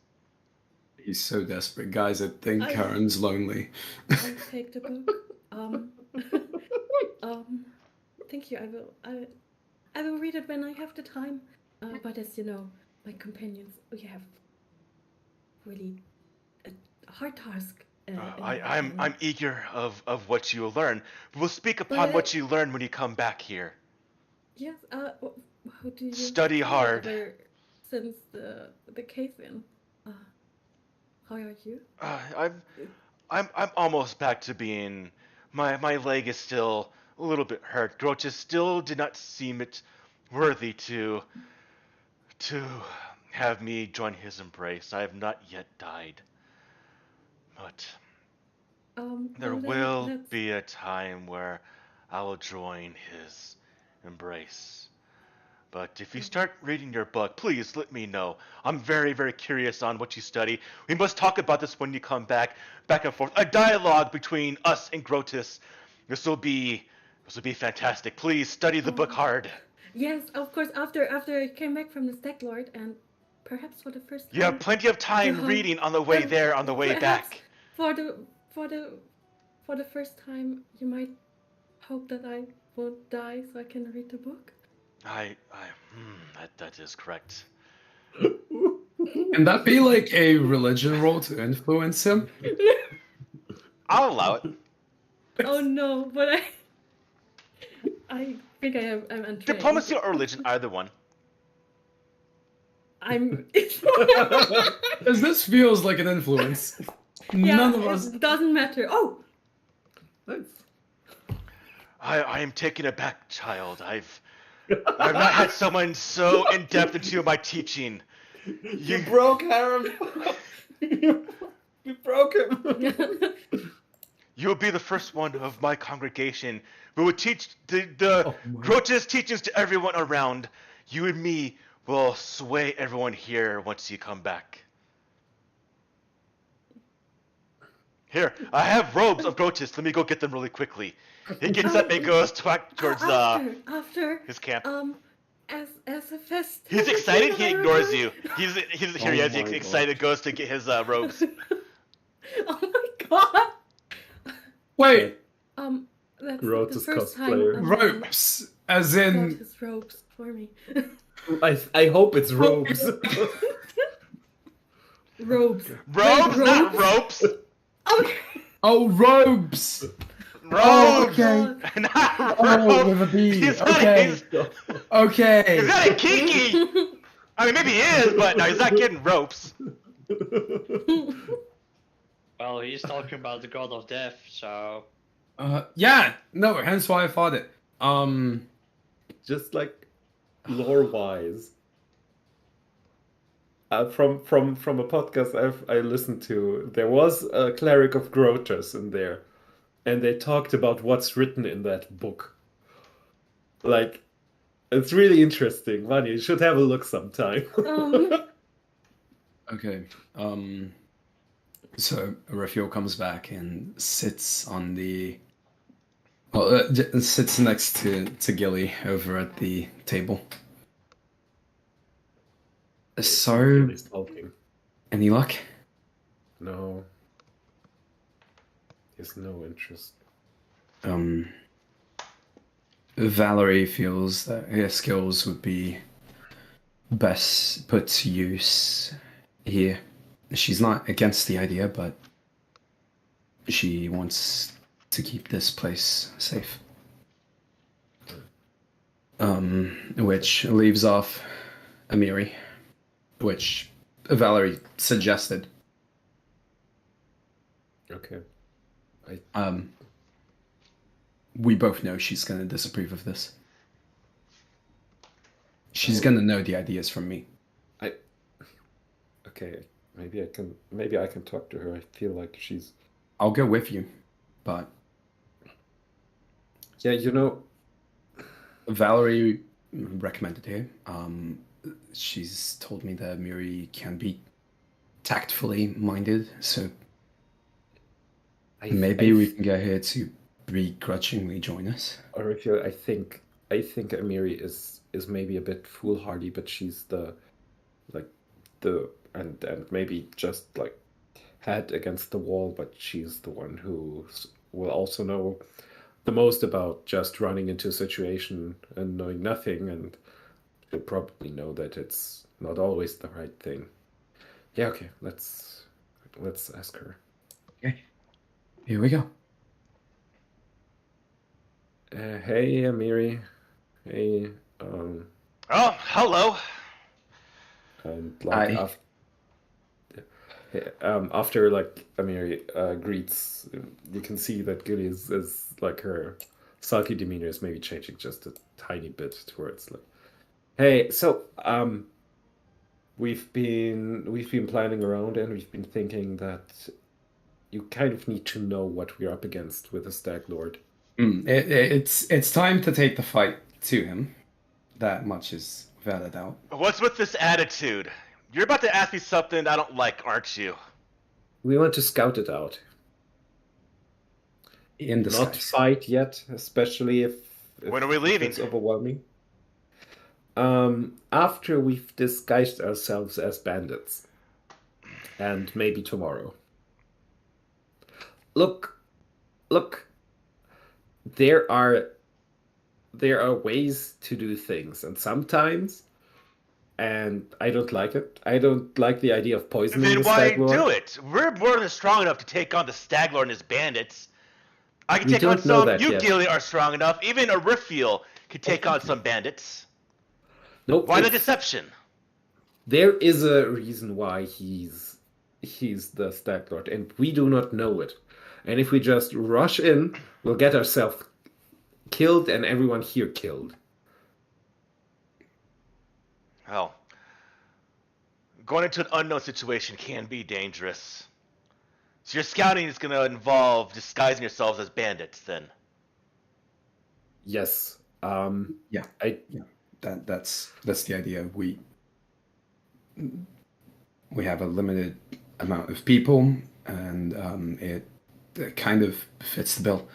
He's so desperate, guys. I think I- Karen's lonely. I'll take the book. Thank you. I will read it when I have the time. But as you know, my companions, we have really a hard task. I'm eager of what you will learn. We'll speak upon But- what you learn when you come back here. Yes. How do you Study feel hard. ever since the cave-in? How are you? I'm almost back to being. My leg is still a little bit hurt. Grotus still did not seem it worthy to have me join his embrace. I have not yet died, but there Well then, will let's- be a time where I will join his embrace. But if you start reading your book, please let me know. I'm very, very curious on what you study. We must talk about this when you come back and forth. A dialogue between us and Grotus. This will be fantastic. Please study the book hard. Yes, of course. After I came back from the Stag Lord, and perhaps for the first time. You have plenty of time Yeah. reading on the way there, on the way Perhaps back. For the first time, you might hope that I won't die, so I can read the book. That is correct. Can that be like a religion roll to influence him? I'll allow it. Oh no, but I think I'm untrained. Diplomacy or religion, either one. I'm. Because this feels like an influence. Yeah, None of us. It doesn't matter. Oh, Nice. I am taken aback, child. I've not had someone so in depth into my teaching. You broke Harem. You broke him. You'll be the first one of my congregation who will teach the Grotus teachings to everyone around. You and me will sway everyone here once you come back. Here, I have robes of Grotus. Let me go get them really quickly. He gets up and goes towards after his camp. as a fest. He's excited. He ignores you. He's here. He Oh is my excited. Goes to get his robes. Oh my god. Wait, That's Grotus the first cosplayer. time. ropes. As Bought in. his robes for me. I hope it's robes. Robes. Robes, Wait, not robes? ropes. Okay. Oh, robes! Robes. Oh, okay. Not Oh, robes. with a B. He's Okay. He's Okay. not a kinky. I mean, maybe he is, but no, he's not getting ropes. Well, he's talking about the god of death, so Yeah, no, hence why I thought it. Just like lore wise. from a podcast I listened to, there was a cleric of Grotus in there, and they talked about what's written in that book. Like, it's really interesting. Vanya, you should have a look sometime. Okay. So Raphael comes back and sits on the. Well, sits next to Gilly over at the table. So, Really sulking. any luck? No. There's no interest. Valerie feels that her skills would be best put to use here. She's not against the idea, but she wants to keep this place safe. Which leaves off Amiri, which Valerie suggested. Okay. We both know she's going to disapprove of this. She's going to know the ideas from me. Okay, maybe I can talk to her. I feel like she's... I'll go with you, but... Yeah, you know... Valerie recommended her. She's told me that Miri can be tactfully minded, so maybe we can get her to begrudgingly join us. Or if you, I think Amiri is maybe a bit foolhardy, but she's and maybe just like head against the wall, but she's the one who will also know the most about just running into a situation and knowing nothing, and she'll probably know that it's not always the right thing. Yeah, okay, let's ask her. Okay, here we go. Hey, Amiri. Hey, Oh, hello. and like Hi. after like Amiri greets, you can see that Gilly is like her sulky demeanor is maybe changing just a tiny bit towards like, hey, so we've been planning around and we've been thinking that you kind of need to know what we're up against with the Stag Lord. It's time to take the fight to him. That much is without a doubt. What's with this attitude? You're about to ask me something I don't like, aren't you? We want to scout it out. In Not disguise. fight yet, especially if When are we leaving? it's overwhelming. After we've disguised ourselves as bandits. And maybe tomorrow. Look, there are ways to do things, and sometimes, and I don't like it. I don't like the idea of poisoning Then the why Stag Lord. do it? We're more than strong enough to take on the Stag Lord and his bandits. I can We take on don't know some. that You, yet. Gilly, are strong enough. Even a Riffiel could take on some bandits. Nope. Why the deception? There is a reason why he's the Stag Lord, and we do not know it. And if we just rush in, we'll get ourselves killed and everyone here killed. Hell, going into an unknown situation can be dangerous. So your scouting is going to involve disguising yourselves as bandits, then. Yes. Yeah. That's the idea. We have a limited amount of people, and it kind of fits the bill.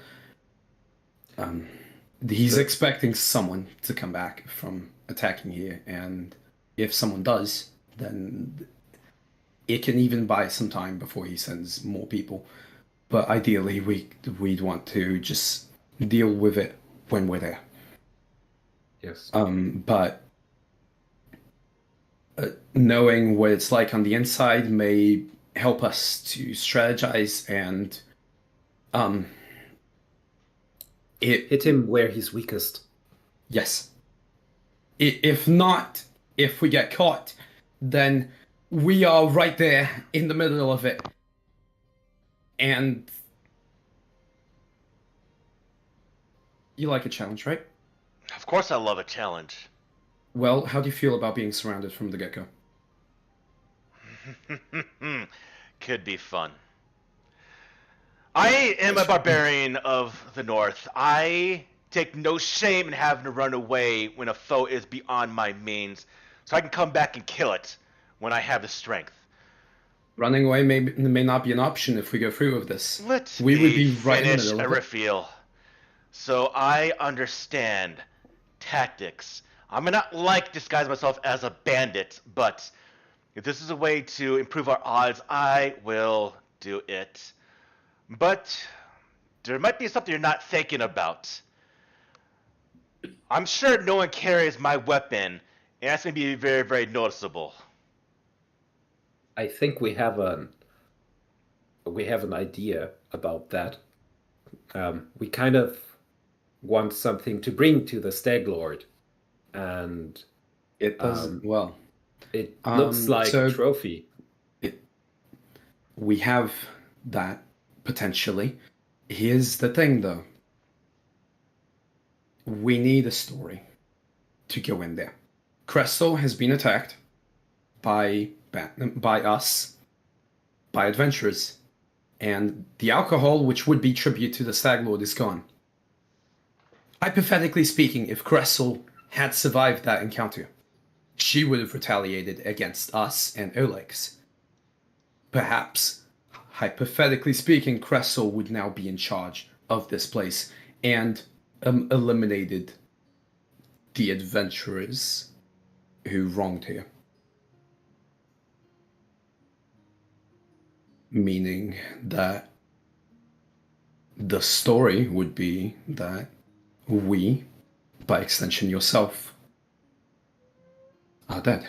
He's expecting someone to come back from attacking here, and if someone does, then it can even buy some time before he sends more people. But ideally, we'd want to just deal with it when we're there. Yes. But knowing what it's like on the inside may help us to strategize and Hit him where he's weakest. yes. If not, if we get caught, then we are right there in the middle of it. And you like a challenge, right? Of course I love a challenge. Well, how do you feel about being surrounded from the get-go? Could be fun. I am a barbarian of the north. I take no shame in having to run away when a foe is beyond my means, so I can come back and kill it when I have the strength. Running away may not be an option if we go through with this. Let We would me be right in the finish middle a of it. reveal. So I understand tactics. I may not like disguise myself as a bandit, but if this is a way to improve our odds, I will do it. But there might be something you're not thinking about. I'm sure no one carries my weapon, and that's going to be very, very noticeable. I think we have an idea about that. We kind of want something to bring to the Stag Lord, and It does well. it looks like a trophy. We have that potentially. Here's the thing, though. We need a story to go in there. Crystal has been attacked by us, by adventurers, and the alcohol, which would be tribute to the Stag Lord, is gone. Hypothetically speaking, if Crystal had survived that encounter, she would have retaliated against us and Olex. Perhaps, hypothetically speaking, Cressel would now be in charge of this place and eliminated the adventurers who wronged her. Meaning that the story would be that we, by extension yourself, are dead.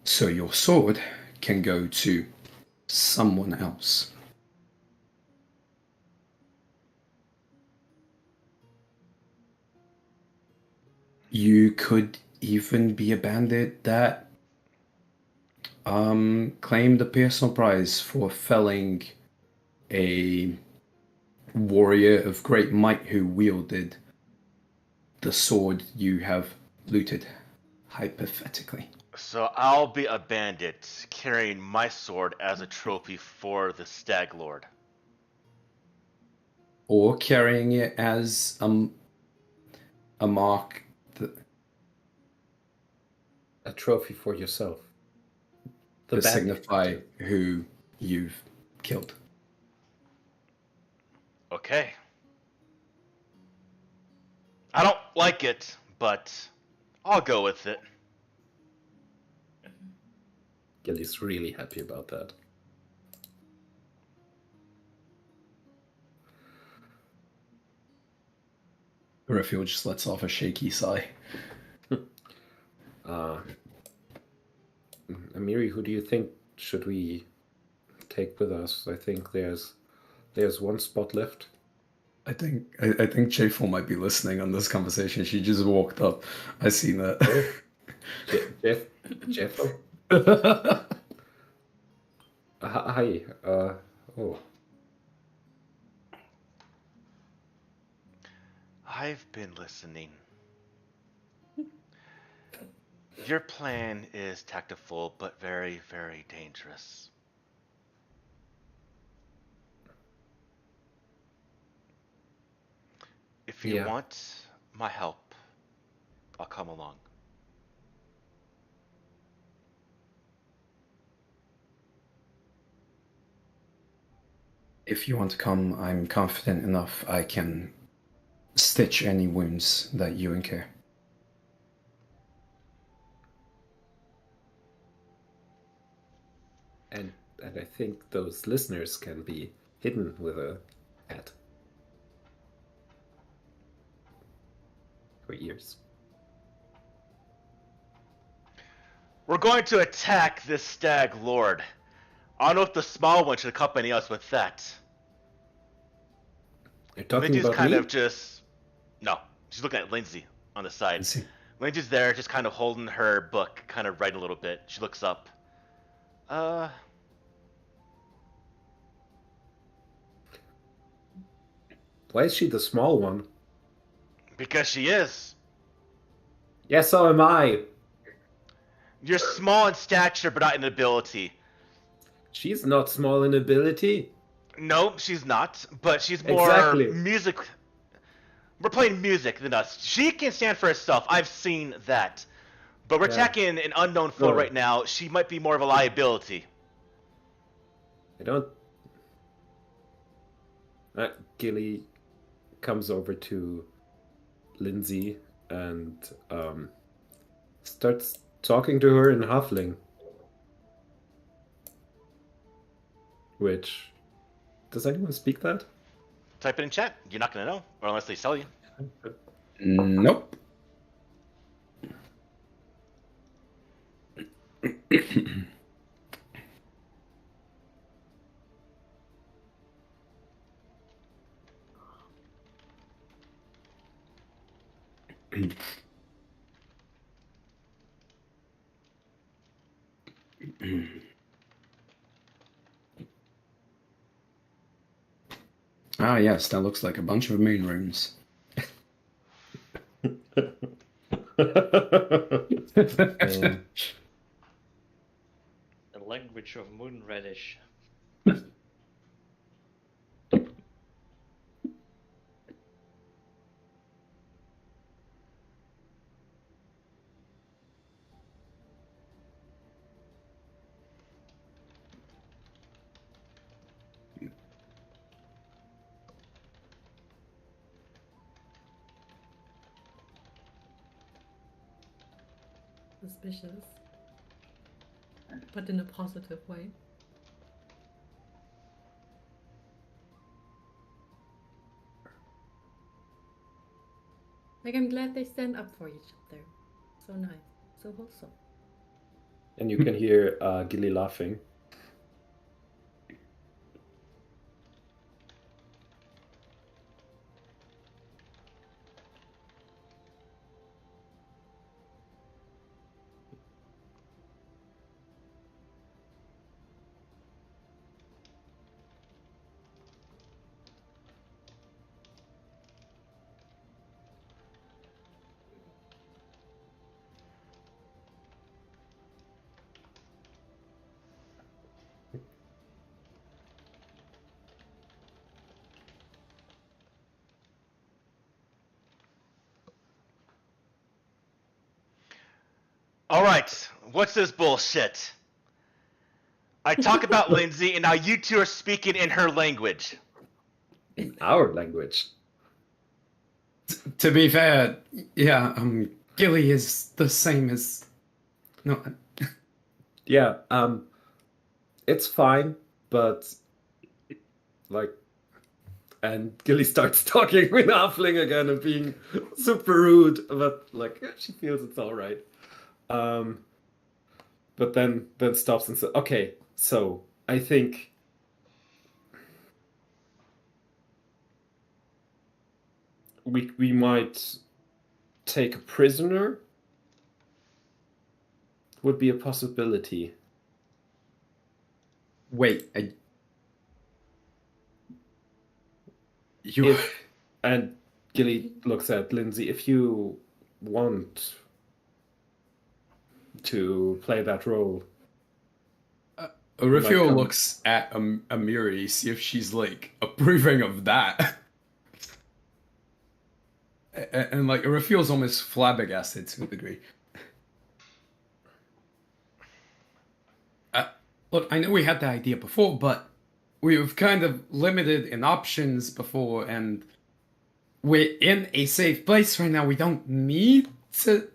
So your sword can go to someone else. You could even be a bandit that claimed a personal prize for felling a warrior of great might who wielded the sword you have looted, hypothetically. So I'll be a bandit carrying my sword as a trophy for the Stag Lord. Or carrying it as a mark. A trophy for yourself. To signify who you've killed. Okay. I don't like it, but I'll go with it. Gilly's really happy about that. Raphael just lets off a shaky sigh. Amiri, who do you think should we take with us? I think there's one spot left. I think J4 might be listening on this conversation. She just walked up. I seen that. Jeff? Hi. Oh. I've been listening. Your plan is tactful, but very, very dangerous. If you want my help, I'll come along. If you want to come, I'm confident enough I can stitch any wounds that you incur. And I think those listeners can be hidden with a hat. For years. We're going to attack this Stag Lord. I don't know if the small one should accompany us with that. You're talking Lindsay's about kind me? of just... No, she's looking at Lindsay on the side. Lindsay. Lindsay's there, just kind of holding her book, kind of writing a little bit. She looks up. Why is she the small one? Because she is. Yeah, so am I. You're small in stature, but not in ability. She's not small in ability. No, she's not, but she's more Exactly. music. We're playing music than us. She can stand for herself. I've seen that. But we're Yeah. attacking an unknown foe No. right now. She might be more of a liability. I don't. Gilly comes over to Lindsay and starts talking to her in Halfling. Which. Does anyone speak that? Type it in chat. You're not gonna know, or unless they sell you. Nope. Ah, yes, that looks like a bunch of moon runes. The language of moon radish. Suspicious. But in a positive way. Like, I'm glad they stand up for each other. So nice. So wholesome. And you can hear Gilly laughing. All right, what's this bullshit? I talk about Lindsay, and now you two are speaking in her language. In our language. To be fair, yeah, Gilly is the same as. No, Yeah, it's fine, but like, and Gilly starts talking with Halfling again and being super rude, but like she feels it's all right. But then stops and says, "Okay, so I think we might take a prisoner. Would be a possibility." wait, you. And Gilly looks at Lindsay. If you want to play that role, Raphael come- looks at Amiri, see if she's like approving of that. And like Raphael's almost flabbergasted to a degree. Look, I know we had the idea before, but we've kind of limited in options before, and we're in a safe place right now. We don't need to.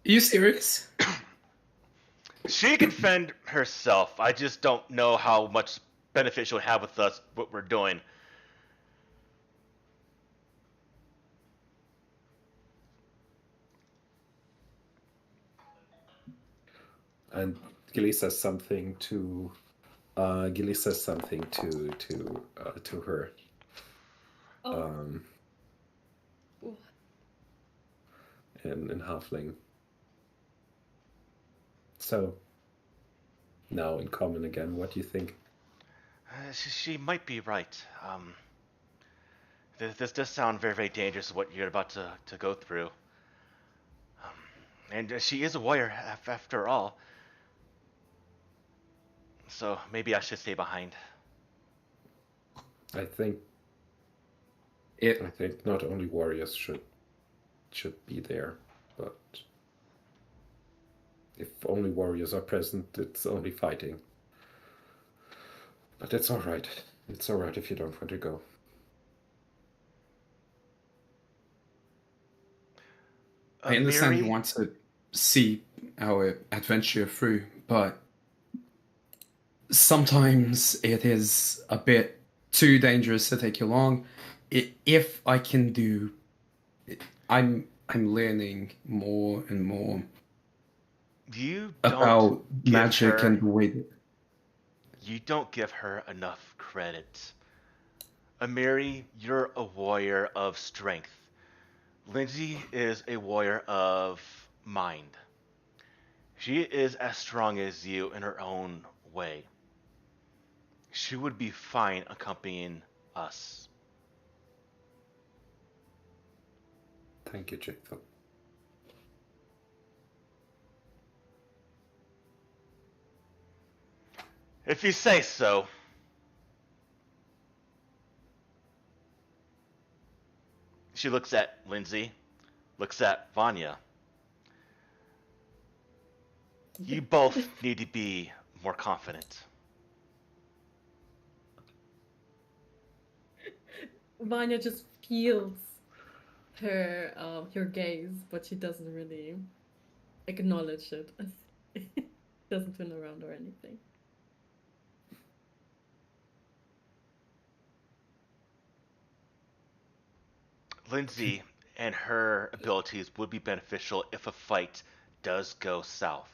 Are you serious? She can fend herself. I just don't know how much benefit she'll have with us, what we're doing. and Gilly says something to to her. Oh. In Halfling. So now in common again, what do you think? She might be right. This does sound very, very dangerous, what you're about to go through. And she is a warrior, after all. So maybe I should stay behind. I think not only warriors should be there, but if only warriors are present, it's only fighting. But it's all right. It's all right if you don't want to go. I understand Miri? you want to see our adventure through, but sometimes it is a bit too dangerous to take you along. If I can do, I'm learning more and more You about don't give magic her, and the way that you don't give her enough credit. Amiri, you're a warrior of strength. Lindsay is a warrior of mind. She is as strong as you in her own way. She would be fine accompanying us. Thank you, Jacob. If you say so. She looks at Lindsay, looks at Vanya. You both need to be more confident. Vanya just feels her gaze, but she doesn't really acknowledge it. Doesn't turn around or anything. Lindsay and her abilities would be beneficial if a fight does go south.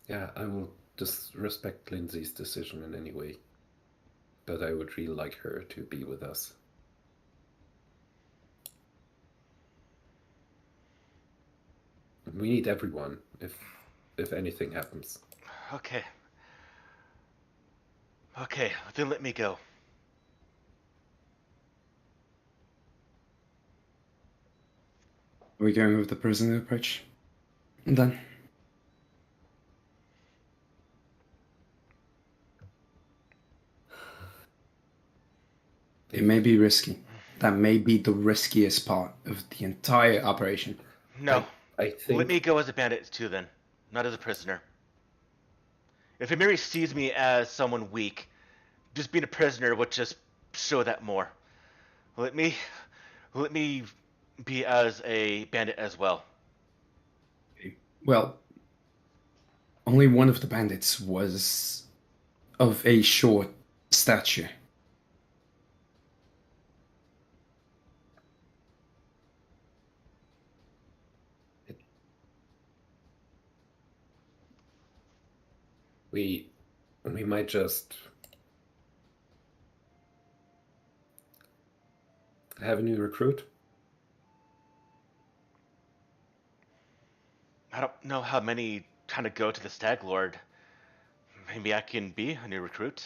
Yeah, I will just respect Lindsay's decision in any way. But I would really like her to be with us. We need everyone if anything happens. Okay. Okay, then let me go. are we going with the prisoner approach? Then it may be risky. That may be the riskiest part of the entire operation. No. I think Let me go as a bandit too then, not as a prisoner. If Amiri sees me as someone weak, just being a prisoner would just show that more. Let me be as a bandit as well. Well, only one of the bandits was of a short stature. we might just have a new recruit. I don't know how many kind of go to the Stag Lord. Maybe I can be a new recruit.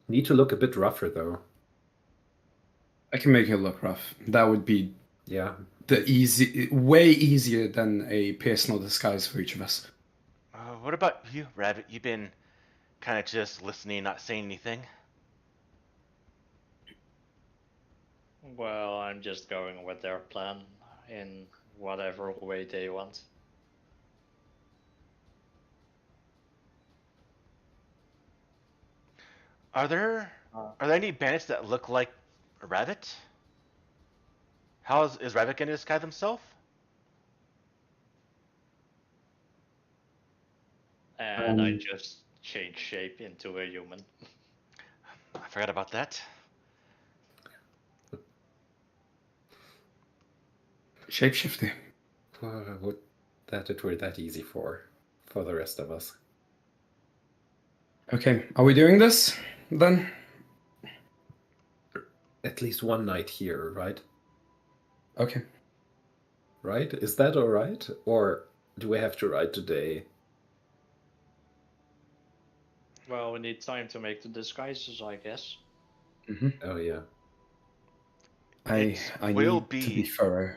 Need to look a bit rougher though. I can make it look rough. That would be Yeah. way easier than a personal disguise for each of us. What about you, Rabbit? You've been kind of just listening, not saying anything. Well, I'm just going with their plan in whatever way they want. Are there any bandits that look like Rabbit? How is Rabbit going to disguise himself? And I just change shape into a human. I forgot about that. Shapeshifter. Would that it were that easy for the rest of us. Okay, are we doing this then? At least one night here, right? Okay. Right? Is that all right? Or do we have to ride today? Well, we need time to make the disguises, I guess. Oh, yeah. I will need to be be. thorough.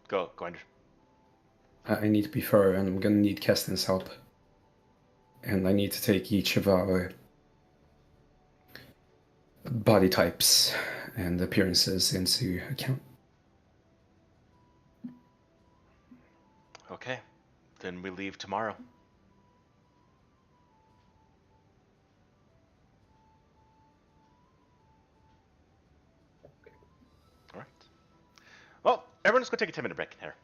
Go, Andrew. I need to be thorough, and I'm gonna need Keston's help. And I need to take each of our body types and appearances into account. Okay, then we leave tomorrow. All right. Well, everyone's gonna take a 10-minute break here.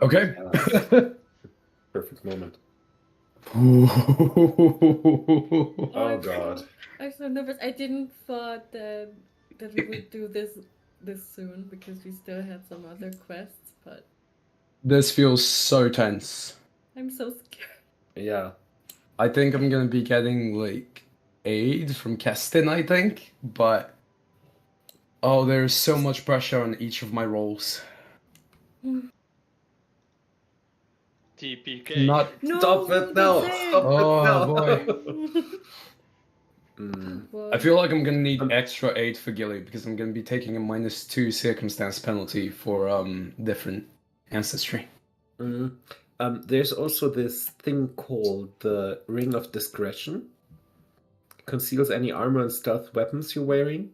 Okay. Perfect moment. Oh, Oh, God. I'm so nervous. I didn't thought that we would do this soon because we still had some other quests, but this feels so tense. I'm so scared. Yeah. I think I'm gonna be getting like aid from Keston, I think, but oh, there's so much pressure on each of my rolls. TPK. Not. No, Stop it now! don't say Stop it. Oh, it now! boy. Boy. I feel like I'm gonna need extra aid for Gilly because I'm gonna be taking a -2 circumstance penalty for different ancestry. There's also this thing called the Ring of Discretion. Conceals any armor and stealth weapons you're wearing.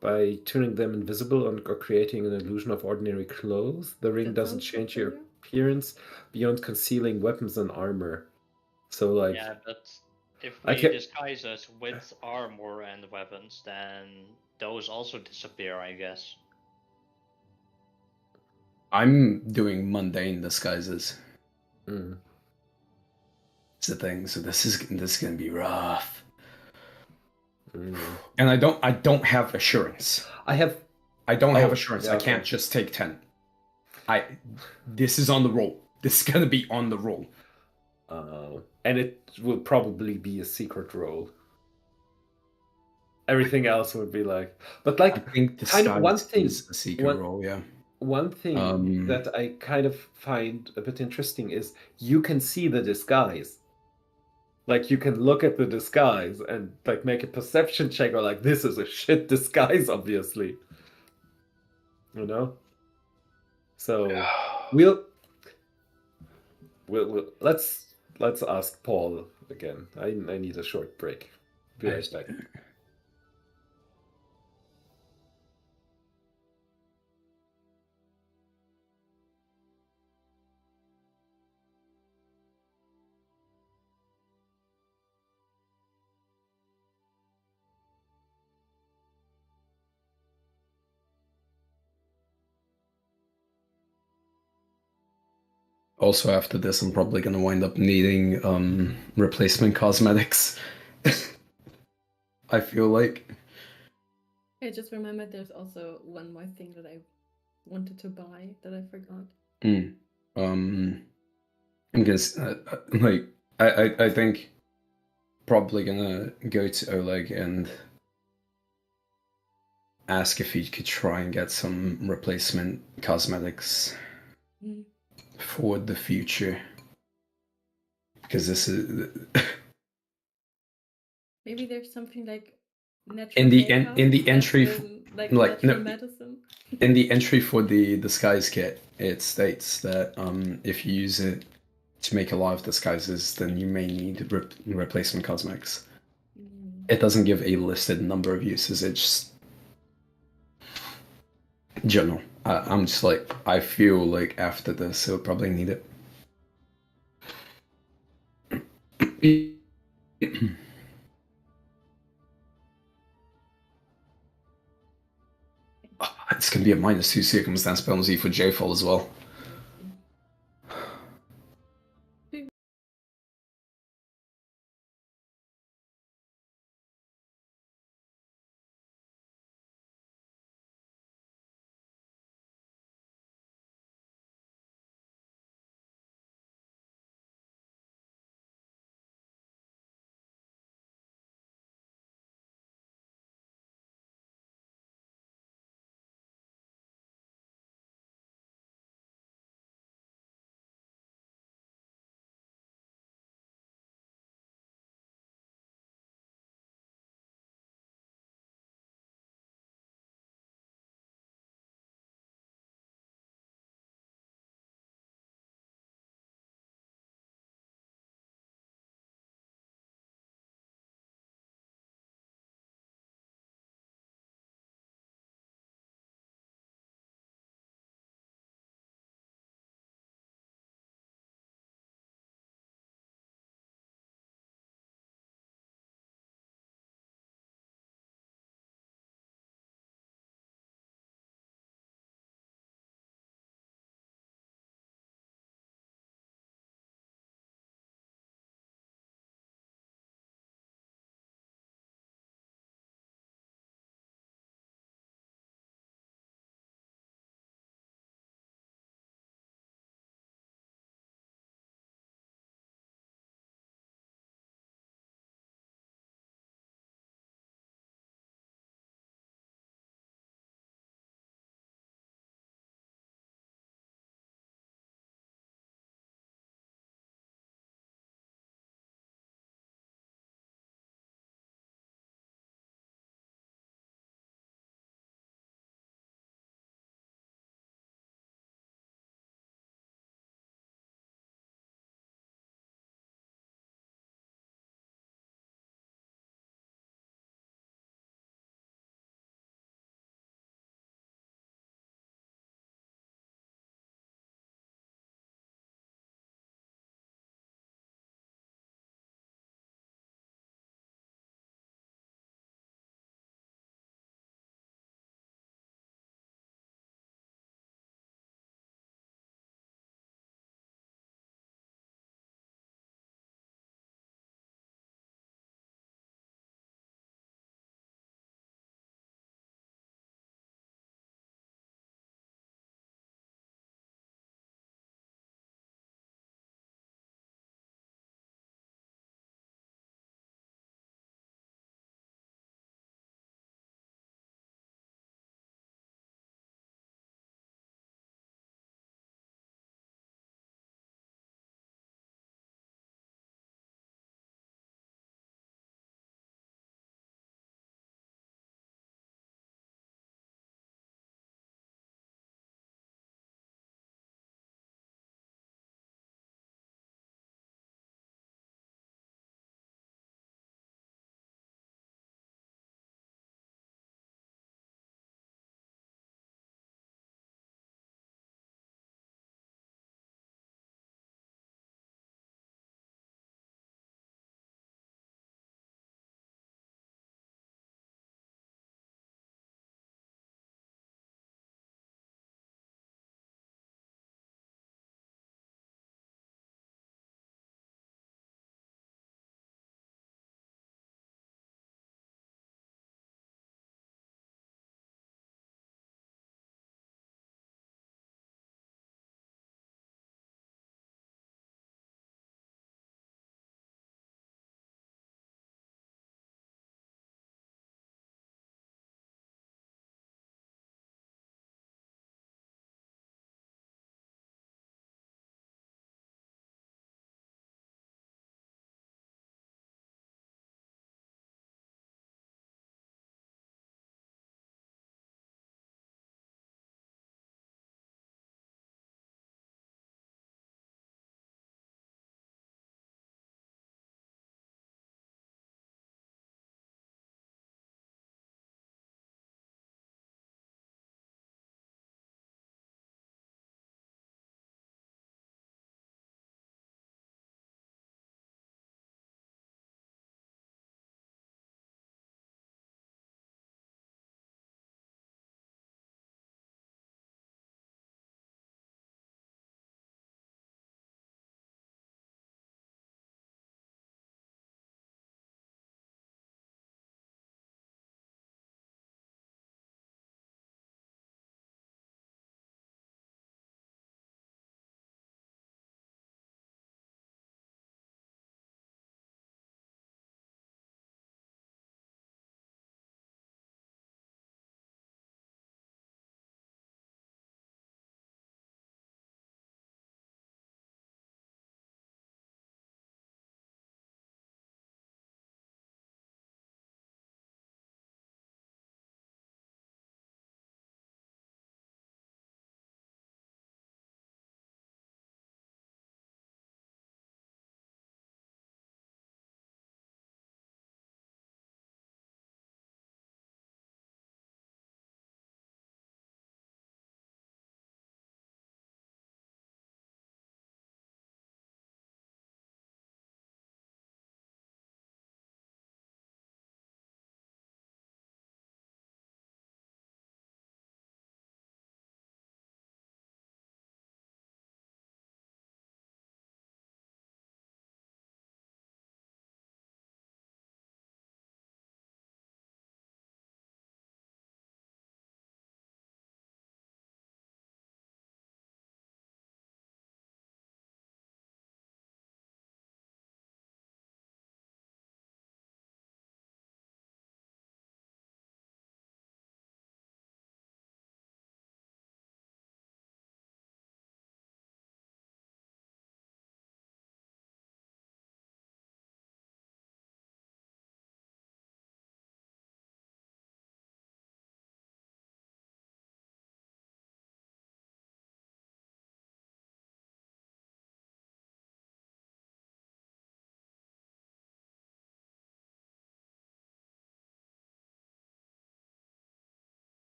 By turning them invisible or creating an illusion of ordinary clothes, the ring That doesn't sounds change familiar. your appearance beyond concealing weapons and armor. So, like, Yeah, but if I we can- disguise us with armor and weapons, then those also disappear, I guess. I'm doing mundane disguises. Mm. It's the thing, so this is gonna be rough. Mm. And I don't have assurance. I have. I don't have Oh, assurance. yeah, I can't okay. just take 10. This is on the roll. This is gonna be on the roll. And it will probably be a secret roll. Everything else would be like, but like, I think the kind of one thing. is a secret roll, yeah. One thing that I kind of find a bit interesting is you can see the disguise. Like, you can look at the disguise and like make a perception check, or like, this is a shit disguise, obviously. You know. So we'll let's ask Paul again. I need a short break. Be right back. Also, after this, I'm probably gonna wind up needing replacement cosmetics. I feel like. I just remembered there's also one more thing that I wanted to buy that I forgot. I'm gonna like I think probably gonna go to Oleg and ask if he could try and get some replacement cosmetics for the future, because this is Maybe there's something like natural in the makeup, in the entry as in, like no, natural medicine. in the entry for the disguise kit, it states that if you use it to make a lot of disguises, then you may need replacement cosmetics. It doesn't give a listed number of uses. It's just general. I'm just like, I feel like after this, I'll probably need it. It's gonna be a -2 circumstance penalty for J-Fall as well.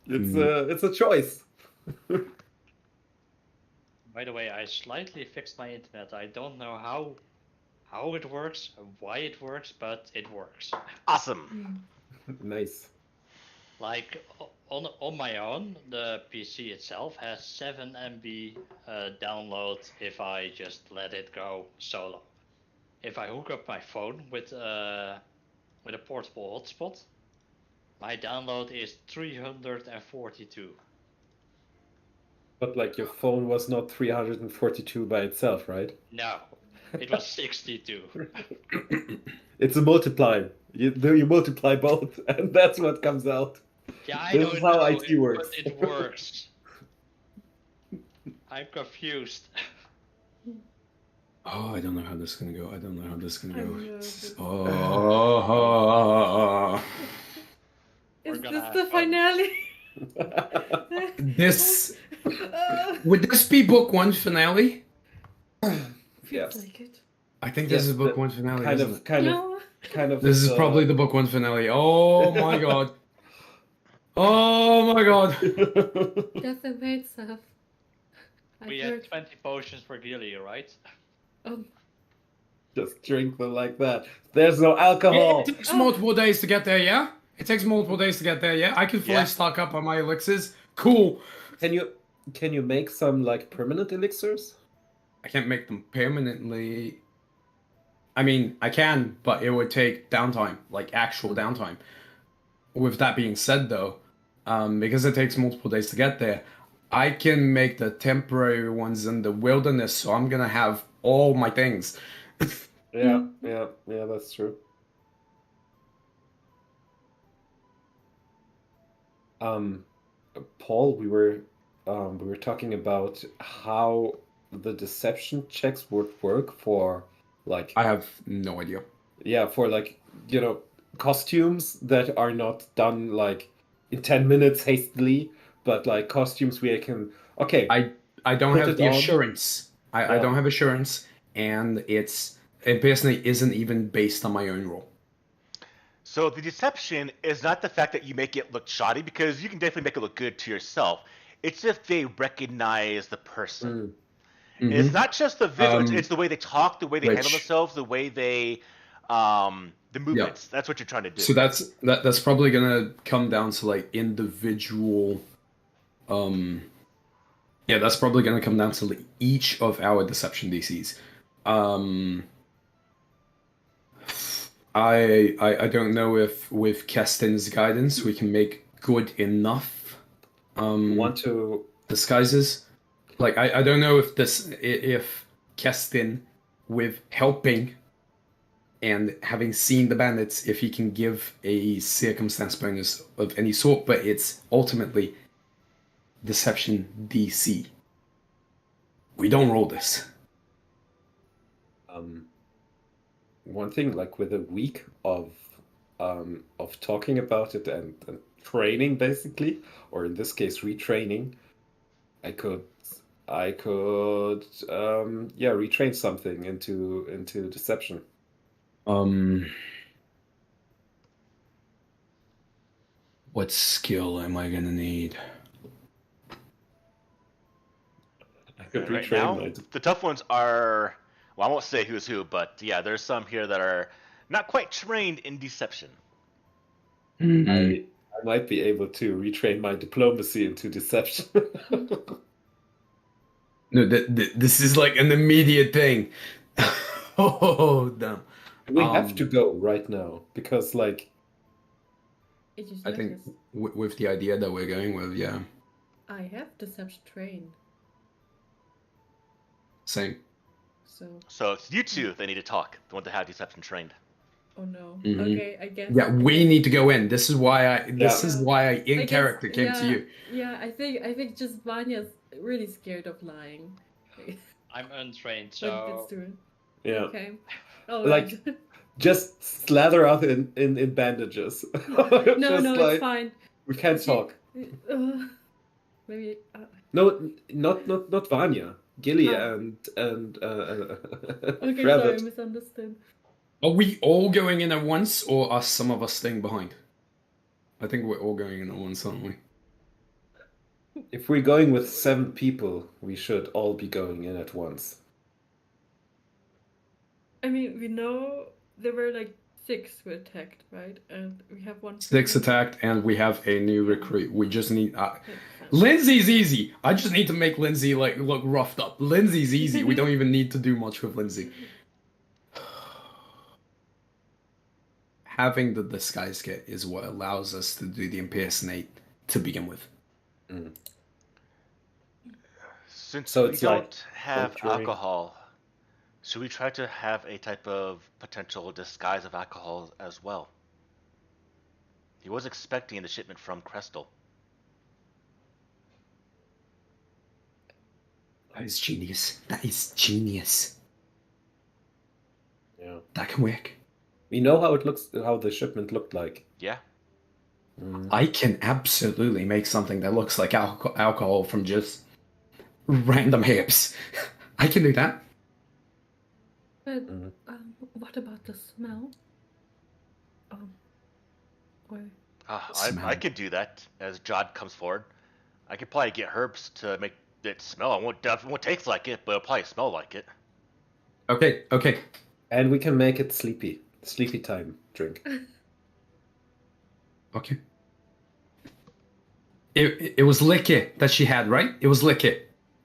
It's a choice. By the way, I slightly fixed my internet. I don't know how it works, why it works, but it works. Awesome. Nice. Like on my own, the PC itself has 7 MB download if I just let it go solo. If I hook up my phone with a portable hotspot, my download is 342. But like your phone was not 342 by itself, right? No, it was 62. It's a multiply. You multiply both, and that's what comes out. Yeah, I This don't is how know, IT works. but it works. I'm confused. Oh, I don't know how this is gonna go. I don't know how this is gonna I'm go. nervous. Oh, We're Is gonna this have the fun. finale? this would this be book one finale? Feels Yes. like it. I think this Yes, is book the- one finale. kind isn't of, it? No. kind of. This is probably the book one finale. Oh my god. Oh my god. Death and Fate stuff. We had 20 potions for Gilly, right? Just drink them like that. There's no alcohol. It takes multiple days to get there, yeah? It takes multiple days to get there, yeah? I can fully Yeah. stock up on my elixirs. Cool. Can you make some like permanent elixirs? I can't make them permanently. I mean, I can, but it would take downtime, like actual downtime. With that being said, though, because it takes multiple days to get there, I can make the temporary ones in the wilderness, so I'm gonna have all my things. Yeah, that's true. Paul, we were talking about how the deception checks would work for like I have no idea. for like costumes that are not done like in 10 minutes hastily, but like costumes where you can I don't Put have it the on. assurance. I Yeah. don't have assurance, and it personally isn't even based on my own role. So the deception is not the fact that you make it look shoddy, because you can definitely make it look good to yourself. It's if they recognize the person. It's not just the visual; it's the way they talk, the way they handle Which- themselves, the way they, the movements. That's what you're trying to do. So that's probably gonna come down to like individual. Yeah, that's probably gonna come down to like, each of our deception DCs. I don't know if with Kestin's guidance we can make good enough want to disguises. Like I don't know if Kestin, with helping and having seen the bandits, if he can give a circumstance bonus of any sort, but it's ultimately deception DC. We don't roll this. one thing like with a week of talking about it and training basically, or in this case retraining, I could retrain something into deception. What skill am I gonna need? I could Right retrain now, my the tough ones are, well, I won't say who's who, but yeah, there's some here that are not quite trained in deception. I might be able to retrain my diplomacy into deception. No, this is like an immediate thing. Oh, damn. We have to go right now because like It is I think useless. with the idea that we're going with, yeah, I have deception trained, same. so So it's you two that need to talk, the one that have deception trained. oh no. Mhm. Okay, I guess. Yeah, we need to go in. This is why I in I guess, character came to you. Yeah, I think just Vanya's really scared of lying. I'm untrained, But so it's true. yeah, Okay. All Like- right. just slather out in bandages. No, Just no, like, it's fine. we can't talk. Maybe. No, not Vanya. Gilly Oh. and Okay, sorry, Rabbit. misunderstood. Are we all going in at once, or are some of us staying behind? I think we're all going in at once, aren't we? If we're going with 7 people, we should all be going in at once. I mean, we know there were like 6 who attacked, right? And we have 1 6 person- attacked, and we have a new recruit. We just need. Okay, fine. Lindsay's easy. I just need to make Lindsay like look roughed up. Lindsay's easy. We don't even need to do much with Lindsay. Having the disguise kit is what allows us to do the impersonate to begin with. Since So we it's don't like have torturing. alcohol, should we try to have a type of potential disguise of alcohol as well? He was expecting the shipment from Crestal. That is genius. That is genius. Yeah. That can work. We know how it looks, how the shipment looked like. Yeah. I can absolutely make something that looks like alcohol from just random hips. I can do that. But what about the smell? Or I could do that as Jod comes forward. I could probably get herbs to make it smell. It won't taste like it, but it'll probably smell like it. Okay. And we can make it sleepy. Sleepy time drink. Okay. It was liquor that she had, right? It was liquor.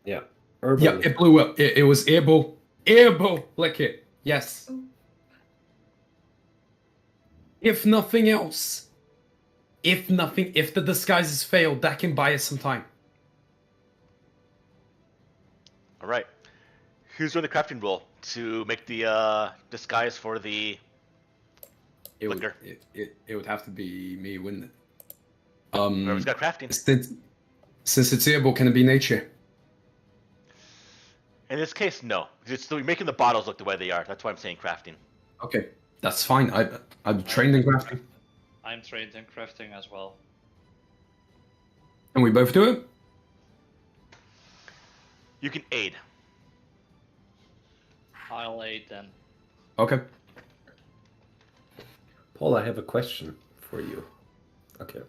Yeah. Herbal. Yeah, it blew up. It was airbow liquor. Yes. Oh. If nothing else, if the disguises failed, that can buy us some time. All right. Who's doing the crafting roll to make the disguise for the liquor? It would have to be me, wouldn't it? Whoever's got crafting. Since it's airbow, can it be nature? In this case, no. It's still making the bottles look the way they are. That's why I'm saying crafting. Okay, that's fine. I'm trained in crafting. I'm trained in crafting as well. Can we both do it? You can aid. I'll aid then. Okay. Paul, I have a question for you. Okay.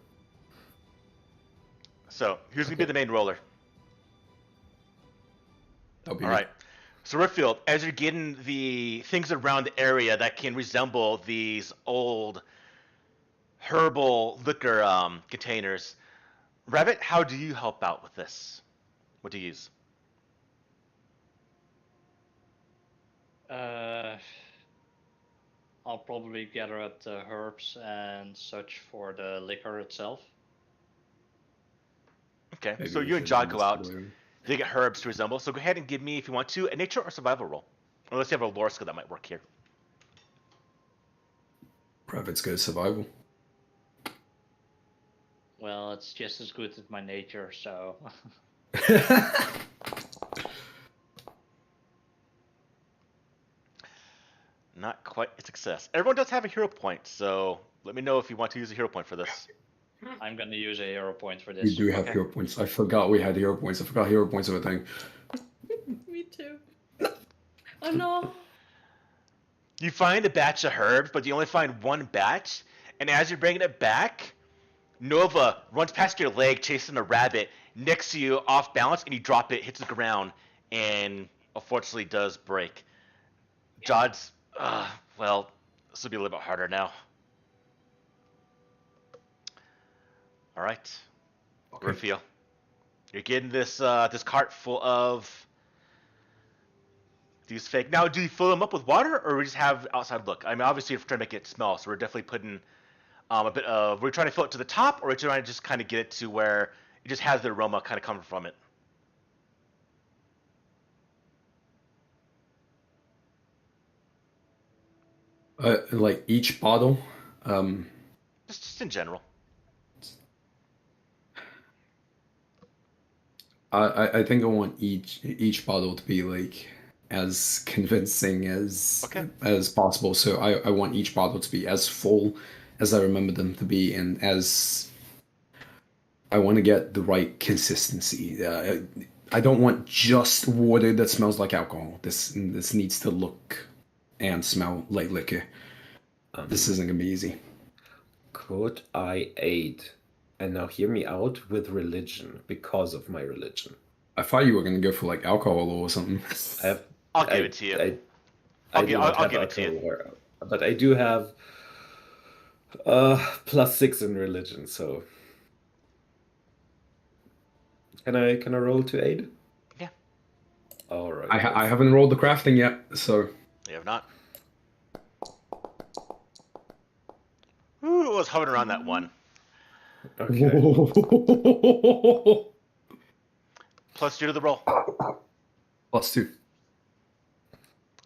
So, who's going to be the main roller? That'll be All right. So, Ripfield, as you're getting the things around the area that can resemble these old herbal liquor containers, Rabbit, how do you help out with this? What do you use? I'll probably gather up the herbs and such for the liquor itself. Okay, Maybe so we you and should Jod do go this out. together. They get herbs to resemble. So go ahead and give me, if you want to, a nature or survival roll. Unless you have a lore skill that might work here. Rabbit's good survival. Well, it's just as good as my nature, so. Not quite a success. Everyone does have a hero point, so let me know if you want to use a hero point for this. I'm gonna use a hero point for this. We do have Okay. hero points. I forgot we had hero points. I forgot hero points of a thing. me too. Oh no. You find a batch of herbs, but you only find one batch, and as you're bringing it back, Nova runs past your leg chasing a rabbit, nicks you off balance, and you drop it, hits the ground, and unfortunately does break. Jod's, well, this will be a little bit harder now. All right, Okay. Raphael, you're getting this this cart full of these fake. Now, do you fill them up with water, or we just have outside look? I mean, obviously, we're trying to make it smell, so we're definitely putting a bit of. We're trying to fill it to the top, or we're trying to just kind of get it to where it just has the aroma kind of coming from it. Like each bottle. Just in general. I think I want each bottle to be like as convincing as Okay. as possible. So I want each bottle to be as full as I remember them to be, and as I want to get the right consistency. I don't want just water that smells like alcohol. This needs to look and smell like liquor. This isn't gonna be easy. Could I aid? And now hear me out with religion because of my religion. I thought you were gonna go for like alcohol or something. I have. I'll give it to you. I do not I'll have give it to you. alcohol, but I do have +6 in religion. So can I roll to aid? Yeah. All right. I haven't rolled the crafting yet, so. You have not. Ooh, I was hovering around that one. Okay. +2 to the roll. +2.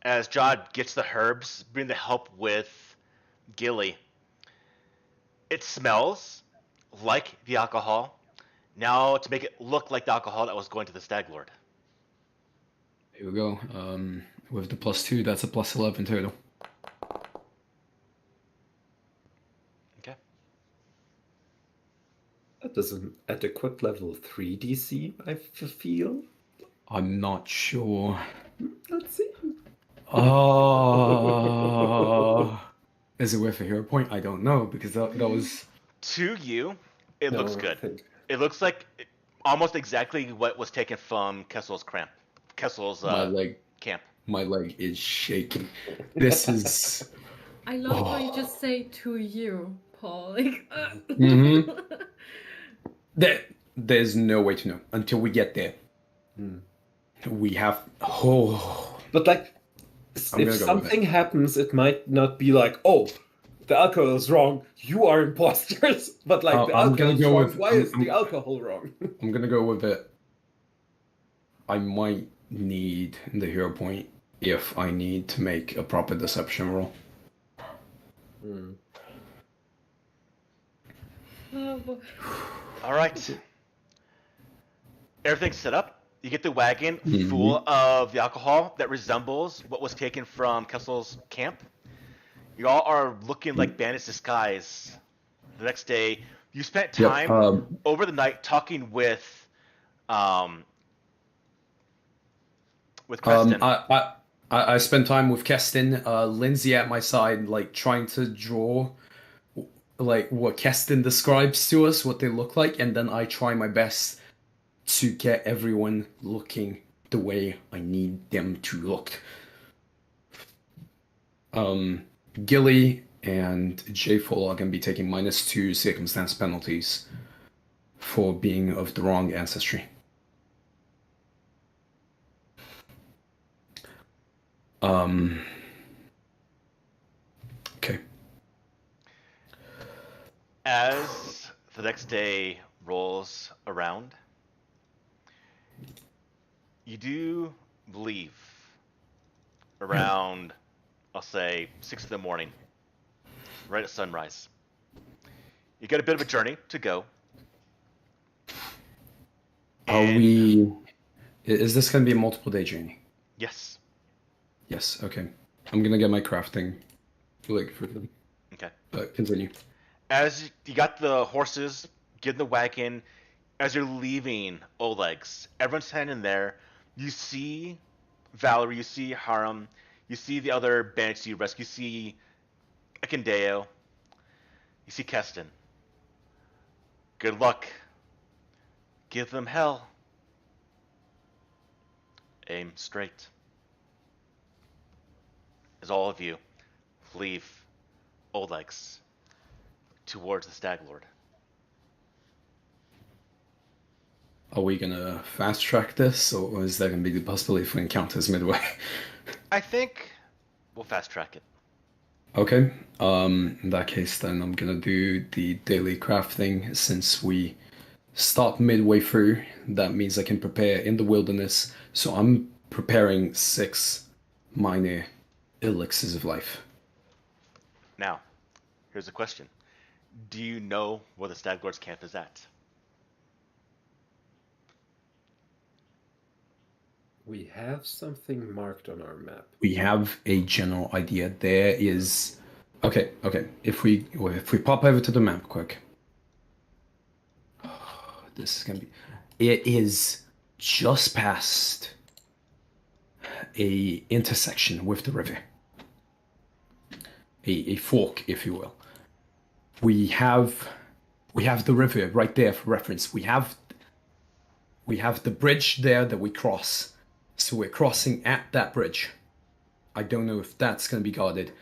As Jod gets the herbs, bring the help with Gilly. It smells like the alcohol. Now to make it look like the alcohol that was going to the Stag Lord. Here we go. With the +2, that's a +11 total. Okay. That is an adequate level 3 DC, I feel. I'm not sure. Let's see. Oh. Is it worth a hero point? I don't know, because that was... To you, it No, looks I good. think- It looks like almost exactly what was taken from Kessel's camp. Camp. My leg is shaking. This is... I love how you just say to you, Paul. Like, Mhm. There's no way to know until we get there. We have... Oh... But like, I'm gonna if go something happens, it might not be like, oh, the alcohol is wrong. You are imposters. But like, the I'm alcohol gonna is go wrong. with- Why I'm- is the alcohol wrong? I'm gonna go with it. I might need the hero point if I need to make a proper deception roll. oh, boy. All right. Everything's set up. You get the wagon Mhm. full of the alcohol that resembles what was taken from Kessel's camp. You all are looking like bandits disguised. The next day, you spent time over the night talking with Preston. I spent time with Keston, Lindsay at my side, like trying to draw like what Keston describes to us, what they look like, and then I try my best to get everyone looking the way I need them to look. Gilly and J-Full are going to be taking -2 circumstance penalties for being of the wrong ancestry. Okay. As the next day rolls around, you do leave around, I'll say, 6 in the morning, right at sunrise. You got a bit of a journey to go. Is this going to be a multiple day journey? Yes. Yes, okay. I'm going to get my crafting like for them. Okay. But continue. As you got the horses, get in the wagon, as you're leaving Oleg's, everyone's standing there. You see Valerie, you see Haram, you see the other bandits you rescue, you see Ekindeo, you see Keston. Good luck. Give them hell. Aim straight. As all of you leave Oleg's towards the Stag Lord. Are we going to fast track this, or is there going to be the possibility for encounters midway? I think we'll fast track it. Okay. In that case, then I'm going to do the daily crafting. Since we start midway through, that means I can prepare in the wilderness. So I'm preparing 6 minor elixirs of life. Now, here's a question. Do you know where the Stag Lord's camp is at? We have something marked on our map. We have a general idea. There is... Okay. If we pop over to the map quick. This is going to be... It is just past a intersection with the river. A fork, if you will. We have the river right there for reference. We have the bridge there that we cross. So we're crossing at that bridge. I don't know if that's going to be guarded.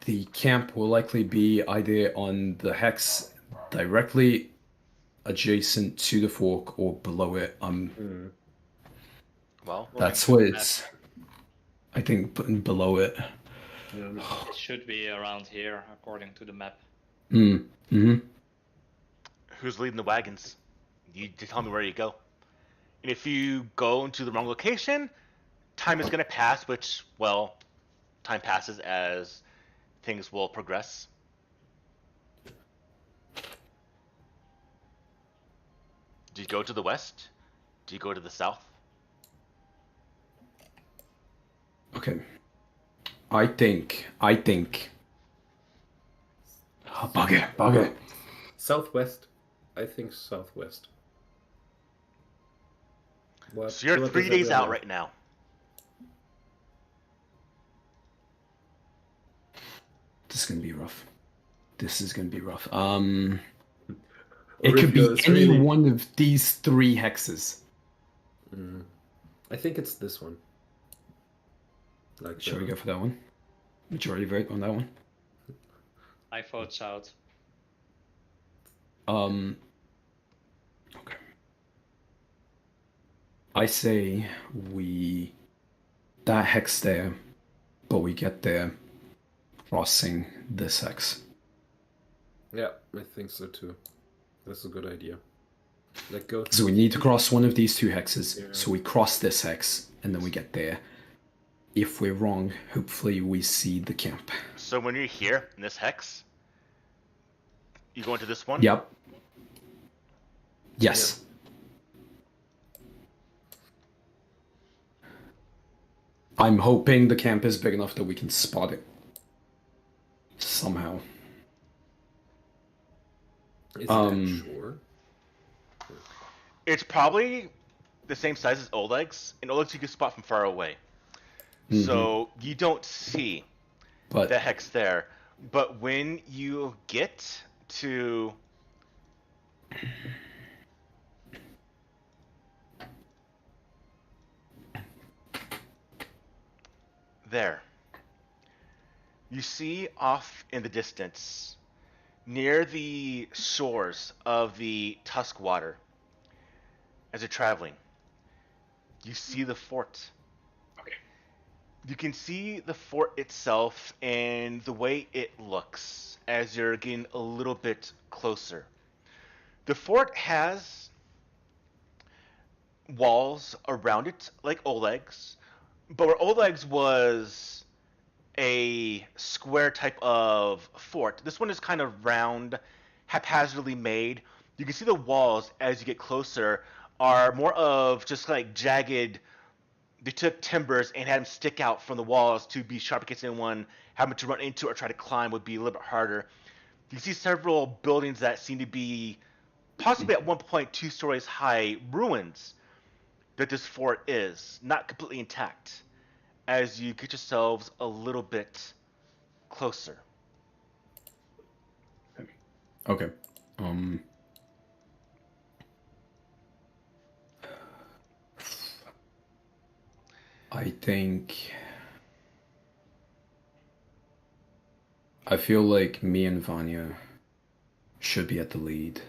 The camp will likely be either on the hex directly adjacent to the fork or below it. Well, That's to what the it's. I think below it. It should be around here, according to the map. Mm-hmm. who's leading the wagons? You tell me where you go. And if you go into the wrong location, time is going to pass, which, well, time passes as things will progress. Do you go to the west? Do you go to the south? Okay. I think. Oh, bugger. Southwest. I think southwest. So you're 3 days out right now. This is gonna be rough. It could be any one of these 3 hexes. I think it's this one. Like, Shall we go for that one? Majority vote on that one. I vote south. Okay. I say that hex there, but we get there crossing this hex. Yeah, I think so too. That's a good idea. Like go. So we need to cross one of these 2 hexes. Yeah. So we cross this hex, and then we get there. If we're wrong, hopefully we see the camp. So when you're here in this hex, you go into this one? Yep. Yes. I'm hoping the camp is big enough that we can spot it. Somehow. Is it sure? It's probably the same size as Oleg's. And Oleg's you can spot from far away. So you don't see the hex there. But when you get to there, you see off in the distance, near the shores of the Tusk Water, as you're traveling, you see the fort. You can see the fort itself and the way it looks as you're getting a little bit closer. The fort has walls around it like Oleg's, but where Oleg's was a square type of fort, this one is kind of round, haphazardly made. You can see the walls as you get closer are more of just like jagged. They took timbers and had them stick out from the walls to be sharp in case anyone having to run into or try to climb would be a little bit harder. You can see several buildings that seem to be possibly at one point 2 stories high ruins that this fort is, not completely intact, as you get yourselves a little bit closer. Okay. I feel like me and Vanya should be at the lead.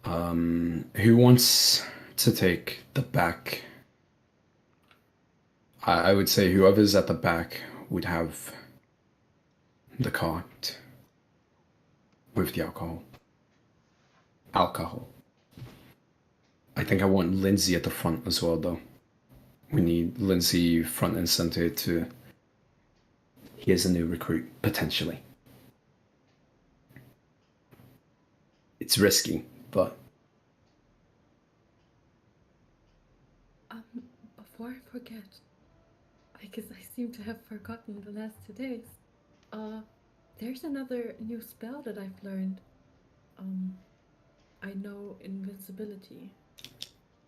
Who wants to take the back? I would say whoever's at the back would have the cart with the alcohol. I think I want Lindsay at the front as well, though. We need Lindsay front and center to... Here's a new recruit, potentially. It's risky, but... Before I forget, because I seem to have forgotten the last 2 days, there's another new spell that I've learned. I know invisibility,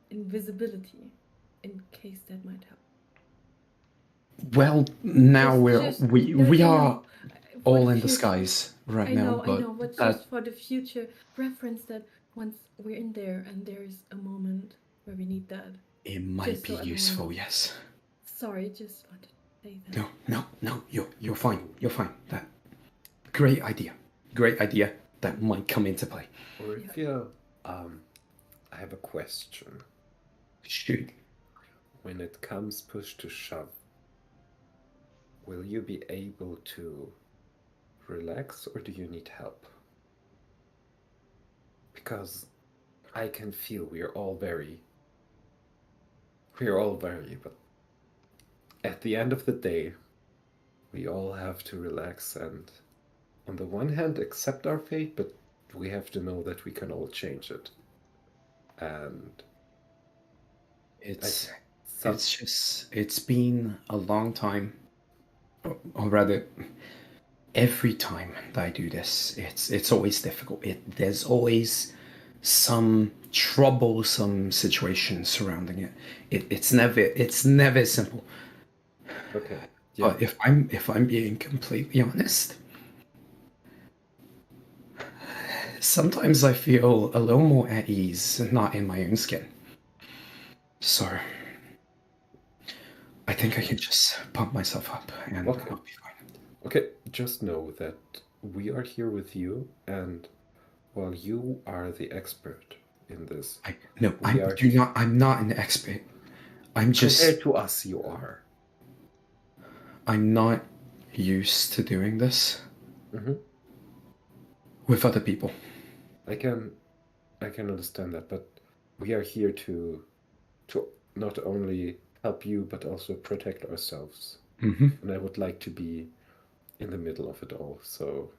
in case that might help. Well, now we are... all in the future. disguise right I now, know, but that just for the future reference that once we're in there and there's a moment where we need that. it might Just be so everyone useful. knows. Yes. Sorry, just wanted to say that. No. You're fine. You're fine. That great idea. Great idea that might come into play. Or if you, I have a question. Shoot. When it comes push to shove, will you be able to relax or do you need help? Because I can feel we're all very, but at the end of the day, we all have to relax and, on the one hand, accept our fate, but we have to know that we can all change it. And it's been a long time, or rather, every time that I do this, it's always difficult. There's always some troublesome situation surrounding it. It's never simple. Okay. Yeah. But if I'm being completely honest, sometimes I feel a little more at ease, not in my own skin. So I think I can just pump myself up and Okay. I'll be fine. Okay, just know that we are here with you, and while you are the expert in this, I'm not an expert. I'm just compared to us, you are. I'm not used to doing this with other people. I can understand that, but we are here to not only help you but also protect ourselves. And I would like to be in the middle of it all, so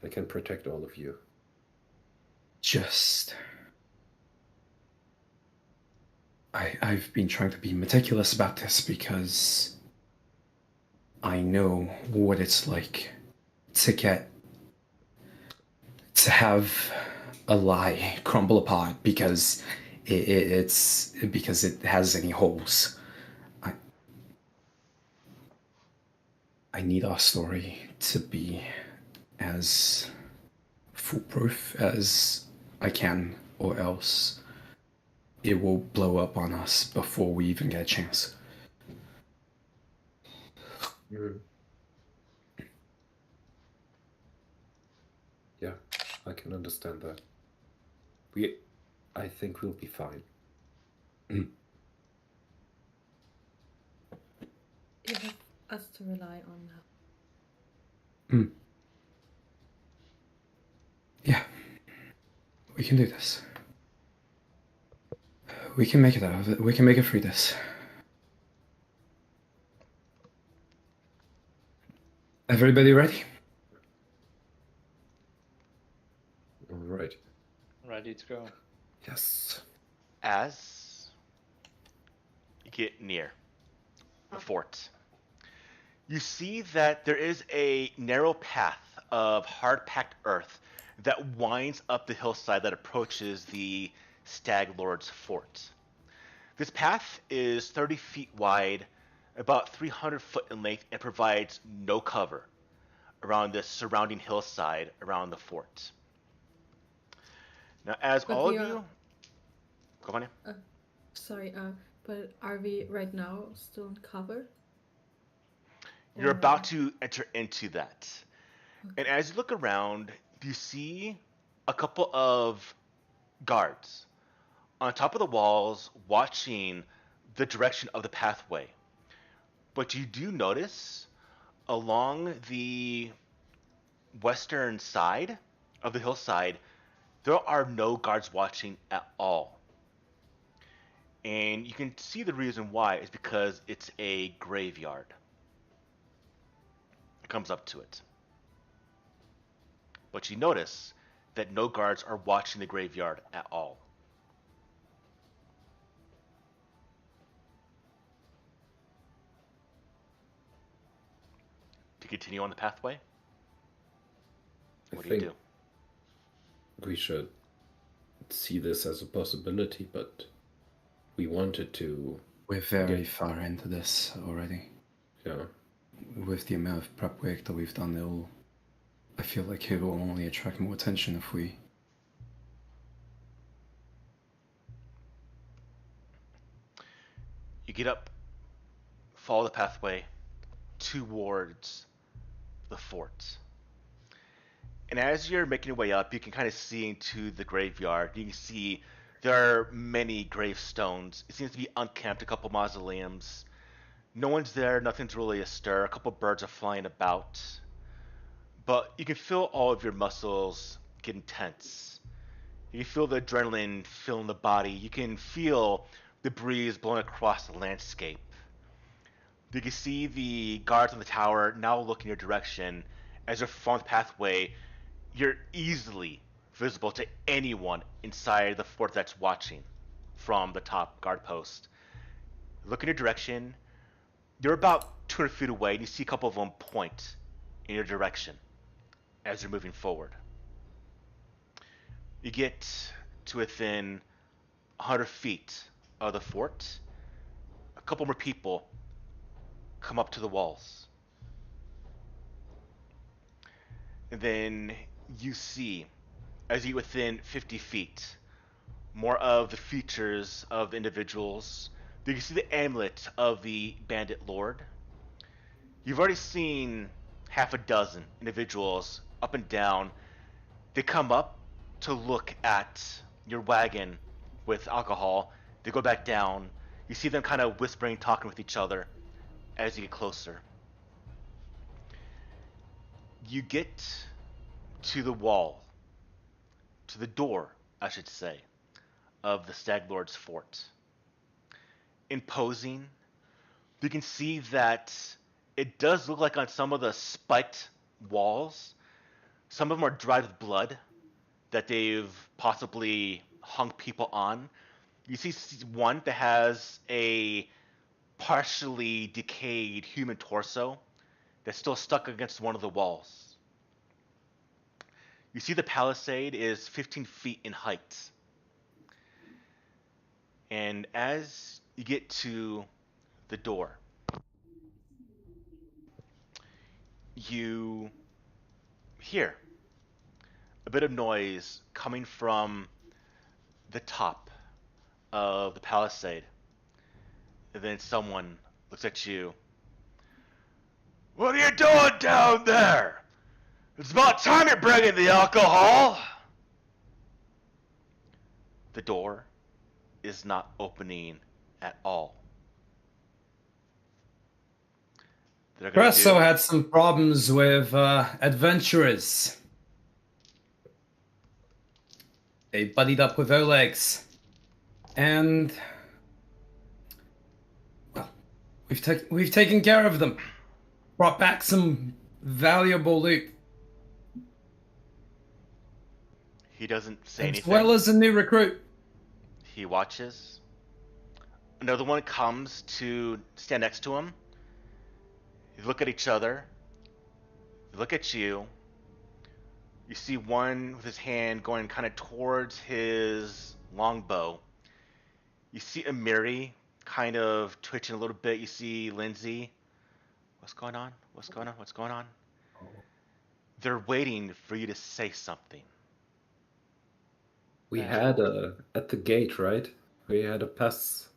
I can protect all of you. I've been trying to be meticulous about this because I know what it's like to have a lie crumble apart because because it has any holes. I need our story to be as foolproof as I can, or else it will blow up on us before we even get a chance. Yeah, I can understand that. I think we'll be fine. You have us to rely on now. Yeah, we can do this. We can make it out of it. We can make it through this. Everybody ready? All right. Ready to go. Yes. As you get near the fort, you see that there is a narrow path of hard-packed earth that winds up the hillside that approaches the Stag Lord's fort. This path is 30 feet wide, about 300 foot in length, and provides no cover around this surrounding hillside around the fort. Now, as But all we of are- you... Go on in. Sorry, but are we right now still in cover? You're about to enter into that. And as you look around, you see a couple of guards on top of the walls watching the direction of the pathway. But you do notice along the western side of the hillside, there are no guards watching at all. And you can see the reason why is because it's a graveyard. It comes up to it. But you notice that no guards are watching the graveyard at all. To continue on the pathway? What do you do? We should see this as a possibility, but we wanted to... We're very far into this already. Yeah. with the amount of prep work that we've done, I feel like it will only attract more attention if we... You get up, follow the pathway towards the fort. And as you're making your way up, you can kind of see into the graveyard. You can see there are many gravestones. It seems to be unkempt, a couple mausoleums. No one's there, nothing's really astir. A couple birds are flying about. But you can feel all of your muscles getting tense. You can feel the adrenaline filling the body. You can feel the breeze blowing across the landscape. You can see the guards on the tower now looking your direction. As you're following the pathway, you're easily visible to anyone inside the fort that's watching from the top guard post. Look in your direction. You're about 200 feet away, and you see a couple of them point in your direction as you're moving forward. You get to within 100 feet of the fort. A couple more people come up to the walls. And then you see, as you get within 50 feet, more of the features of the individuals. You can see the amulet of the bandit lord. You've already seen half a dozen individuals up and down. They come up to look at your wagon with alcohol. They go back down. You see them kind of whispering, talking with each other as you get closer. You get to the wall, to the door, I should say, of the Stag Lord's fort. Imposing, you can see that it does look like on some of the spiked walls, some of them are dried with blood that they've possibly hung people on. You see one that has a partially decayed human torso that's still stuck against one of the walls. You see the palisade is 15 feet in height. And as you get to the door, you hear a bit of noise coming from the top of the palisade. And then someone looks at you. What are you doing down there? It's about time you're bringing the alcohol. The door is not opening at all. Presso had some problems with adventurers. They buddied up with Oleg's. And well, we've taken care of them. Brought back some valuable loot. He doesn't say anything. As well as a new recruit. He watches. Another one comes to stand next to him. You look at each other. You look at you. You see one with his hand going kind of towards his longbow. You see Amiri kind of twitching a little bit. You see Lindsay. What's going on? What's going on? What's going on? They're waiting for you to say something. We had at the gate, right? We had a pass,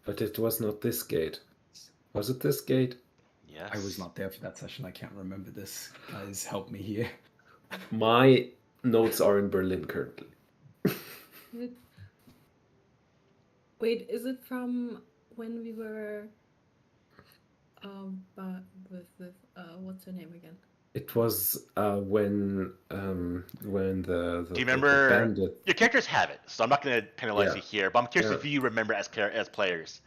but it was not this gate. Was it this gate? Yes. I was not there for that session. I can't remember this. Guys, help me here. My notes are in Berlin currently. Wait, is it from when we were with what's her name again? It was when the Do you remember? the bandit. Your characters have it, so I'm not going to penalize Yeah. you here. But I'm curious Yeah. if you remember as players.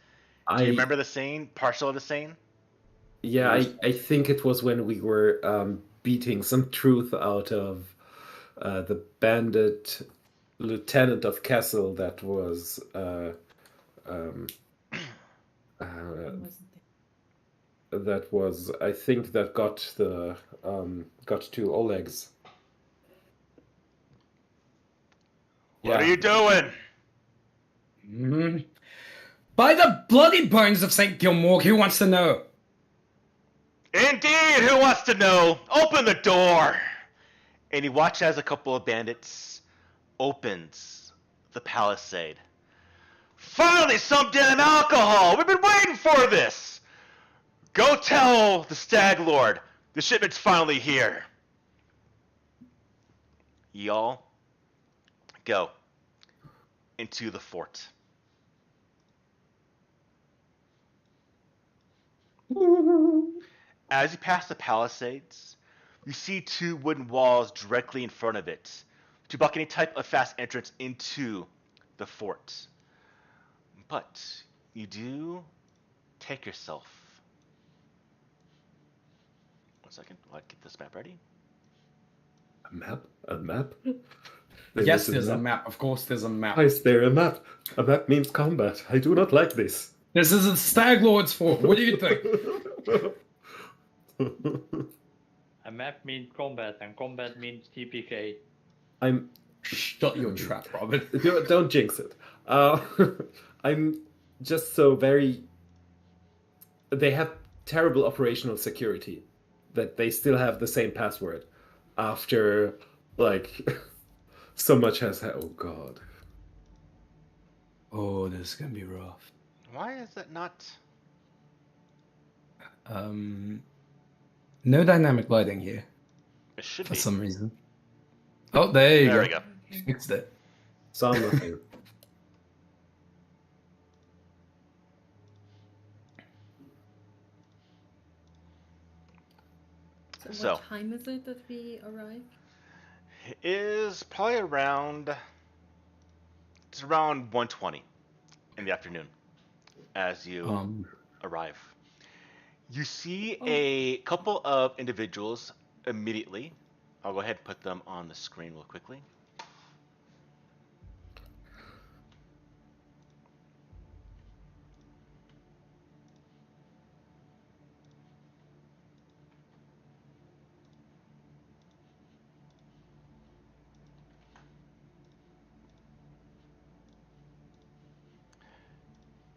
Do you remember the scene? Partial of the scene? Yeah, I think it was when we were beating some truth out of the bandit lieutenant of Castle that was I wasn't there. that was, I think, that got to Oleg's. What are you doing? Mhm. By the bloody bones of St. Gilmore, who wants to know? Indeed, who wants to know? Open the door! And you watch as a couple of bandits opens the palisade. Finally, some damn alcohol! We've been waiting for this! Go tell the Stag Lord the shipment's finally here. Y'all go into the fort. As you pass the palisades, you see two wooden walls directly in front of it to block any type of fast entrance into the fort. But you do take yourself. 1 second, while I get this map ready. A map? A map? Yes, there's a map. Of course, there's a map. Why is there a map? A map means combat. I do not like this. This is a Stag Lord's fort. What do you think? A map means combat, and combat means TPK. Shut your trap, Robin. Don't jinx it. I'm just so very. They have terrible operational security that they still have the same password after, like, so much has. Oh God. Oh, this is gonna be rough. Why is it not? No dynamic lighting here It should for be. some reason. Oh, there you There go. we go. Fixed it. So I'm looking. So. What time is it that we arrive? It is probably around. It's around 1:20 in the afternoon as you arrive. You see a couple of individuals immediately. I'll go ahead and put them on the screen real quickly.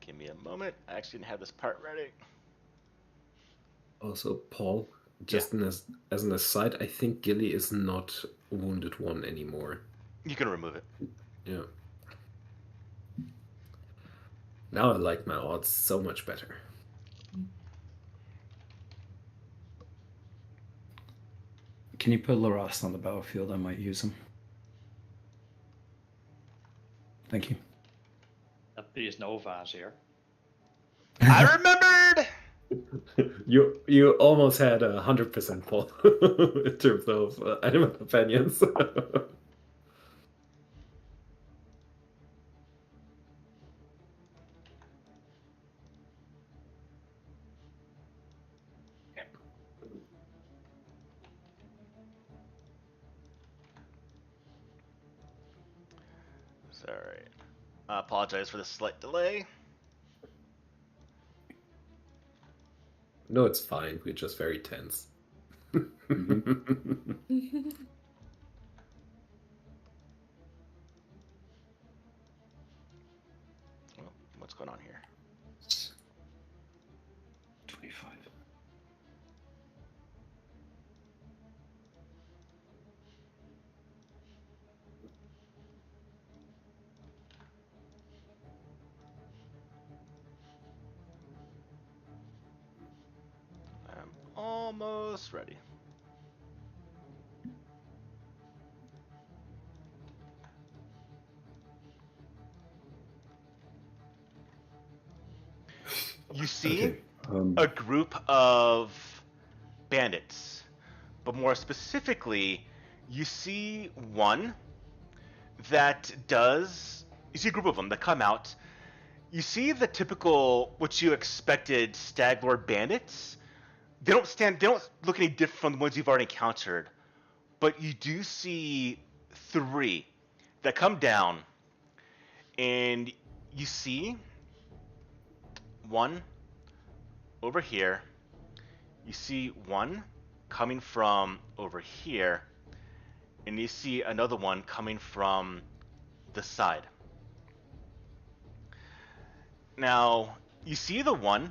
Give me a moment. I actually didn't have this part ready. Also, Paul, just as an aside, I think Gilly is not wounded one anymore. You can remove it. Yeah. Now I like my odds so much better. Can you put Larast on the battlefield? I might use him. Thank you. Please no Vaz here. I remembered! You almost had 100%, Paul, in terms of animal companions. Sorry. I apologize for the slight delay. No, it's fine. We're just very tense. Well, what's going on here? 25. I'm almost ready. You see a group of bandits, but more specifically, you see one that does. You see a group of them that come out. You see the typical, what you expected, Stag Lord bandits. They don't look any different from the ones you've already encountered, but you do see 3 that come down, and you see one over here. You see one coming from over here, and you see another one coming from the side. Now, you see the one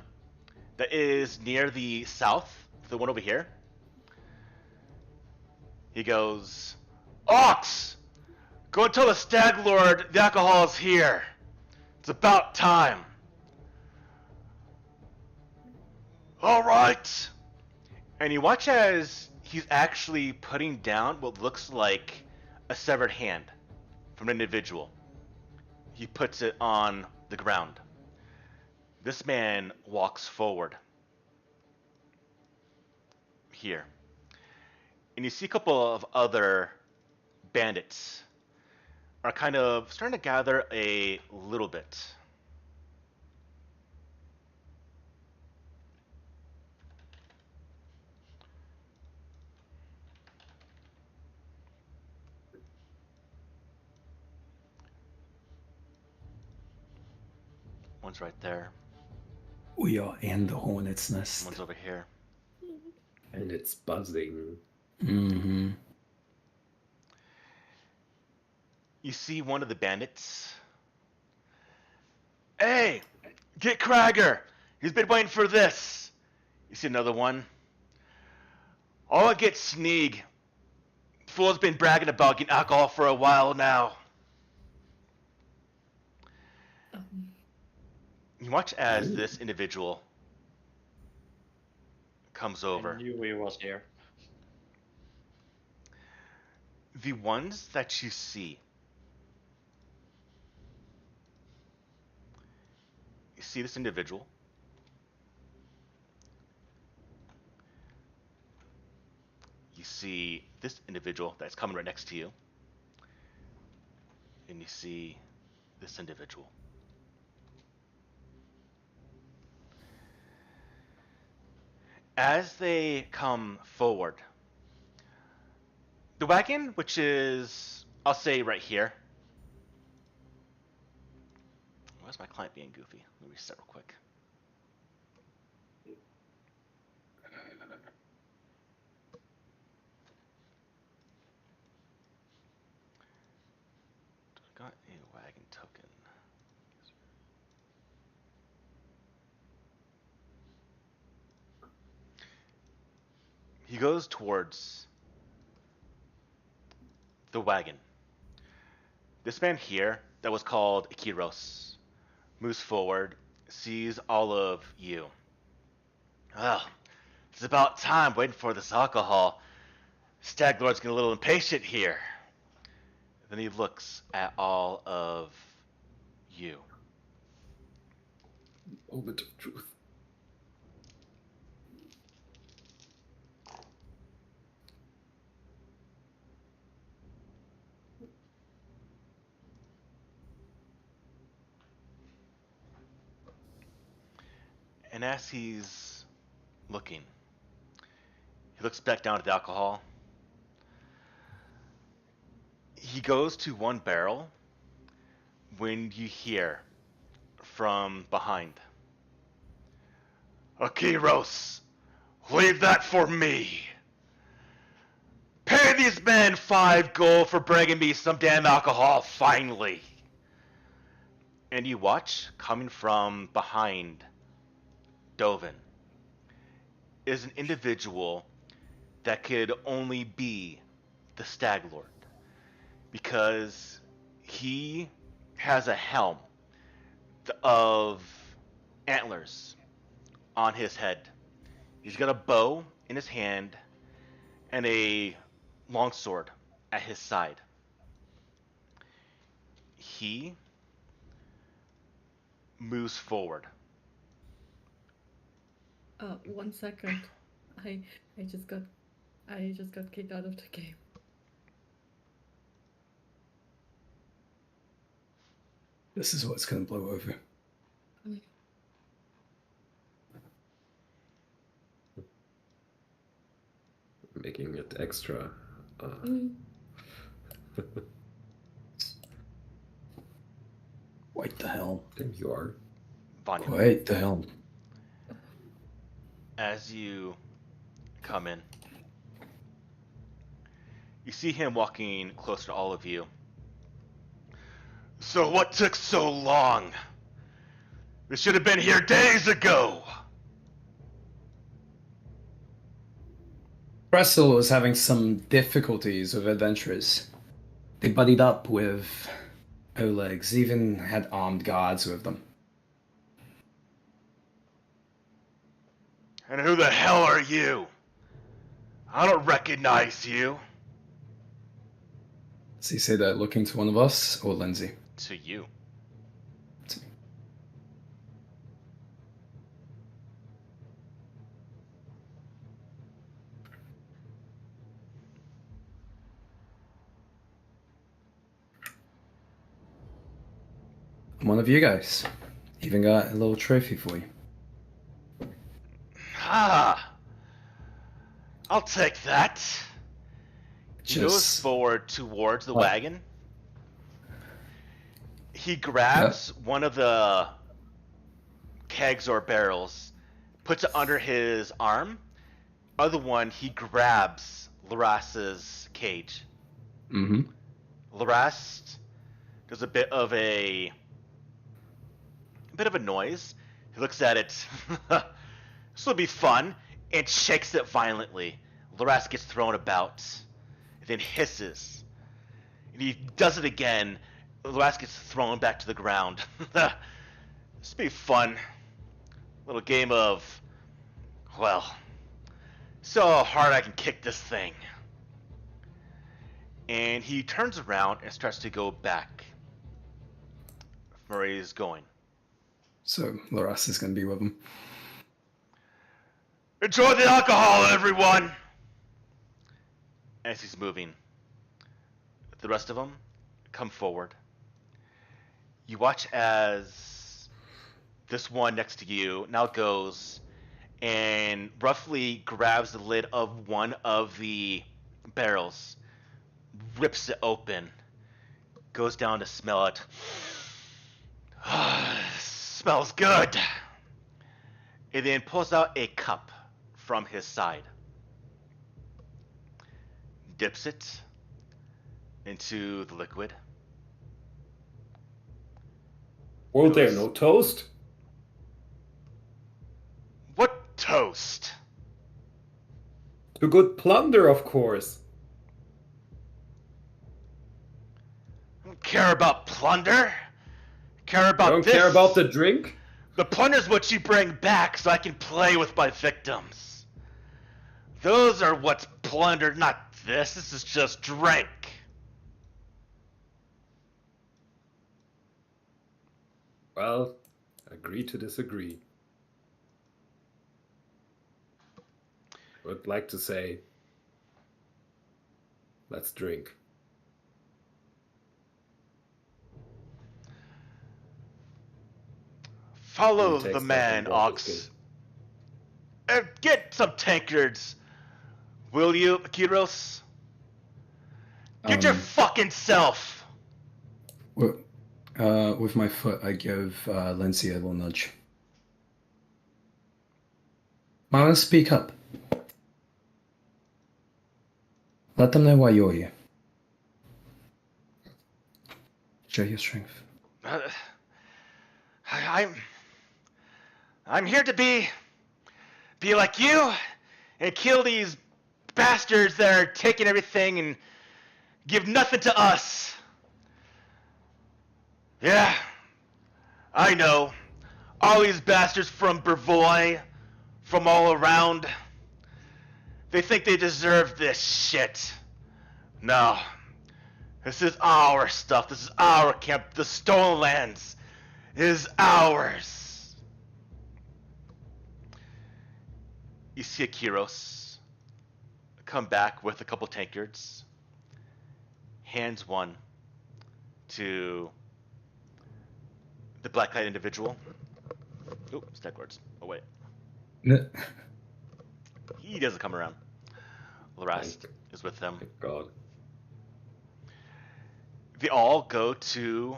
that is near the south the one over here. He goes, Ox! Go and tell the Stag Lord the alcohol is here. It's about time. All right. And you watch as he's actually putting down what looks like a severed hand from an individual. He puts it on the ground. This man walks forward. Here. And you see a couple of other bandits are kind of starting to gather a little bit. One's right there. We are in the hornet's nest. One's over here. And it's buzzing. Mm-hmm. You see one of the bandits. Hey, get Krager. He's been waiting for this. You see another one. Oh, get Sneeg. Fool's been bragging about getting alcohol for a while now. You watch as this individual comes over. I knew he was here. The ones that you see. You see this individual. You see this individual that's coming right next to you. And you see this individual. As they come forward, the wagon, which is, I'll say right here. Why's my client being goofy? Let me reset real quick. Got a wagon token. He goes towards the wagon. This man here, that was called Ikiros, moves forward, sees all of you. Oh, it's about time waiting for this alcohol. Stag Lord's getting a little impatient here. Then he looks at all of you. Moment of truth. And as he's looking, he looks back down at the alcohol. He goes to one barrel when you hear from behind. Akiros, leave that for me. Pay these men 5 gold for bringing me some damn alcohol, finally. And you watch, coming from behind Dovin, is an individual that could only be the Stag Lord. Because he has a helm of antlers on his head. He's got a bow in his hand and a longsword at his side. He moves forward. 1 second. I just got kicked out of the game. This is what's going to blow over. Making it extra. Quite the hell. There you are. Vanya. Quite the hell. As you come in, you see him walking closer to all of you. So what took so long? We should have been here days ago. Bressel was having some difficulties with adventurers. They buddied up with Oleg's, even had armed guards with them. And who the hell are you? I don't recognize you. Does he say that looking to one of us or Lindsay? To you. To me. I'm one of you guys. Even got a little trophy for you. Ah. I'll take that. He goes Just forward towards the What? wagon. He grabs one of the kegs or barrels, puts it under his arm. Other one, he grabs Laras's cage. Mm-hmm. Laras does a bit of a noise. He looks at it. This will be fun, and shakes it violently. Laras gets thrown about, and then hisses. And he does it again. Laras gets thrown back to the ground. This will be fun. Little game of, well, so hard I can kick this thing. And he turns around and starts to go back from where he's going. So Laras is going to be with him. Enjoy the alcohol, everyone! As he's moving, the rest of them come forward. You watch as this one next to you now goes and roughly grabs the lid of one of the barrels, rips it open, goes down to smell it. Smells good. And then pulls out a cup from his side, dips it into the liquid. Were there no toast? What toast? To good plunder, of course. I don't care about plunder. Care You about don't this. care about the drink? The plunder's what you bring back so I can play with my victims. Those are what's plundered, not this. This is just drink. Well, agree to disagree. Would like to say, let's drink. Follow He takes the that man, and walks Ox. And get some tankards, will you, Kiros? Get your fucking self. With my foot, I give Lindsay a little nudge. Mama, speak up. Let them know why you're here. Show your strength. I'm here to be like you and kill these bastards that are taking everything and give nothing to us. Yeah, I know. All these bastards from Brevoy, from all around, they think they deserve this shit. No. This is our stuff. This is our camp. The stolen lands is ours. You see Akiros come back with a couple tankards. Hands one to the black-eyed individual. Oop, Stag words. Oh, wait. He doesn't come around. Larast is with them. Thank God. They all go to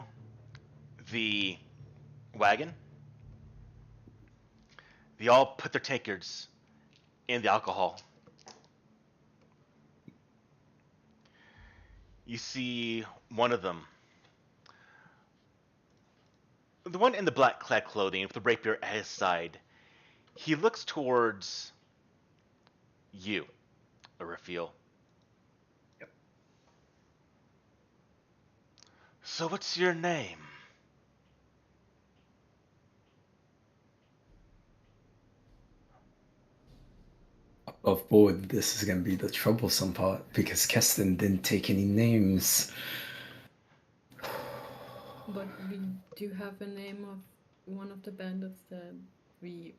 the wagon. They all put their tankards in the alcohol. You see one of them, the one in the black clad clothing with the rapier at his side. He looks towards you, Raphael. Yep. So what's your name? Above board, this is going to be the troublesome part because Keston didn't take any names. But we do have a name of one of the bandits that we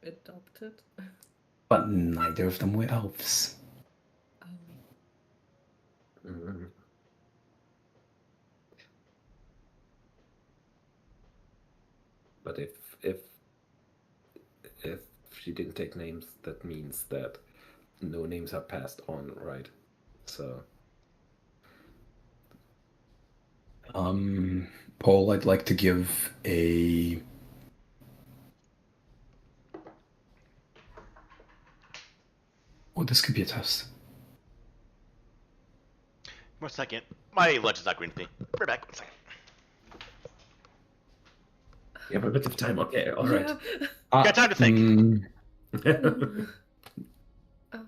adopted. But neither of them were elves. Oh. Mhm. But if she didn't take names, that means that no names are passed on, right? So Paul, I'd like to give a... Oh, this could be a test. 1 second. My lunch is not green to me. Right back. 1 second. you have a bit of time. Okay, all right. Got time to think. Oh.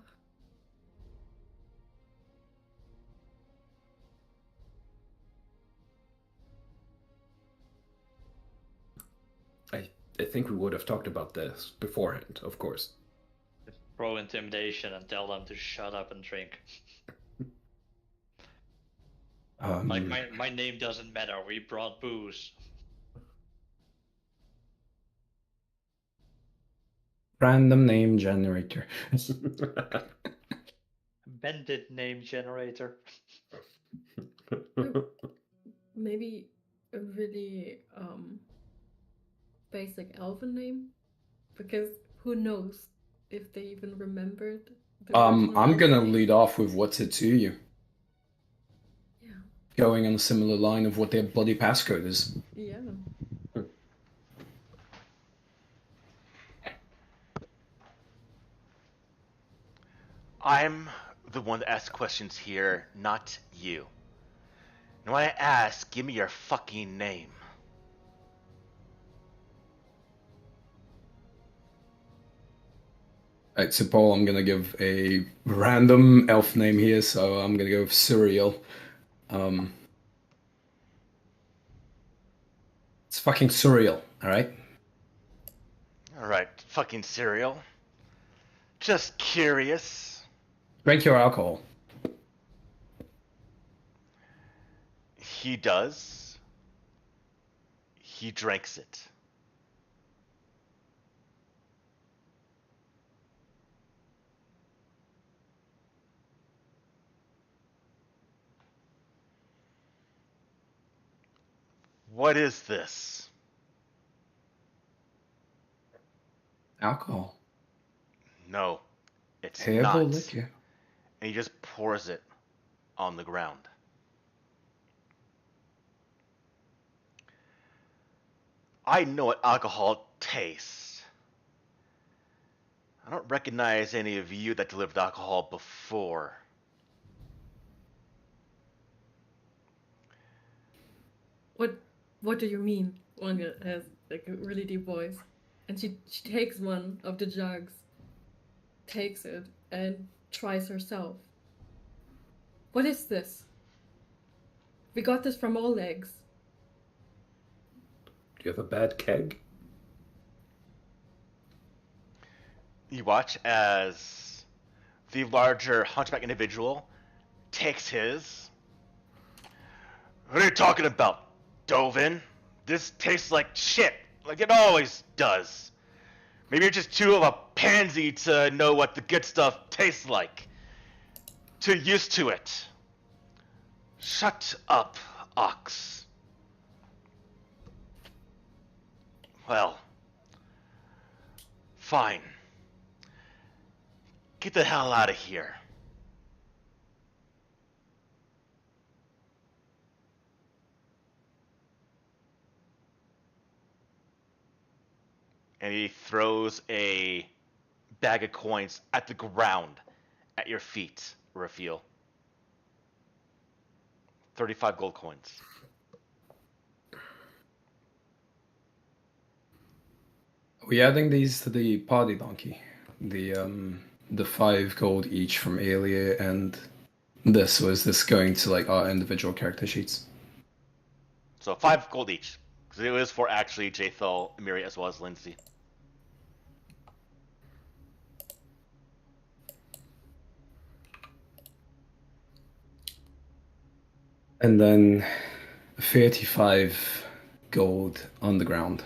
I think we would have talked about this beforehand, of course. Pro intimidation and tell them to shut up and drink. Like my name doesn't matter. We brought booze. Random name generator. Bandit name generator. Maybe a really basic elven name, because who knows if they even remembered the original I'm gonna elven name. lead off with what's it to you. Yeah. Going on a similar line of what their bloody passcode is. Yeah. I'm the one that asks questions here, not you. And when I ask, give me your fucking name. Alright, so Paul, I'm gonna give a random elf name here, so I'm gonna go with Suriel. It's fucking surreal, alright? Alright, fucking cereal. Just curious. Drink your alcohol. He does. He drinks it. What is this? Alcohol. No, it's Herbal not. liquor. And he just pours it on the ground. I know what alcohol tastes. I don't recognize any of you that delivered alcohol before. What do you mean? Wanga has like a really deep voice. And she takes one of the jugs, takes it, and tries herself. What is this? We got this from Oleg's. Do you have a bad keg? You watch as the larger hunchback individual takes his. What are you talking about, Dovin? This tastes like shit, like it always does. Maybe you're just too of a pansy to know what the good stuff tastes like. Too used to it. Shut up, Ox. Well, fine. Get the hell out of here. And he throws a bag of coins at the ground at your feet, Raphael. 35 gold coins. Are we adding these to the party donkey? the 5 gold each from Aelia, and this going to like our individual character sheets? So 5 gold each. Because it was for actually Jathal, Amiri, as well as Lindsay. And then 35 gold on the ground.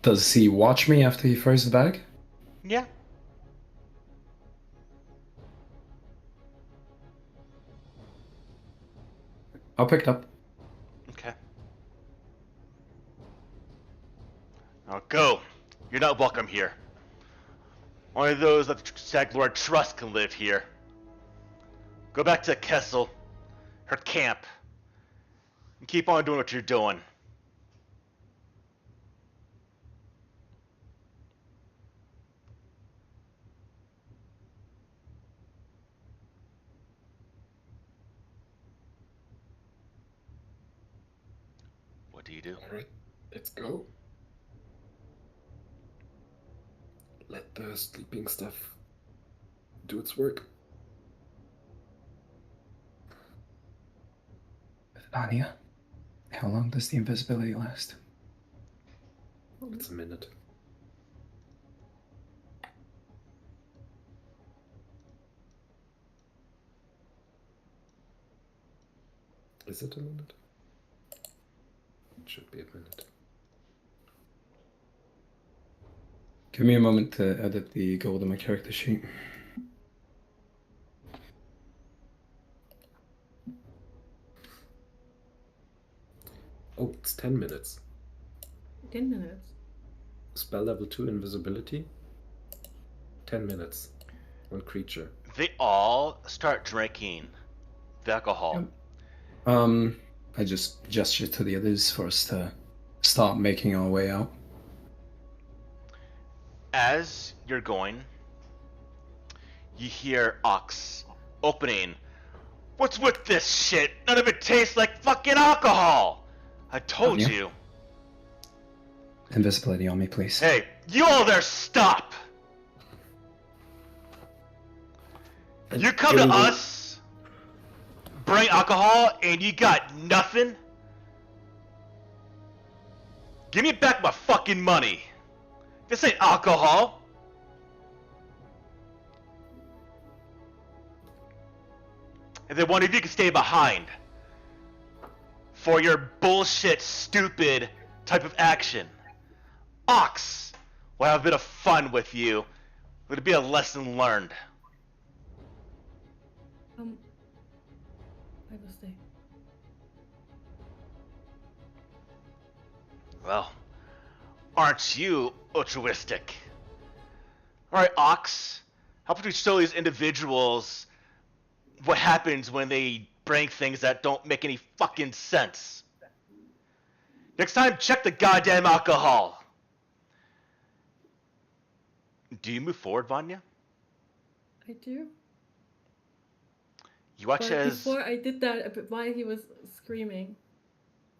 Does he watch me after he throws the bag? Yeah. I'll pick it up. Okay. Now go. You're not welcome here. Only those that the Stag Lord trust can live here. Go back to Kessel, her camp, and keep on doing what you're doing. What do you do? All right, let's go. Let the sleeping stuff do its work. Anya, how long does the invisibility last? It's a minute. Is it a minute? It should be a minute. Give me a moment to edit the gold on my character sheet. Oh, it's 10 minutes. 10 minutes. Spell level 2 invisibility. 10 minutes. One creature. They all start drinking the alcohol. Yep. I just gesture to the others for us to start making our way out. As you're going, you hear Ox opening. What's with this shit? None of it tastes like fucking alcohol! I told Anya? you. Invisibility on me, please. Hey, you all there, stop! You come to us, bring alcohol, and you got nothing? Give me back my fucking money. This ain't alcohol. And then one of you can stay behind for your bullshit, stupid type of action. Ox, well, I have a bit of fun with you. Would it be a lesson learned? I will stay. Well, aren't you altruistic? Alright, Ox, how about we show these individuals what happens when they bring things that don't make any fucking sense? Next time, check the goddamn alcohol. Do you move forward, Vanya? I do. You watch But as... before I did that, while he was screaming,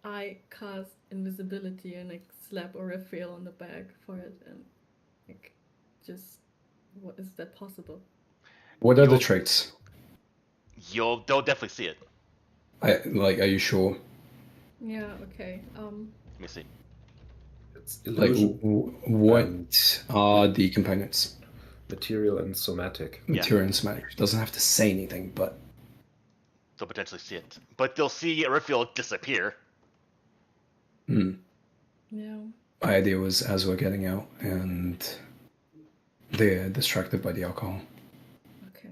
I cast invisibility and like slap Raphael on the back for it and like just what is that possible? What are the traits? They'll definitely see it. Are you sure? Yeah, okay. Let me see. It's Like, illusion, what are the components? material, and somatic. Yeah. Material and somatic. Doesn't have to say anything, but They'll potentially see it. But they'll see Raphael disappear. hmm. Yeah. My idea was as we're getting out and they're distracted by the alcohol. Okay.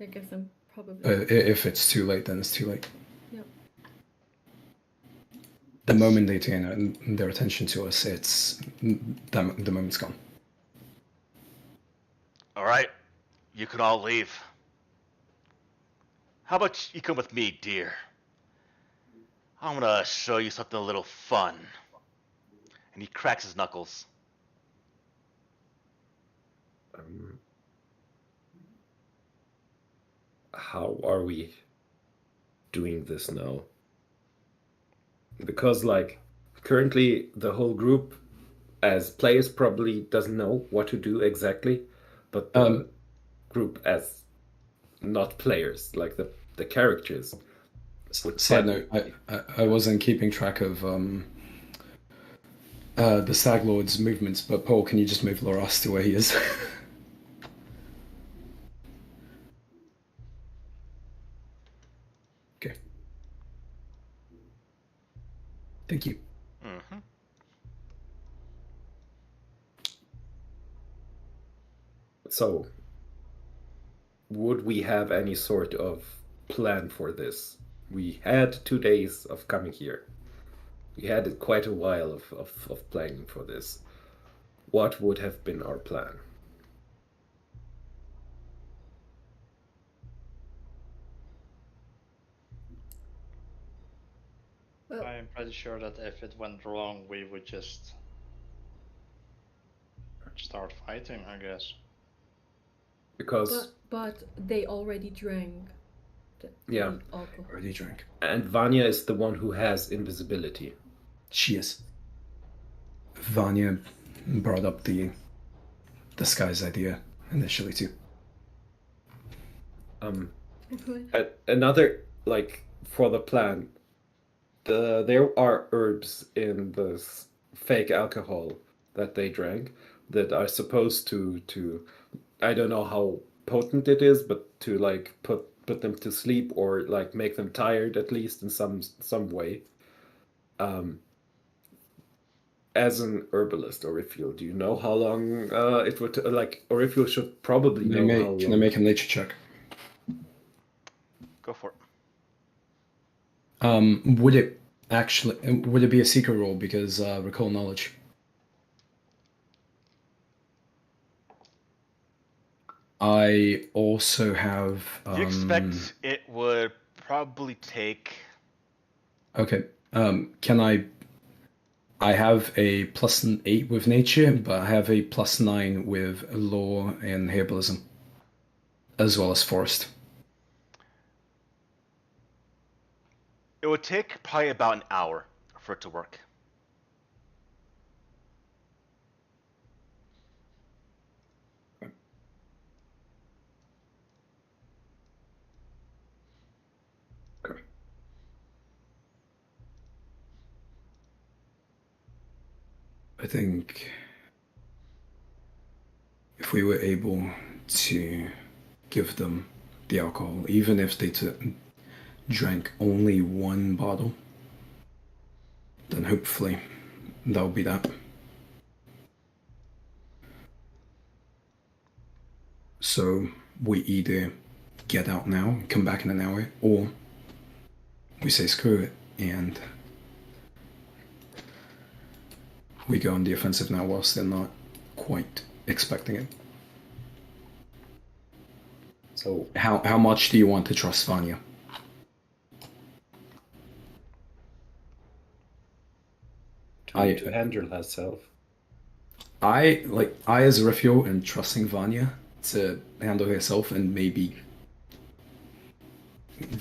I guess I'm probably If it's too late, then it's too late. Yep. The moment they turn their attention to us, the moment's gone. Alright, you can all leave. How about you come with me, dear? I'm gonna show you something a little fun. And he cracks his knuckles. How are we doing this now? Because, like, currently the whole group, as players, probably doesn't know what to do exactly. but the group as not players, like the characters. Side note, I wasn't keeping track of the Stag Lord's movements, but Paul, can you just move Loras to where he is? Okay. Thank you. Mm-hmm. So, would we have any sort of plan for this? We had 2 days of coming here. We had quite a while of planning for this. What would have been our plan? Well, I am pretty sure that if it went wrong, we would just start fighting, I guess. Because but they already drank the Yeah. alcohol. Already drank. and Vanya is the one who has invisibility. She is. Vanya brought up the disguise idea initially too. Another, like, for the plan, there are herbs in this fake alcohol that they drank that are supposed to I don't know how potent it is, but to like put them to sleep or like make them tired at least in some way. As an herbalist, Orifil, do you know how long it would like? Orifil should probably know how long. Can I make a nature check? Go for it. Would it be a secret roll because recall knowledge? I also have. You expect it would probably take. Okay. Can I have a +8 with nature, but I have a +9 with law and herbalism, as well as forest. It would take probably about an hour for it to work. I think if we were able to give them the alcohol, even if they drank only one bottle, then hopefully that'll be that. So we either get out now, come back in an hour, or we say screw it and we go on the offensive now whilst they're not quite expecting it. So how much do you want to trust Vanya? to handle herself. I as Rifio am trusting Vanya to handle herself and maybe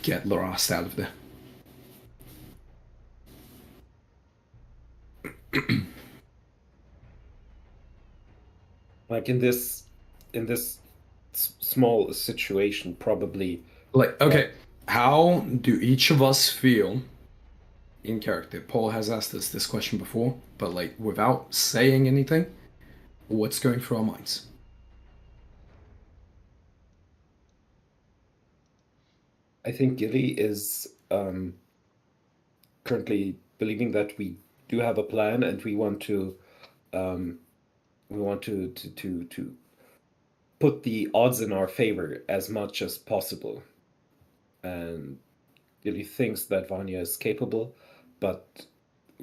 get Loras out of there. Like in this small situation, probably. Like, okay, how do each of us feel in character? Paul has asked us this question before, but like without saying anything, what's going through our minds? I think Gilly is currently believing that we do have a plan and we want to put the odds in our favor as much as possible. And Gilly thinks that Vanya is capable, but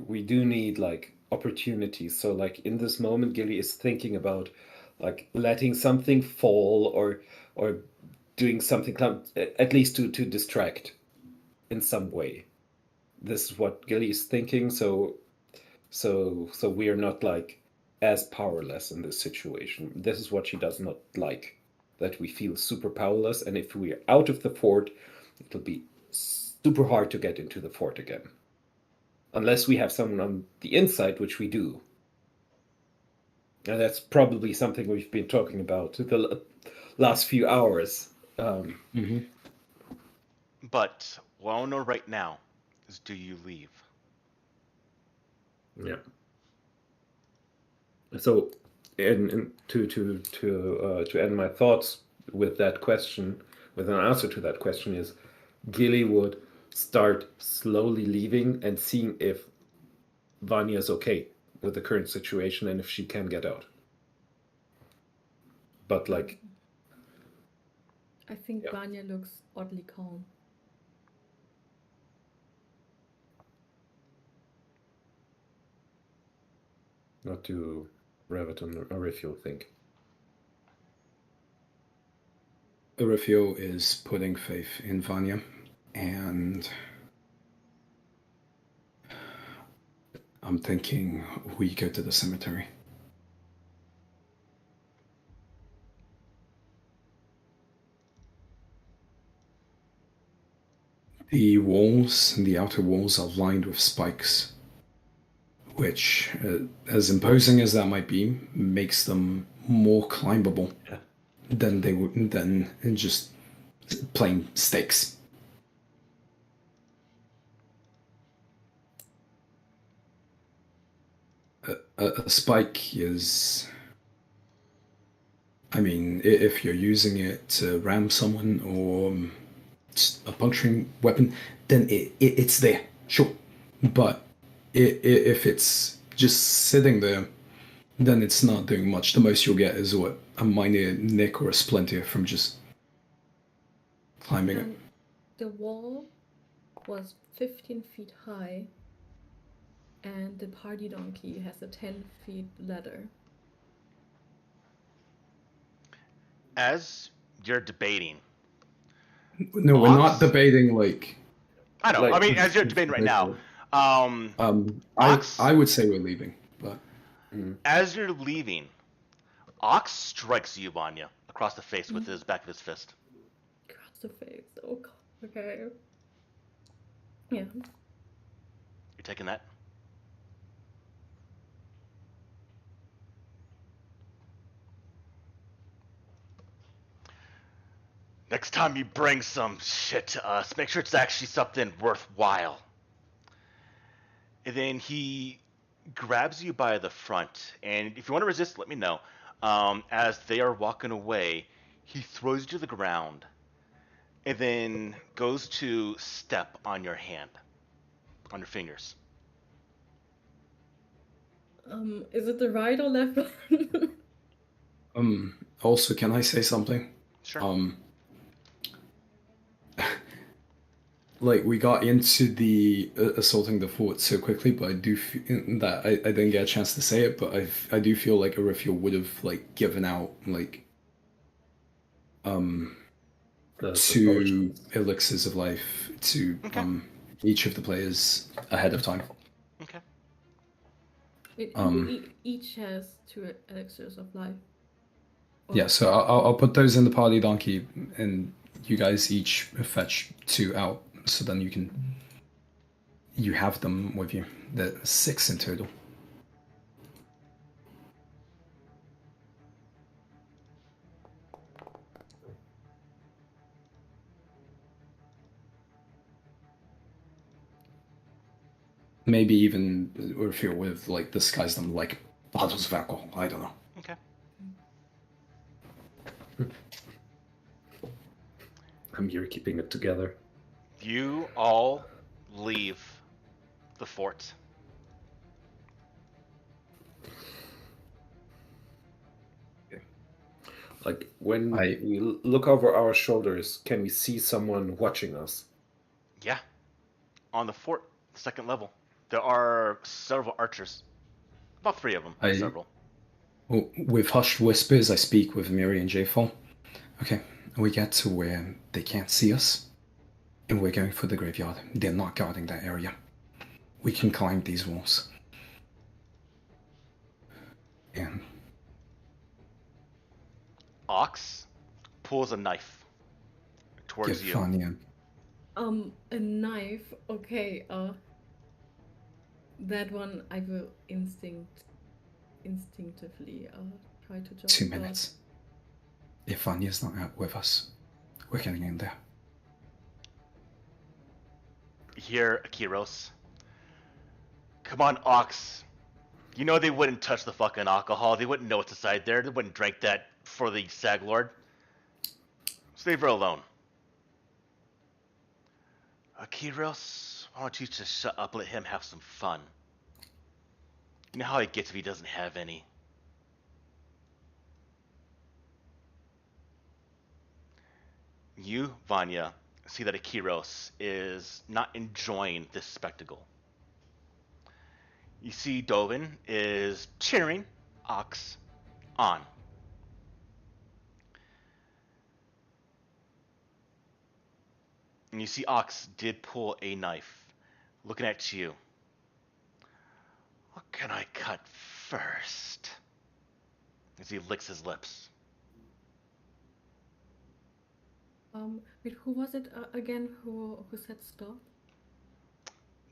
we do need like opportunities. So like in this moment, Gilly is thinking about like letting something fall or doing something at least to distract in some way. This is what Gilly is thinking. So we are not like as powerless in this situation. This is what she does not like, that we feel super powerless, and if we are out of the fort, it'll be super hard to get into the fort again. Unless we have someone on the inside, which we do. And that's probably something we've been talking about the last few hours. But what I want to know right now is, do you leave? Yeah. So, and to end my thoughts with that question, with an answer to that question, is Gilly would start slowly leaving and seeing if Vanya is okay with the current situation and if she can get out. But like, I think Yeah. Vanya looks oddly calm. not to Revaton or Rifio think. Rifio is putting faith in Vanya, and I'm thinking we go to the cemetery. The walls, the outer walls, are lined with spikes, which, as imposing as that might be, makes them more climbable than they would than just plain stakes. A spike is, I mean, if you're using it to ram someone or a puncturing weapon, then it's there, sure. But if it's just sitting there, then it's not doing much. The most you'll get is what, a minor nick or a splinter from just climbing it. And the wall was 15 feet high, and the party donkey has a 10-feet ladder. As you're debating, No, we're not Ox? debating like. I know. Like- I mean, as you're debating right now, Ox? I would say we're leaving, but As you're leaving, Ox strikes you, Vanya, across the face with his back of his fist. Across the face. Oh, God. Okay. Yeah. You're taking that? Next time you bring some shit to us, make sure it's actually something worthwhile. And then he grabs you by the front, and if you want to resist, let me know. As they are walking away, he throws you to the ground, and then goes to step on your hand, on your fingers. Is it the right or left one? Also, can I say something? Sure. Like, we got into the assaulting the fort so quickly, but I do feel that I didn't get a chance to say it, but I do feel like Arifio would have like given out like The two potions. elixirs of life to Okay. each of the players ahead of time. Okay. Each has 2 elixirs of life. Yeah, so I'll put those in the party donkey, and you guys each fetch 2 out, so then you have them with you. There's 6 in total. Maybe even if you're with like disguise them like bottles of alcohol. I don't know. Okay. I'm here keeping it together. You all leave the fort. Like when I- we look over our shoulders, can we see someone watching us? Yeah. On the fort, second level, there are several archers. About 3 of them. Several. With hushed whispers, I speak with Miri and Jayfall. Okay, we get to where they can't see us, and we're going for the graveyard. They're not guarding that area. We can climb these walls. And Ox pulls a knife towards give you. Vanya. A knife. Okay. That one I will instinct instinctively try to just 2 stop. minutes. If Vanya's not out with us, we're getting in there. Here, Akiros. Come on, Ox. You know they wouldn't touch the fucking alcohol. They wouldn't know what's inside there. They wouldn't drink that for the Stag Lord. So leave her alone. Akiros, why don't you just shut up and let him have some fun? You know how he gets if he doesn't have any. You, Vanya, see that Akiros is not enjoying this spectacle. You see Dovin is cheering Ox on. And you see Ox did pull a knife, looking at you. What can I cut first? As he licks his lips. Wait, who was it again who said stop?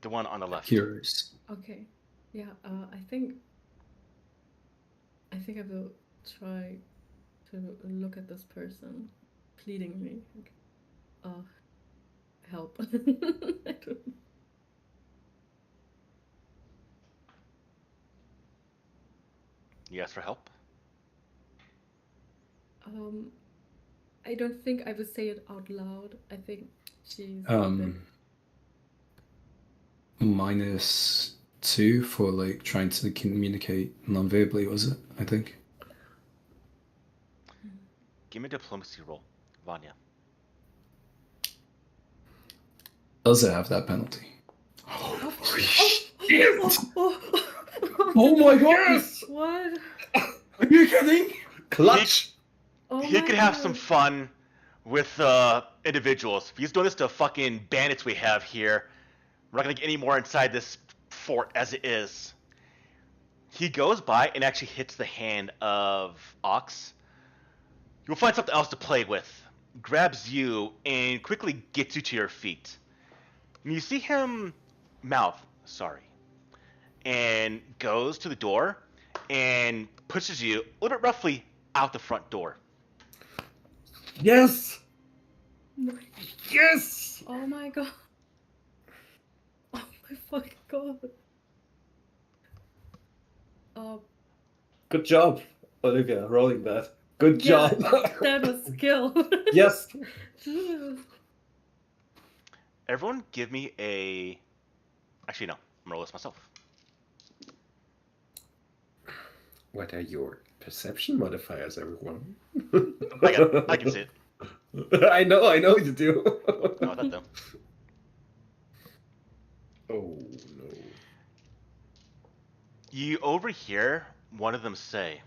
The one on the left. Heroes. Okay, yeah. I think I will try to look at this person pleadingly. Like, help. I don't... You ask for help? I don't think I would say it out loud. I think she's a bit... -2 for like trying to communicate non-verbally, was it? I think. Give me a diplomacy roll, Vanya. Does it have that penalty? Oh, Oh my god! What? Are you kidding? Clutch! Oh He my could have some God. fun with individuals. If he's doing this to fucking bandits we have here, we're not gonna get any more inside this fort as it is. He goes by and actually hits the hand of Ox. You'll find something else to play with. Grabs you and quickly gets you to your feet. And you see him mouth, sorry, and goes to the door and pushes you a little bit roughly out the front door. Yes! No. Yes! Oh my god. Oh my fucking god. Good job, Olivia, rolling that. Good Yeah, job. that was skill. Yes. Everyone give me a... Actually, no. I'm gonna roll this myself. What are your perception modifiers, everyone? I can see it. I know you do. No, that though. Oh no. You overhear one of them say,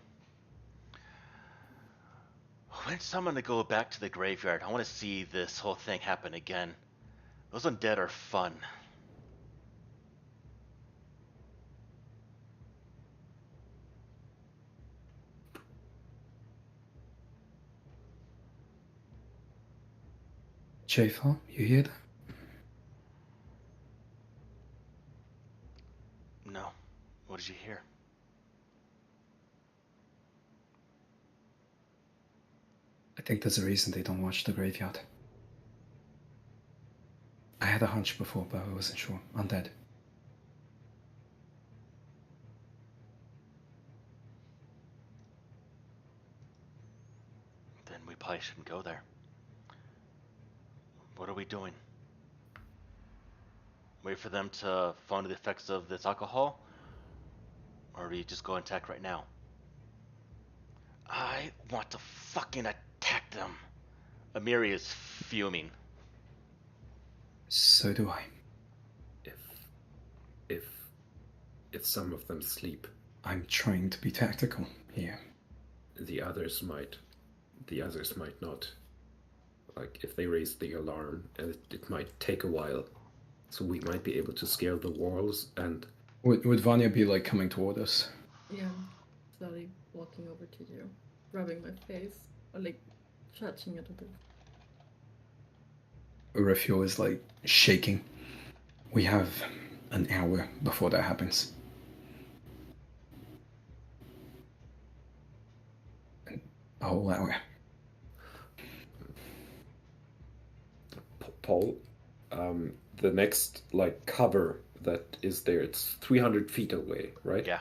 "When's someone to go back to the graveyard? I want to see this whole thing happen again. Those undead are fun." J-Farm, you hear that? No. What did you hear? I think there's a reason they don't watch the graveyard. I had a hunch before, but I wasn't sure. Undead. Then we probably shouldn't go there. What are we doing? Wait for them to fall under the effects of this alcohol? Or do we just go and attack right now? I want to fucking attack them. Amiri is fuming. So do I. If some of them sleep, I'm trying to be tactical here. the others might not. Like, if they raise the alarm, it might take a while. So we might be able to scale the walls and... Would Vanya be, like, coming toward us? Yeah, slowly walking over to you, rubbing my face, or like touching it a bit. Refio is, like, shaking. We have an hour before that happens. I'll allow it. Paul, the next like cover that is there, it's 300 feet away, right? Yeah.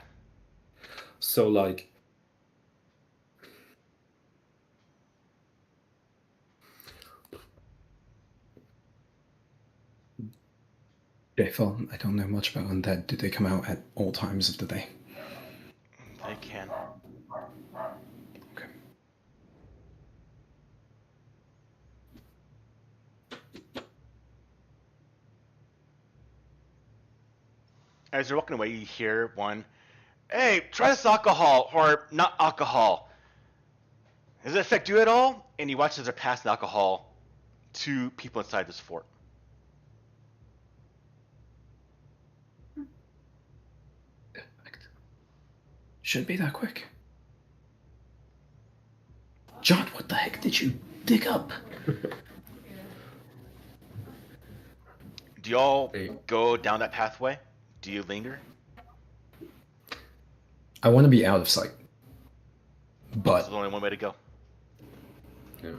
So like, Phil, I don't know much about undead. Do they come out at all times of the day? They can. Okay. As you're walking away, you hear one, "Hey, try this alcohol, or not alcohol. Does it affect you at all?" And you watch as they're passing alcohol to people inside this fort. Shouldn't be that quick. John, what the heck did you dig up? Do y'all Hey. go down that pathway? Do you linger? I want to be out of sight. But There's only one way to go. yeah.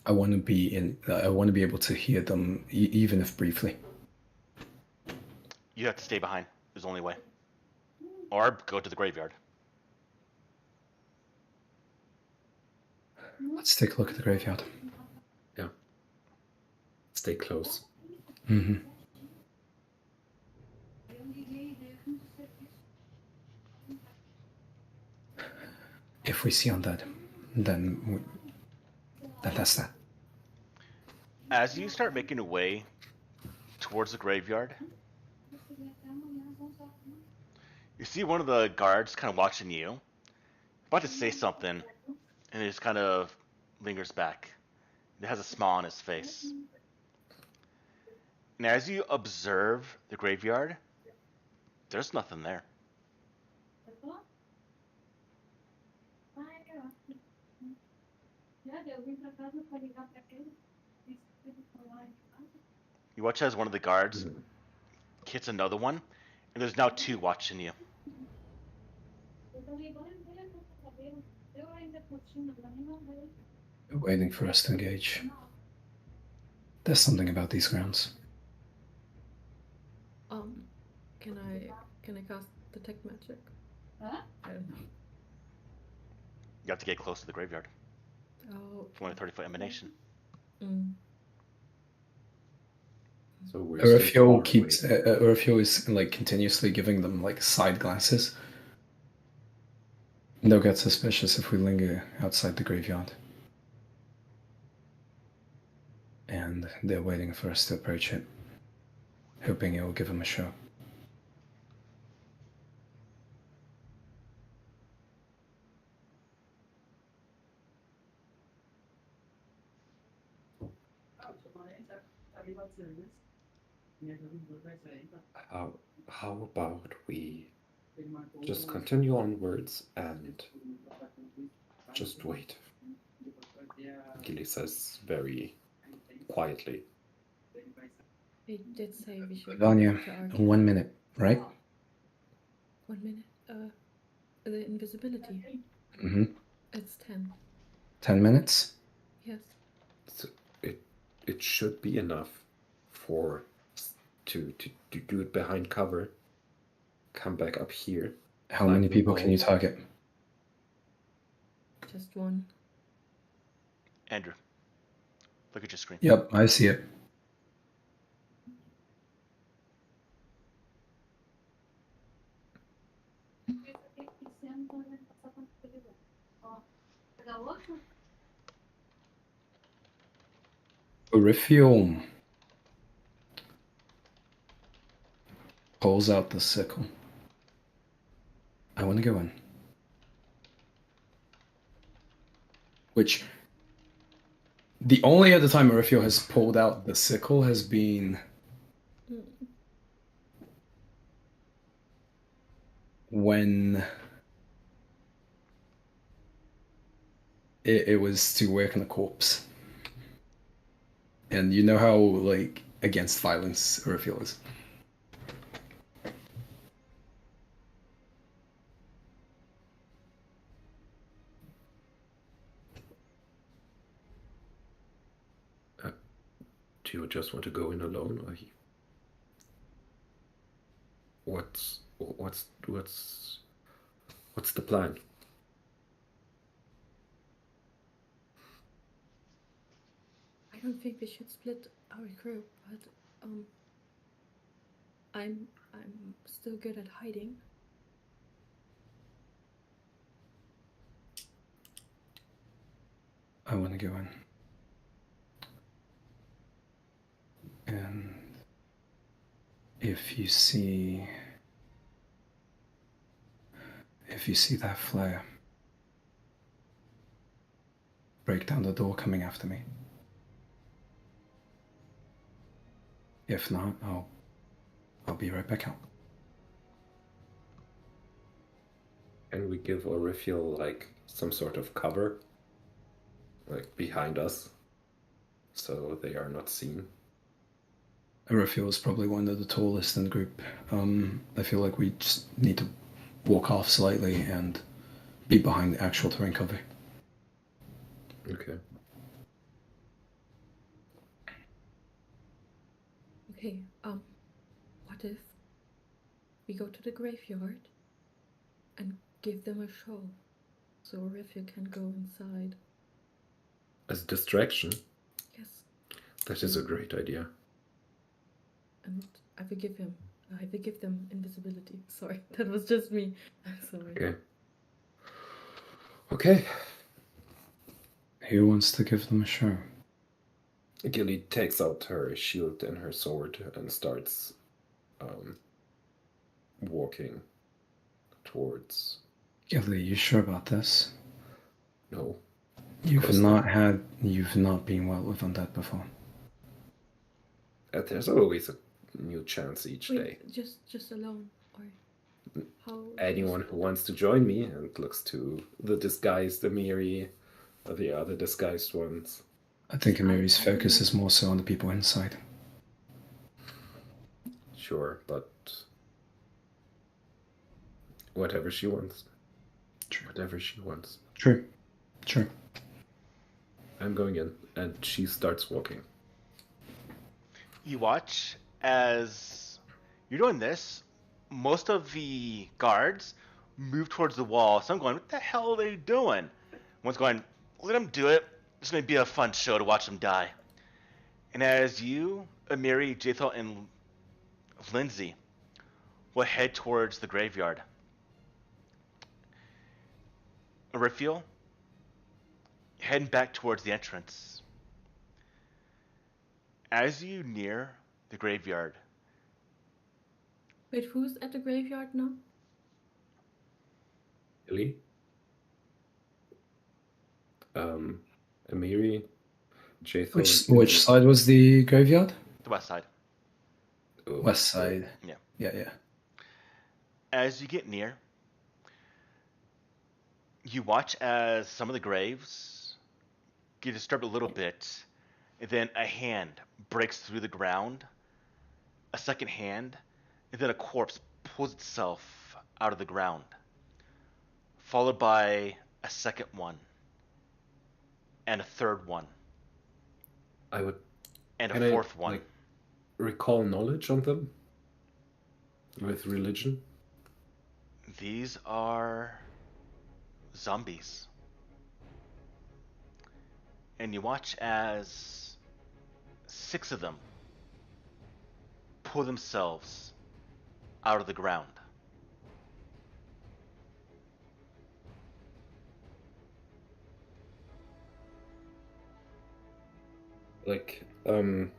I want to be in. I want to be able to hear them, even if briefly. You have to stay behind. There's the only way. Or go to the graveyard. Let's take a look at the graveyard. Yeah. Stay close. Mm-hmm. If we see undead, then that's that. As you start making your way towards the graveyard, you see one of the guards kind of watching you, about to say something, and he just kind of lingers back. He has a smile on his face. And as you observe the graveyard, there's nothing there. You watch as one of the guards hits another one, and there's now two watching you. They're waiting for us to engage. There's something about these grounds. Can I cast detect magic? I don't know. You have to get close to the graveyard. Oh. For a 30-foot emanation. So we're Urfio keeps. Urfio is like continuously giving them like side glances. They'll get suspicious if we linger outside the graveyard. And they're waiting for us to approach it, hoping it will give them a show. How about we just continue onwards and just wait? Gilly says very quietly. He did say we should. Vanya, 1 minute, right? 1 minute. The invisibility. Mm-hmm. It's 10. 10 minutes? Yes. So it should be enough for to do it behind cover. Come back up here. How many people can you target? Just one. Andrew, look at your screen. Yep, I see it. Orifio pulls out the sickle. I want to go in. Which, the only other time Orifio has pulled out the sickle has been when it was to work on a corpse. And you know how, like, against violence Orifio is. Do you just want to go in alone, or what's the plan? I don't think we should split our group, but I'm still good at hiding. I want to go in. And if you see that flare, break down the door coming after me. If not, I'll be right back out. Can we give Orifiel like some sort of cover, like behind us, so they are not seen? Raphael is probably one of the tallest in the group. I feel like we just need to walk off slightly and be behind the actual terrain cover. Okay. Okay, what if we go to the graveyard and give them a show so Orifia can go inside? As a distraction? Yes. That is a great idea. And I will give them invisibility. Sorry, that was just me. I'm sorry. Okay. Who wants to give them a show? Gilly takes out her shield and her sword and starts walking towards... Gilly, you sure about this? No. You've not been well with undead before. There's always a new chance each day. Just alone, or how? Anyone who wants to join me and looks to the disguised Amiri or the other disguised ones. I think Amiri's focus is more so on the people inside. Sure, but whatever she wants. True. Whatever she wants. True. I'm going in, and she starts walking. You watch as you're doing this. Most of the guards move towards the wall. Some going, what the hell are they doing? One's going, let them do it. It's going to be a fun show to watch them die. And as you, Amiri, Jathal, and Lindsay will head towards the graveyard. Raphael, heading back towards the entrance. As you near the graveyard. Wait, who's at the graveyard now? Gilly? Amiri, Jathal. Which side was the graveyard? The west side. Oh, West side. Yeah. Yeah. As you get near, you watch as some of the graves get disturbed a little bit, and then a hand breaks through the ground, a second hand, and then a corpse pulls itself out of the ground, followed by a second one, and a third one, and a fourth one. Like, recall knowledge on them? With religion? These are zombies. And you watch as 6 of them pull themselves out of the ground. Like, I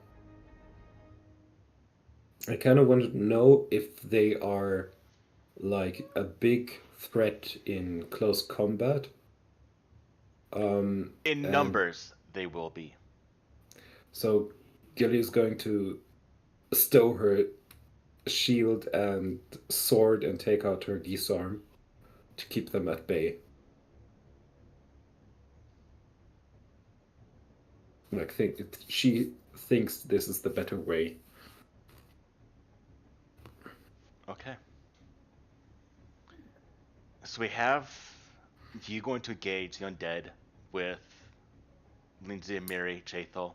kind of want to know if they are like a big threat in close combat. In numbers, they will be. So Gilly is going to stow her shield and sword and take out her disarm to keep them at bay. Like, she thinks this is the better way. Okay. So we have you going to engage the undead with Lindsay and Mary Chathel.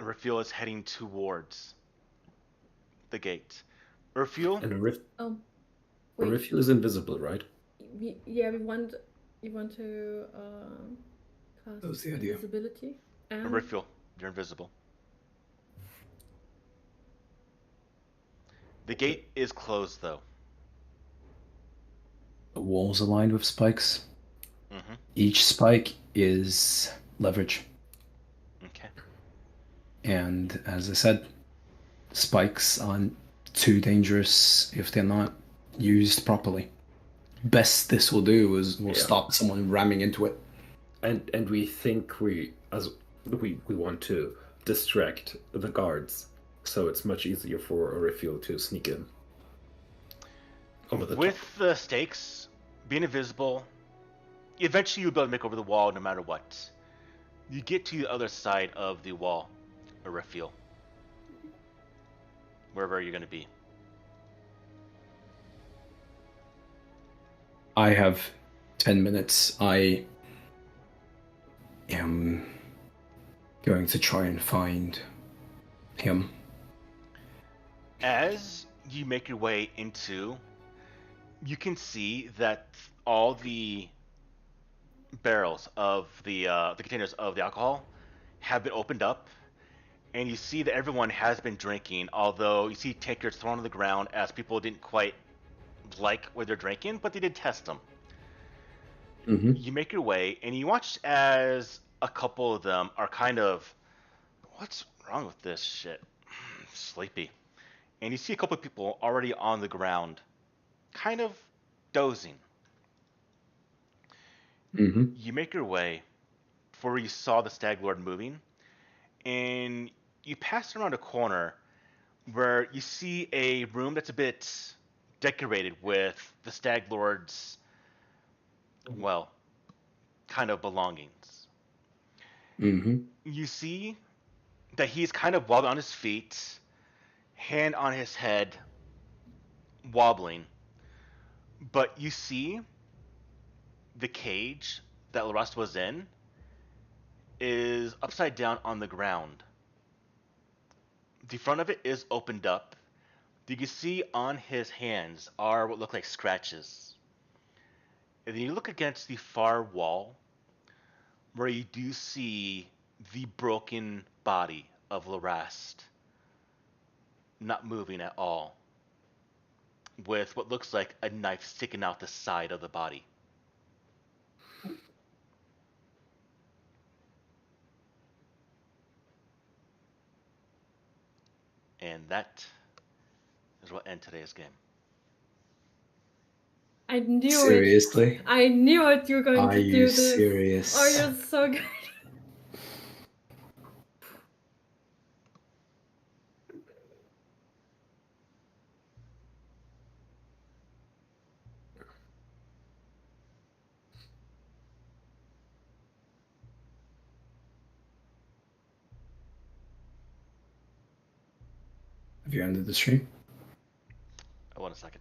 Raphael is heading towards the gate. Raphael, And Oh, wait. Raphael is invisible, right? We want to cast That was the idea. invisibility and Raphael, you're invisible. The gate is closed, though. The walls aligned with spikes. Mm-hmm. Each spike is leverage. Okay. And as I said, spikes aren't too dangerous if they're not used properly. Best this will do is will stop someone ramming into it. And we think we want to distract the guards, so it's much easier for a Raphael to sneak in. Over the With top. the stakes, being invisible, eventually you'll be able to make over the wall no matter what. You get to the other side of the wall, Raphael. Wherever you're going to be. I have 10 minutes. I am going to try and find him. As you make your way into, you can see that all the barrels of the containers of the alcohol have been opened up, and you see that everyone has been drinking. Although you see tankards thrown on the ground as people didn't quite like what they're drinking, but they did test them. Mm-hmm. You make your way, and you watch as a couple of them are kind of, what's wrong with this shit? Sleepy. And you see a couple of people already on the ground, kind of dozing. Mm-hmm. You make your way before you saw the Stag Lord moving, and you pass around a corner where you see a room that's a bit decorated with the Stag Lord's, well, kind of belongings. Mm-hmm. You see that he's kind of wobbling on his feet, hand on his head, wobbling. But you see the cage that Larust was in is upside down on the ground. The front of it is opened up. You can see on his hands are what look like scratches. And then you look against the far wall where you do see the broken body of Larast not moving at all, with what looks like a knife sticking out the side of the body. And that is what ends today's game. I knew Seriously? it. I knew it. You're going Are to you do this. serious? Oh, you're so good. Have you ended the stream? I want a second.